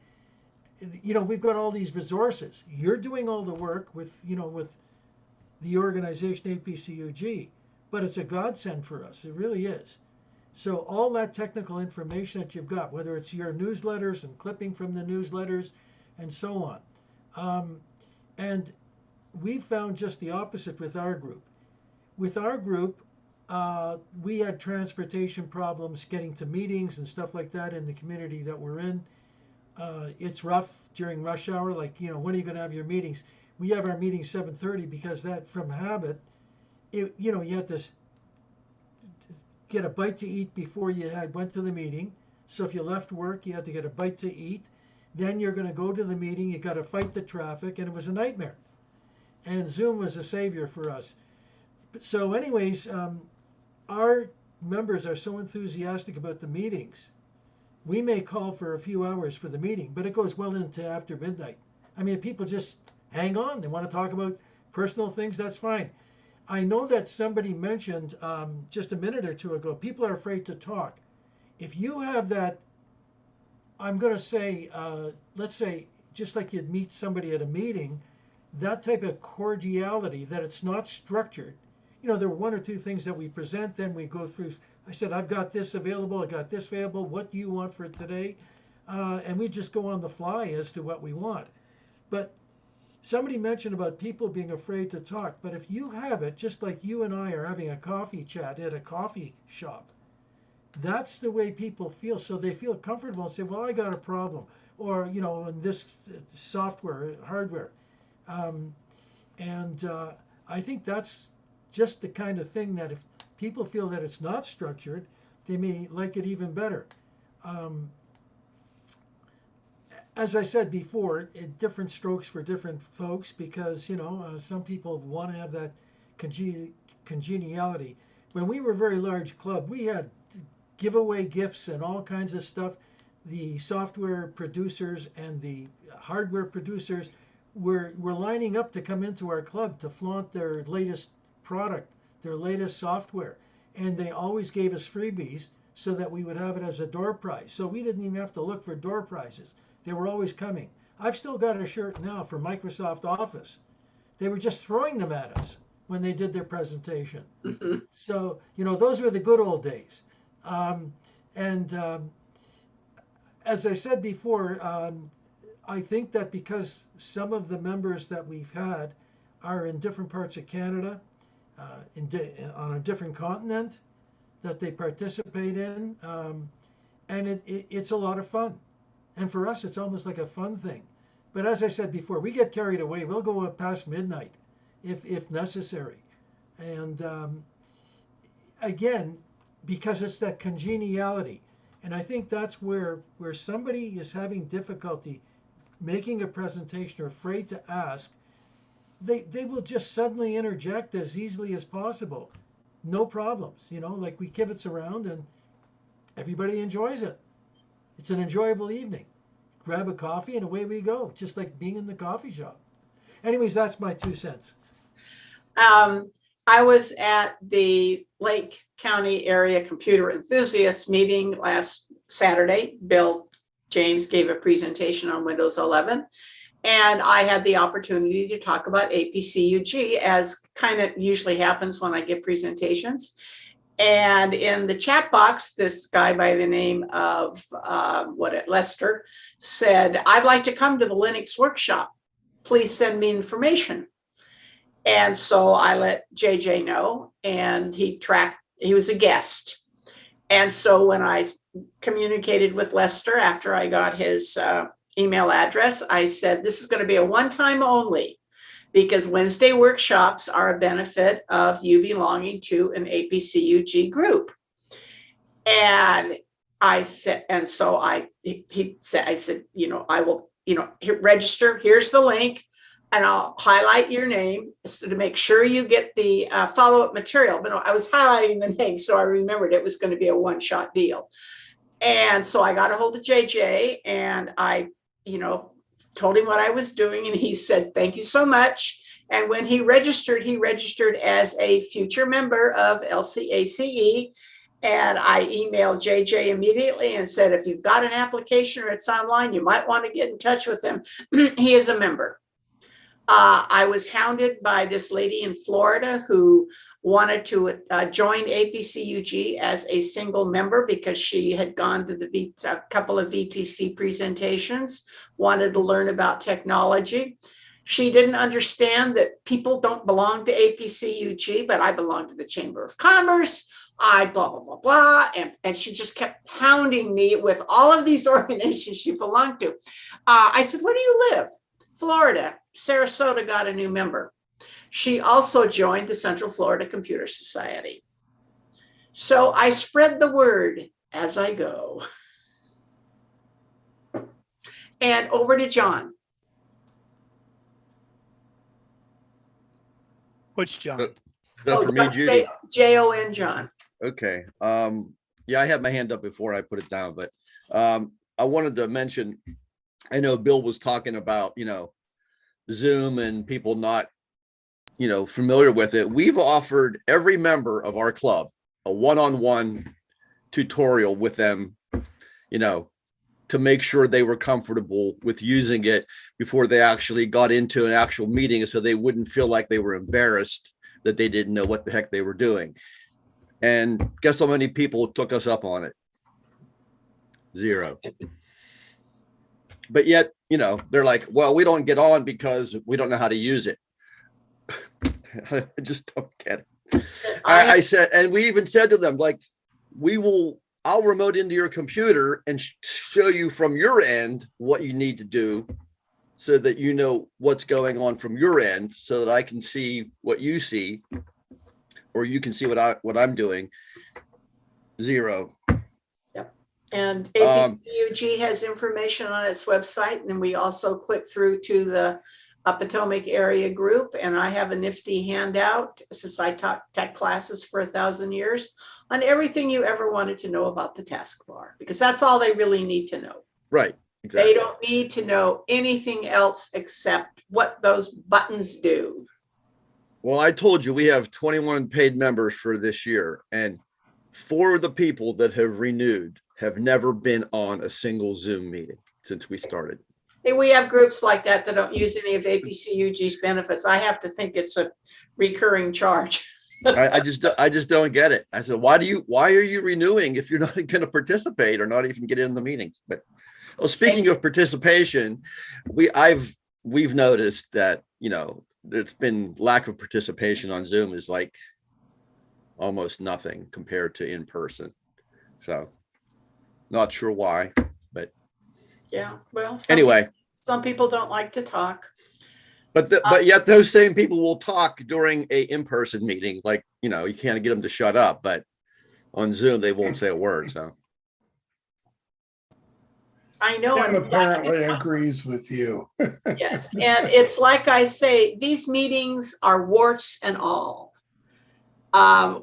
We've got all these resources. You're doing all the work with the organization APCUG, but it's a godsend for us. It really is. So all that technical information that you've got, whether it's your newsletters and clipping from the newsletters and so on. And we found just the opposite with our group. With our group, we had transportation problems getting to meetings and stuff like that in the community that we're in. It's rough during rush hour, like, when are you going to have your meetings? We have our meetings 7:30 because that, from habit, you had to get a bite to eat before you went to the meeting. So if you left work, you had to get a bite to eat. Then you're going to go to the meeting, you got to fight the traffic, and it was a nightmare. And Zoom was a savior for us. So anyways, our members are so enthusiastic about the meetings. We may call for a few hours for the meeting, but it goes well into after midnight. I mean, people just hang on. They want to talk about personal things, that's fine. I know that somebody mentioned just a minute or two ago, people are afraid to talk. If you have that, I'm going to say, let's say, just like you'd meet somebody at a meeting, that type of cordiality, that it's not structured. There are one or two things that we present, then we go through. I said, I've got this available, I got this available, what do you want for today? And we just go on the fly as to what we want. But somebody mentioned about people being afraid to talk, but if you have it, just like you and I are having a coffee chat at a coffee shop, that's the way people feel. So they feel comfortable and say, well, I got a problem, or, in this software, hardware. I think that's just the kind of thing that if people feel that it's not structured, they may like it even better. as I said before, different strokes for different folks because, some people want to have that congeniality. When we were a very large club, we had giveaway gifts and all kinds of stuff. The software producers and the hardware producers were lining up to come into our club to flaunt their latest product, their latest software. And they always gave us freebies so that we would have it as a door prize. So we didn't even have to look for door prizes. They were always coming. I've still got a shirt now for Microsoft Office. They were just throwing them at us when they did their presentation. Mhm. So, those were the good old days. As I said before, I think that because some of the members that we've had are in different parts of Canada, on a different continent that they participate in, and it's a lot of fun. And for us, it's almost like a fun thing. But as I said before, we get carried away. We'll go up past midnight if necessary. And again, because it's that congeniality. And I think that's where somebody is having difficulty making a presentation or afraid to ask, they will just suddenly interject as easily as possible. No problems, like we kibitz around and everybody enjoys it. It's an enjoyable evening. Grab a coffee and away we go, just like being in the coffee shop. Anyways, that's my 2 cents. I was at the Lake County Area Computer Enthusiasts meeting last Saturday. Bill James gave a presentation on Windows 11, and I had the opportunity to talk about APCUG, as kind of usually happens when I give presentations. And in the chat box, this guy by the name of Lester said, "I'd like to come to the Linux workshop. Please send me information." And so I let JJ know, and he was a guest. And so when I communicated with Lester after I got his email address, I said, this is going to be a one-time only, because Wednesday workshops are a benefit of you belonging to an APCUG group. And I said, I said, I will, register, here's the link, and I'll highlight your name to make sure you get the follow-up material. But I was highlighting the name, so I remembered it was going to be a one-shot deal. And so I got a hold of JJ, and I, told him what I was doing, and he said, thank you so much. And when he registered as a future member of LCACE. And I emailed JJ immediately and said, if you've got an application or it's online, you might want to get in touch with him. He is a member. I was hounded by this lady in Florida who wanted to join APCUG as a single member because she had gone to a couple of VTC presentations, wanted to learn about technology. She didn't understand that people don't belong to APCUG, but I belong to the Chamber of Commerce. I blah, blah, blah, blah. And she just kept hounding me with all of these organizations she belonged to. I said, where do you live? Florida. Sarasota got a new member. She also joined the Central Florida Computer Society. So I spread the word as I go. And over to John. Which John? Is that for me, Judy? Jon John. Okay. Yeah, I had my hand up before I put it down, but I wanted to mention, I know Bill was talking about, Zoom and people not, familiar with it. We've offered every member of our club a one-on-one tutorial with them, to make sure they were comfortable with using it before they actually got into an actual meeting, so they wouldn't feel like they were embarrassed that they didn't know what the heck they were doing. And guess how many people took us up on it? 0. But yet, they're like, well, we don't get on because we don't know how to use it. I just don't get it. I said, and we even said to them, like, I'll remote into your computer and show you from your end what you need to do so that you know what's going on from your end, so that I can see what you see, or you can see what I'm doing. 0. Yep. And APCUG has information on its website, and then we also click through to the Potomac area group, and I have a nifty handout since I taught tech classes for 1,000 years on everything you ever wanted to know about the taskbar, because that's all they really need to know. Right, exactly. They don't need to know anything else except what those buttons do. Well, I told you we have 21 paid members for this year, and 4 of the people that have renewed have never been on a single Zoom meeting since we started. Hey, we have groups like that that don't use any of APCUG's benefits. I have to think it's a recurring charge. I just don't get it. I said, why are you renewing if you're not going to participate or not even get in the meetings? But well, speaking of participation, we've noticed that, you know, it's been lack of participation on Zoom is like almost nothing compared to in person. So not sure why, but yeah, well, anyway, some people don't like to talk. But yet those same people will talk during a in-person meeting. Like, you know, you can't get them to shut up, but on Zoom, they won't say a word. So I know. Tim apparently agrees with you. Yes. And it's like I say, these meetings are warts and all.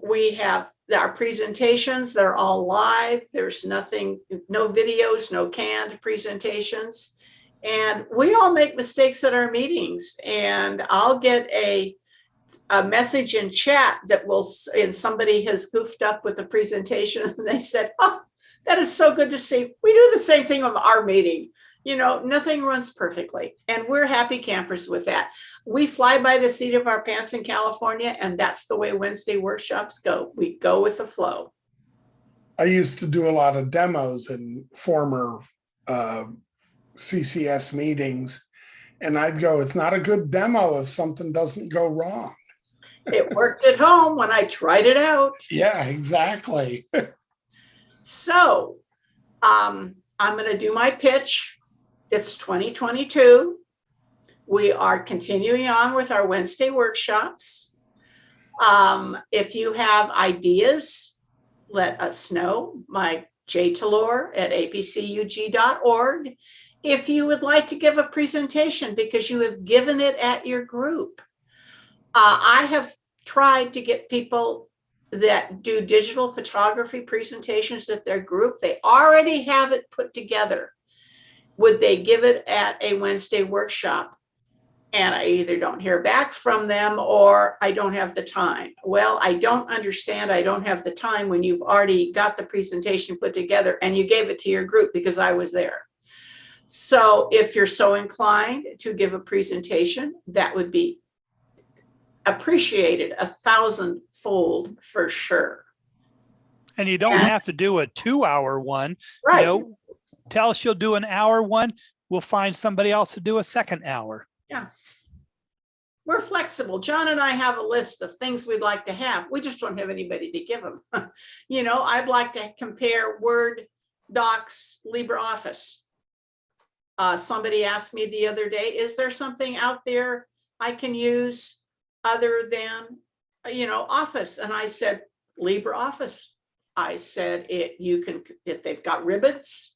We have our presentations, they're all live. There's nothing, no videos, no canned presentations. And we all make mistakes at our meetings. And I'll get a message in chat that will, and somebody has goofed up with the presentation and they said, oh, that is so good to see. We do the same thing on our meeting. You know, nothing runs perfectly. And we're happy campers with that. We fly by the seat of our pants in California, and that's the way Wednesday workshops go. We go with the flow. I used to do a lot of demos in former CCS meetings, and I'd go, it's not a good demo if something doesn't go wrong. It worked at home when I tried it out. Yeah, exactly. So I'm going to do my pitch. It's 2022. We are continuing on with our Wednesday workshops. If you have ideas, let us know. My jtalor@apcug.org. If you would like to give a presentation because you have given it at your group. I have tried to get people that do digital photography presentations at their group. They already have it put together. Would they give it at a Wednesday workshop? And I either don't hear back from them or I don't have the time. Well, I don't understand. I don't have the time when you've already got the presentation put together and you gave it to your group because I was there. So if you're so inclined to give a presentation, that would be appreciated 1,000-fold for sure. And you don't have to do a 2-hour one. Right. You know, tell us you'll do an hour one. We'll find somebody else to do a second hour. Yeah. We're flexible. John and I have a list of things we'd like to have. We just don't have anybody to give them. You know, I'd like to compare Word, Docs, LibreOffice. Somebody asked me the other day, is there something out there I can use other than, you know, Office? And I said, LibreOffice. I said, you can, if they've got ribbons.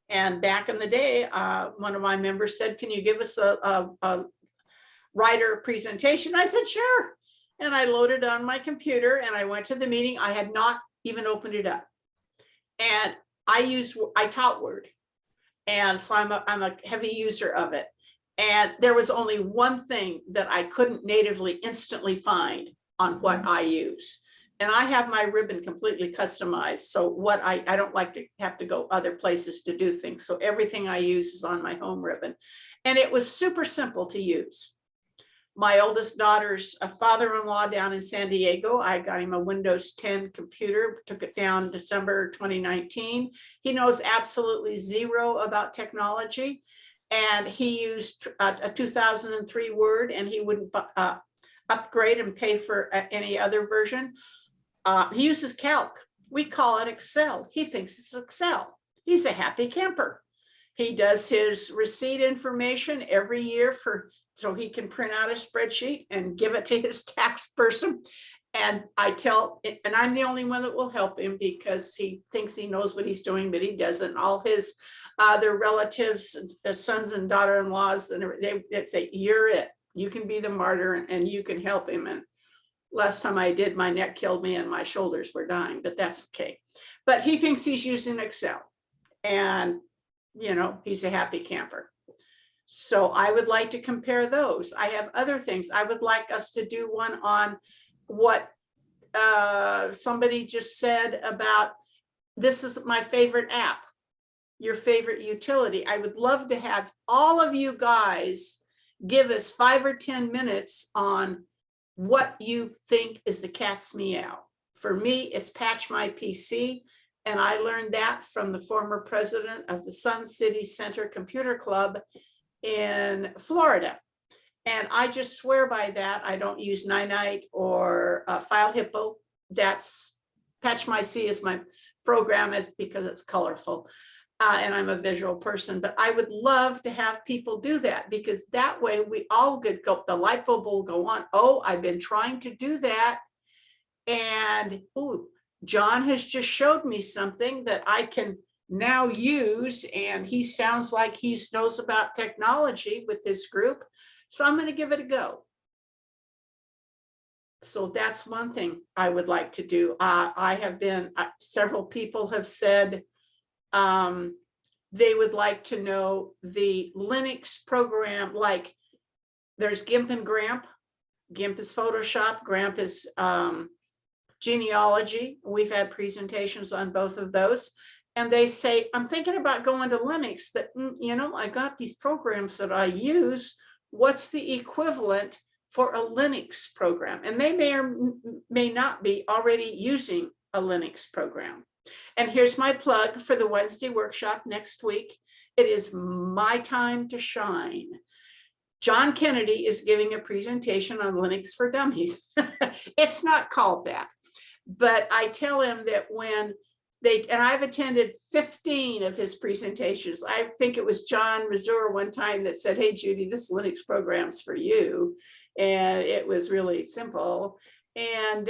And back in the day, one of my members said, can you give us a writer presentation? I said, sure. And I loaded on my computer and I went to the meeting. I had not even opened it up. And I taught Word. And so I'm a heavy user of it. And there was only one thing that I couldn't natively instantly find on what I use. And I have my ribbon completely customized. So what I don't like to have to go other places to do things. So everything I use is on my home ribbon. And it was super simple to use. My oldest daughter's father-in-law down in San Diego, I got him a Windows 10 computer, took it down December 2019. He knows absolutely zero about technology. And he used a 2003 Word and he wouldn't upgrade and pay for any other version. He uses Calc. We call it Excel. He thinks it's Excel. He's a happy camper. He does his receipt information every year so he can print out a spreadsheet and give it to his tax person. And and I'm the only one that will help him because he thinks he knows what he's doing, but he doesn't. All his other relatives, sons and daughter-in-laws, and they say, you're it. You can be the martyr and you can help him. And last time I did, my neck killed me and my shoulders were dying, but that's okay. But he thinks he's using Excel and, he's a happy camper. So I would like to compare those. I have other things. I would like us to do one on what somebody just said about, this is my favorite app, your favorite utility. I would love to have all of you guys give us 5 or 10 minutes on what you think is the cat's meow. For me, it's Patch My PC. And I learned that from the former president of the Sun City Center Computer Club in Florida. And I just swear by that. I don't use Ninite or File Hippo. That's Patch My C is my program, because it's colorful. And I'm a visual person, but I would love to have people do that, because that way we all could go, the light bulb will go on. Oh, I've been trying to do that. And ooh, John has just showed me something that I can now use, and he sounds like he knows about technology with his group. So I'm going to give it a go. So that's one thing I would like to do. I have been, several people have said they would like to know the Linux program, like there's GIMP and GRAMP. GIMP is Photoshop, GRAMP is genealogy. We've had presentations on both of those. And they say, I'm thinking about going to Linux, but I got these programs that I use. What's the equivalent for a Linux program? And they may or may not be already using a Linux program. And here's my plug for the Wednesday workshop next week. It is my time to shine. John Kennedy is giving a presentation on Linux for Dummies. It's not called that, but I tell him that when and I've attended 15 of his presentations. I think it was John Mazur one time that said, hey, Judy, this Linux program's for you. And it was really simple. And,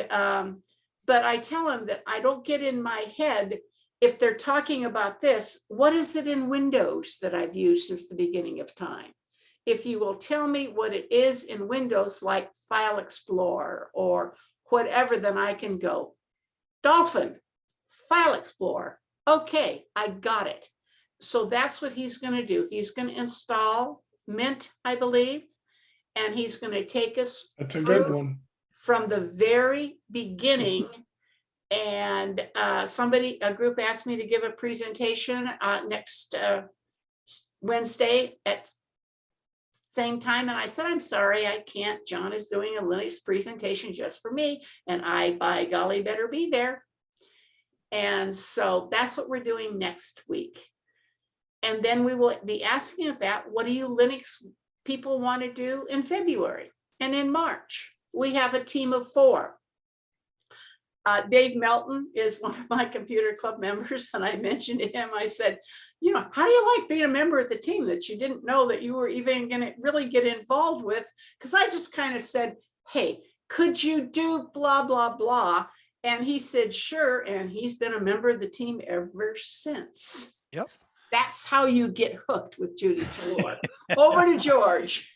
but I tell him that I don't get in my head, if they're talking about this, what is it in Windows that I've used since the beginning of time? If you will tell me what it is in Windows, like File Explorer or whatever, then I can go, Dolphin, File Explorer. Okay, I got it. So that's what he's going to do. He's going to install Mint, I believe, and he's going to take us That's a good one. From the very beginning. And a group asked me to give a presentation next Wednesday at same time. And I said, I'm sorry, I can't. John is doing a Linux presentation just for me. And I, by golly, better be there. And so that's what we're doing next week. And then we will be asking at that, what do you Linux people want to do in February? And in March, we have a team of 4. Dave Melton is one of my computer club members. And I mentioned to him, I said, how do you like being a member of the team that you didn't know that you were even going to really get involved with? Because I just kind of said, hey, could you do blah, blah, blah? And he said, sure. And he's been a member of the team ever since. Yep. That's how you get hooked with Judy Talor. Over to George.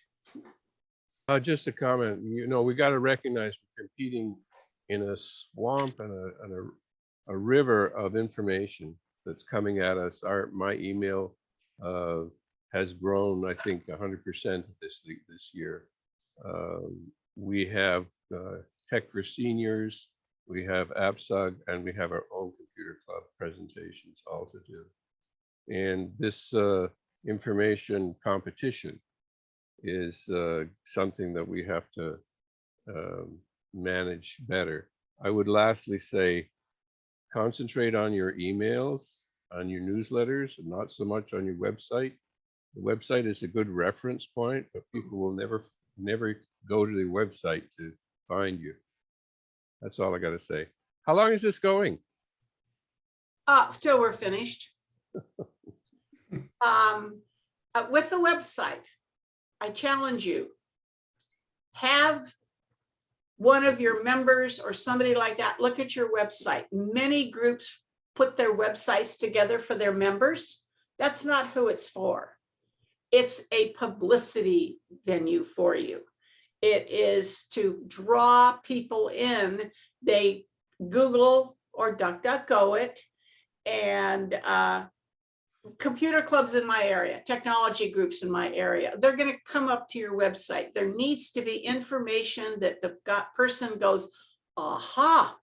Just a comment. We got to recognize we're competing in a swamp and a river of information that's coming at us. My email has grown, I think, 100% this year. We have Tech for Seniors, we have APCUG, and we have our own computer club presentations all to do. And this information competition is something that we have to manage better. I would lastly say, concentrate on your emails, on your newsletters, and not so much on your website. The website is a good reference point, but people will never go to the website to find you. That's all I got to say. How long is this going? Till we're finished. With the website, I challenge you, have one of your members or somebody like that, look at your website. Many groups put their websites together for their members. That's not who it's for. It's a publicity venue for you. It is to draw people in. They Google or DuckDuckGo it, and computer clubs in my area, technology groups in my area, they're going to come up to your website. There needs to be information that the person goes, aha,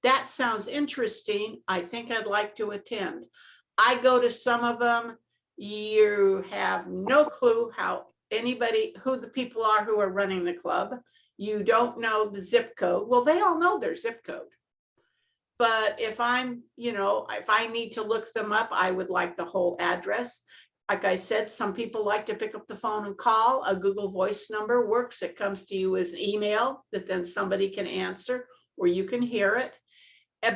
that sounds interesting. I think I'd like to attend. I go to some of them. You have no clue who the people are who are running the club. You don't know the zip code. Well, they all know their zip code. But if if I need to look them up, I would like the whole address. Like I said, some people like to pick up the phone and call. A Google Voice number works. It comes to you as an email that then somebody can answer, or you can hear it.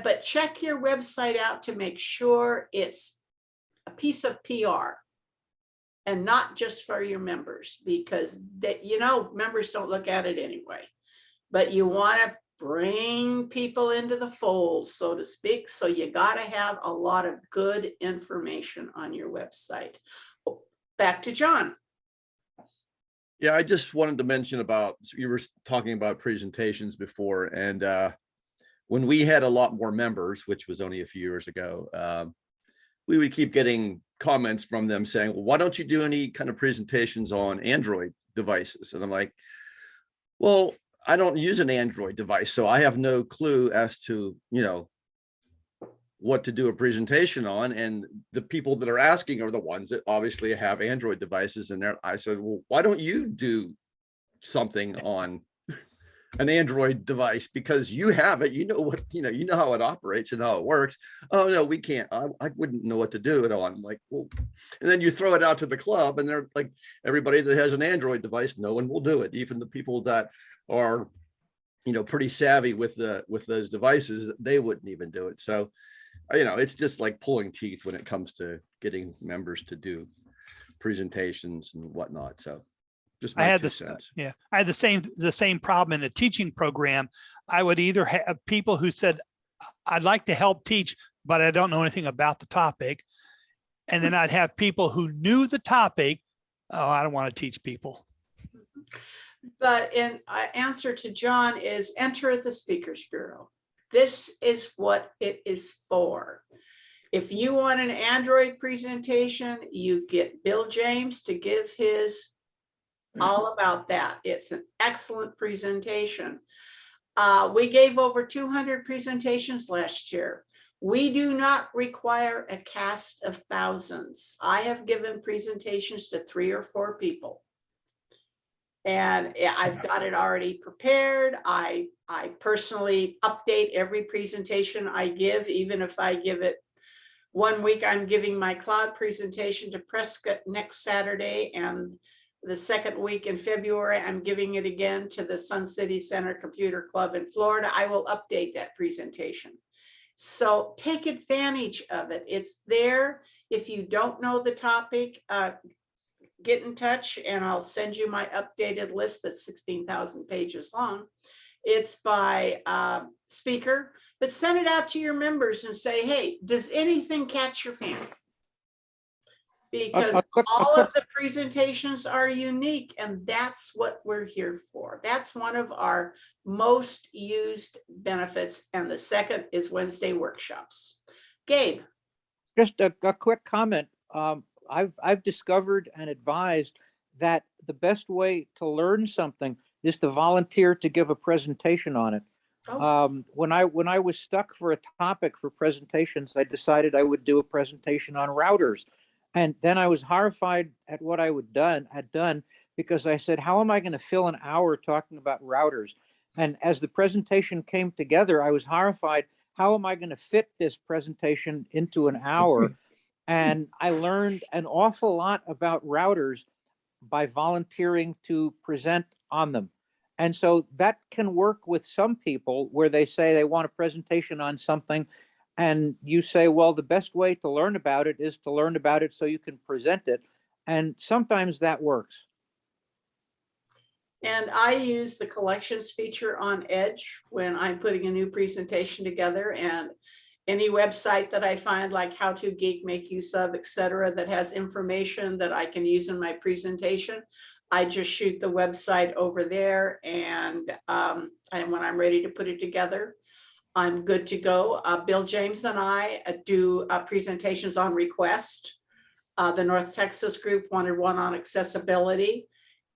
But check your website out to make sure it's a piece of PR and not just for your members, because members don't look at it anyway. But you want to bring people into the fold, so to speak. So you got to have a lot of good information on your website. Back to John. Yeah, I just wanted to mention about, you were talking about presentations before, and when we had a lot more members, which was only a few years ago, we would keep getting comments from them saying, well, why don't you do any kind of presentations on Android devices? And I'm like, well, I don't use an Android device, so I have no clue as to, what to do a presentation on. And the people that are asking are the ones that obviously have Android devices. And I said, well, why don't you do something on an Android device? Because you have it, you know how it operates and how it works. Oh no, we can't. I wouldn't know what to do it on. I'm like, well, and then you throw it out to the club, and they're like, everybody that has an Android device, no one will do it. Even the people that are, pretty savvy with those devices, they wouldn't even do it. So, it's just like pulling teeth when it comes to getting members to do presentations and whatnot. So just I had the same problem in a teaching program. I would either have people who said, I'd like to help teach, but I don't know anything about the topic. And then I'd have people who knew the topic. Oh, I don't want to teach people. But in answer to John is enter at the Speakers Bureau. This is what it is for. If you want an Android presentation, you get Bill James to give his all about that. It's an excellent presentation. We gave over 200 presentations last year. We do not require a cast of thousands. I have given presentations to 3 or 4 people. And I've got it already prepared. I personally update every presentation I give, even if I give it 1 week. I'm giving my cloud presentation to Prescott next Saturday, and the second week in February, I'm giving it again to the Sun City Center Computer Club in Florida. I will update that presentation. So take advantage of it. It's there. If you don't know the topic, get in touch and I'll send you my updated list that's 16,000 pages long. It's by speaker, but send it out to your members and say, hey, does anything catch your fancy? Because all of the presentations are unique, and that's what we're here for. That's one of our most used benefits. And the second is Wednesday workshops. Gabe. Just a quick comment. I've discovered and advised that the best way to learn something is to volunteer to give a presentation on it. Oh. When I was stuck for a topic for presentations, I decided I would do a presentation on routers. And then I was horrified at what I had done, because I said, how am I going to fill an hour talking about routers? And as the presentation came together, I was horrified. How am I going to fit this presentation into an hour? And I learned an awful lot about routers by volunteering to present on them. And so that can work with some people where they say they want a presentation on something, and you say, well, the best way to learn about it is to learn about it so you can present it. And sometimes that works. And I use the collections feature on Edge when I'm putting a new presentation together, and any website that I find, like How to Geek, Make Use of, etc., that has information that I can use in my presentation, I just shoot the website over there, and when I'm ready to put it together, I'm good to go. Bill James and I do presentations on request. The North Texas group wanted one on accessibility.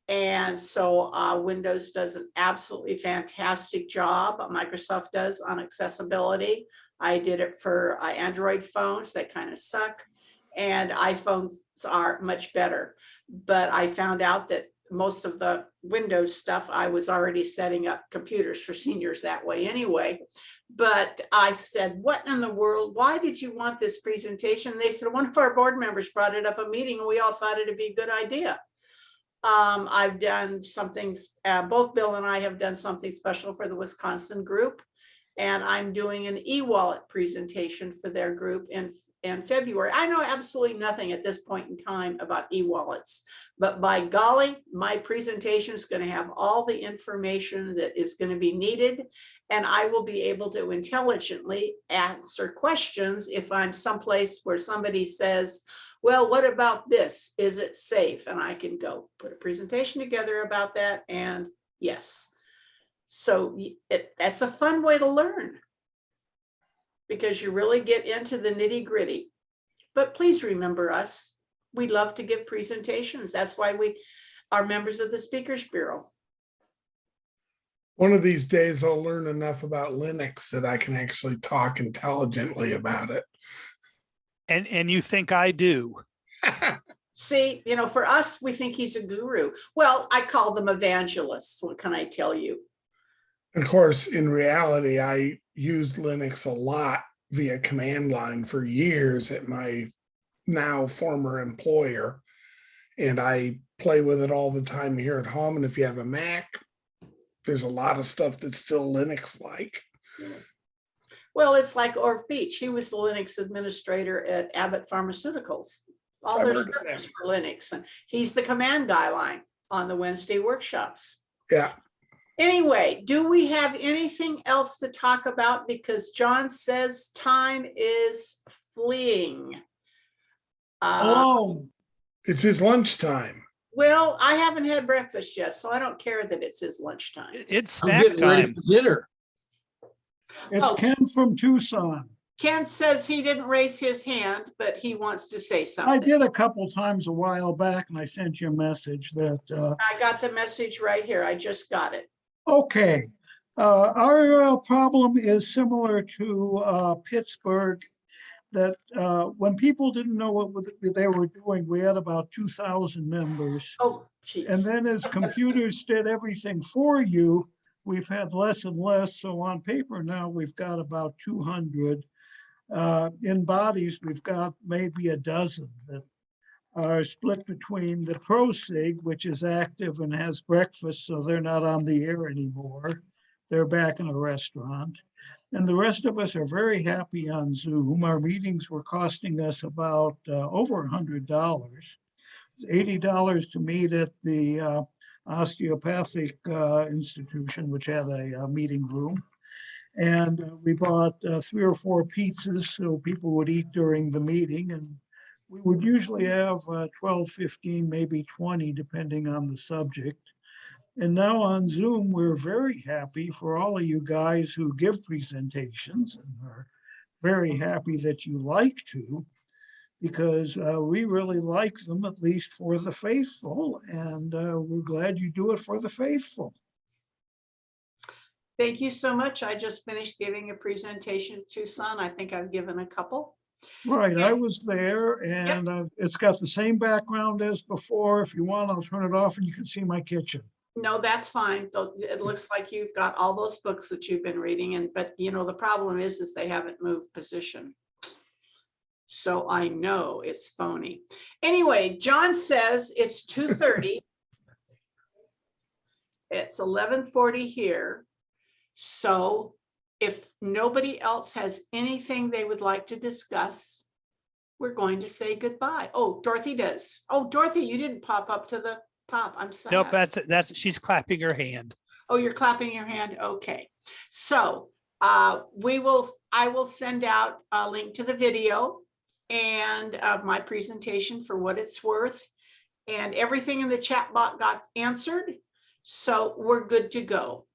And so Windows does an absolutely fantastic job. Microsoft does on accessibility. I did it for Android phones that kind of suck, and iPhones are much better. But I found out that most of the Windows stuff, I was already setting up computers for seniors that way anyway. But I said, what in the world? Why did you want this presentation? They said, one of our board members brought it up a meeting and we all thought it'd be a good idea. I've done something, both Bill and I have done something special for the Wisconsin group, and I'm doing an e-wallet presentation for their group in February. I know absolutely nothing at this point in time about e-wallets, but by golly, my presentation is going to have all the information that is going to be needed, and I will be able to intelligently answer questions if I'm someplace where somebody says, well, what about this? Is it safe? And I can go put a presentation together about that. And yes, so that's a fun way to learn, because you really get into the nitty gritty. But please remember us. We love to give presentations. That's why we are members of the Speakers Bureau. One of these days I'll learn enough about Linux that I can actually talk intelligently about it. And you think I do? See, you know, for us, we think he's a guru. Well, I call them evangelists. What can I tell you? Of course, in reality, I used Linux a lot via command line for years at my now former employer. And I play with it all the time here at home. And if you have a Mac, there's a lot of stuff that's still Linux-like. Well, it's like Orv Beach. He was the Linux administrator at Abbott Pharmaceuticals. All their stuff is for Linux. And he's the command guy line on the Wednesday workshops. Yeah. Anyway, do we have anything else to talk about? Because John says time is fleeing. It's his lunchtime. Well, I haven't had breakfast yet, so I don't care that it's his lunchtime. It's snack time. Dinner. It's Oh. Ken from Tucson. Ken says he didn't raise his hand, but he wants to say something. I did a couple times a while back, and I sent you a message that. I got the message right here. I just got it. Okay, our problem is similar to Pittsburgh. That when people didn't know what they were doing, we had about 2,000 members. Oh, geez. And then as computers did everything for you, we've had less and less. So on paper now, we've got about 200. In bodies, we've got maybe a dozen that are split between the ProSig, which is active and has breakfast, so they're not on the air anymore. They're back in a restaurant. And the rest of us are very happy on Zoom. Our meetings were costing us about over $100. It's $80 to meet at the osteopathic institution, which had a meeting room. And we bought 3 or 4 pizzas so people would eat during the meeting. And we would usually have 12, 15, maybe 20, depending on the subject. And now on Zoom, we're very happy for all of you guys who give presentations, and are very happy that you like to, because we really like them, at least for the faithful, and we're glad you do it for the faithful. Thank you so much. I just finished giving a presentation to Tucson. I think I've given a couple. Right, I was there, and it's got the same background as before. If you want, I'll turn it off and you can see my kitchen. No, that's fine. It looks like you've got all those books that you've been reading, but you know, the problem is they haven't moved position. So I know it's phony. Anyway, John says it's 2:30. It's 11:40 here. So if nobody else has anything they would like to discuss, we're going to say goodbye. Oh, Dorothy does. Oh, Dorothy, you didn't pop up to the stop. I'm sad. Nope, that's, she's clapping her hand. Oh, you're clapping your hand? Okay. So I will send out a link to the video and my presentation for what it's worth. And everything in the chat box got answered. So we're good to go.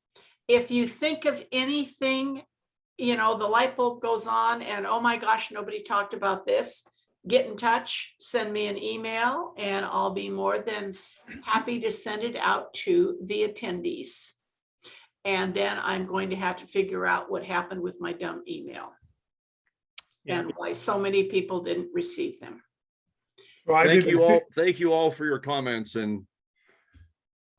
If you think of anything, you know, the light bulb goes on and, oh my gosh, nobody talked about this, get in touch, send me an email, and I'll be more than happy to send it out to the attendees. And then I'm going to have to figure out what happened with my dumb email and why so many people didn't receive them. Well, Thank you all for your comments, and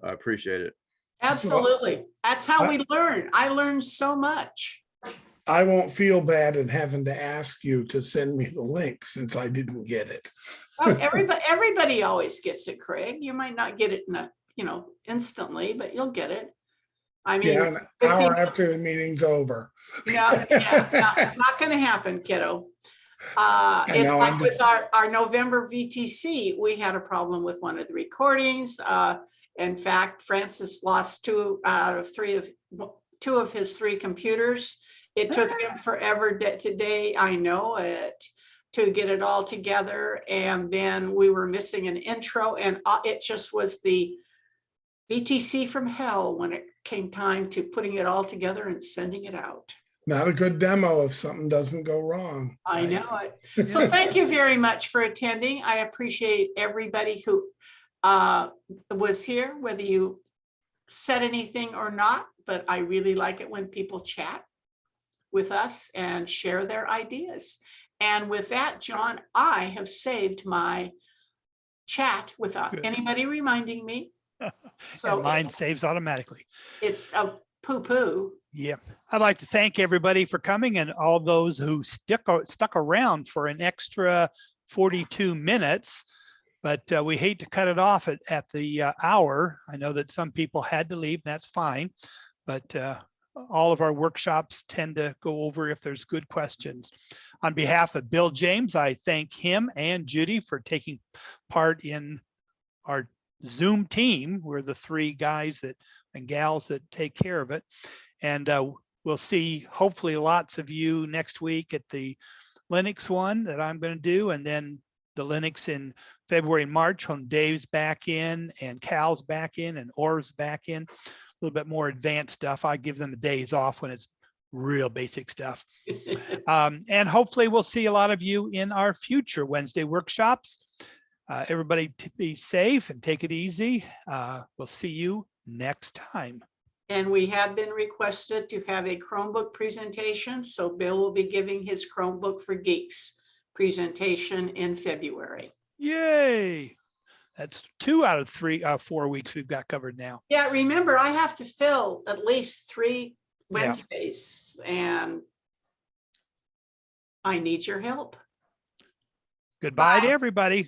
I appreciate it. Absolutely. That's how we learn. I learned so much. I won't feel bad in having to ask you to send me the link since I didn't get it. Oh, everybody always gets it, Craig. You might not get it in a, instantly, but you'll get it. I mean, Yeah, an hour after the meeting's over. No, not going to happen, kiddo. It's like with our November VTC, we had a problem with one of the recordings. In fact, Francis lost two of his three computers. It took him forever today, I know it, to get it all together. And then we were missing an intro, and it just was the VTC from hell when it came time to putting it all together and sending it out. Not a good demo if something doesn't go wrong. I know it. So thank you very much for attending. I appreciate everybody who was here, whether you said anything or not, but I really like it when people chat with us and share their ideas. And with that, John, I have saved my chat without anybody reminding me. So and mine saves automatically. It's a poo-poo. Yep. I'd like to thank everybody for coming and all those who stuck around for an extra 42 minutes. But we hate to cut it off at the hour. I know that some people had to leave. That's fine. But all of our workshops tend to go over if there's good questions. On behalf of Bill James, I thank him and Judy for taking part in our Zoom team. We're the three guys and gals that take care of it. And we'll see hopefully lots of you next week at the Linux one that I'm going to do, and then the Linux in February and March when Dave's back in and Cal's back in and Orv's back in. A little bit more advanced stuff. I give them the days off when it's real basic stuff. And hopefully we'll see a lot of you in our future Wednesday workshops. Everybody be safe and take it easy. We'll see you next time. And we have been requested to have a Chromebook presentation. So Bill will be giving his Chromebook for Geeks presentation in February. Yay. That's 2 out of 4 weeks we've got covered now. Yeah, remember, I have to fill at least 3 Wednesdays, and I need your help. Goodbye to everybody.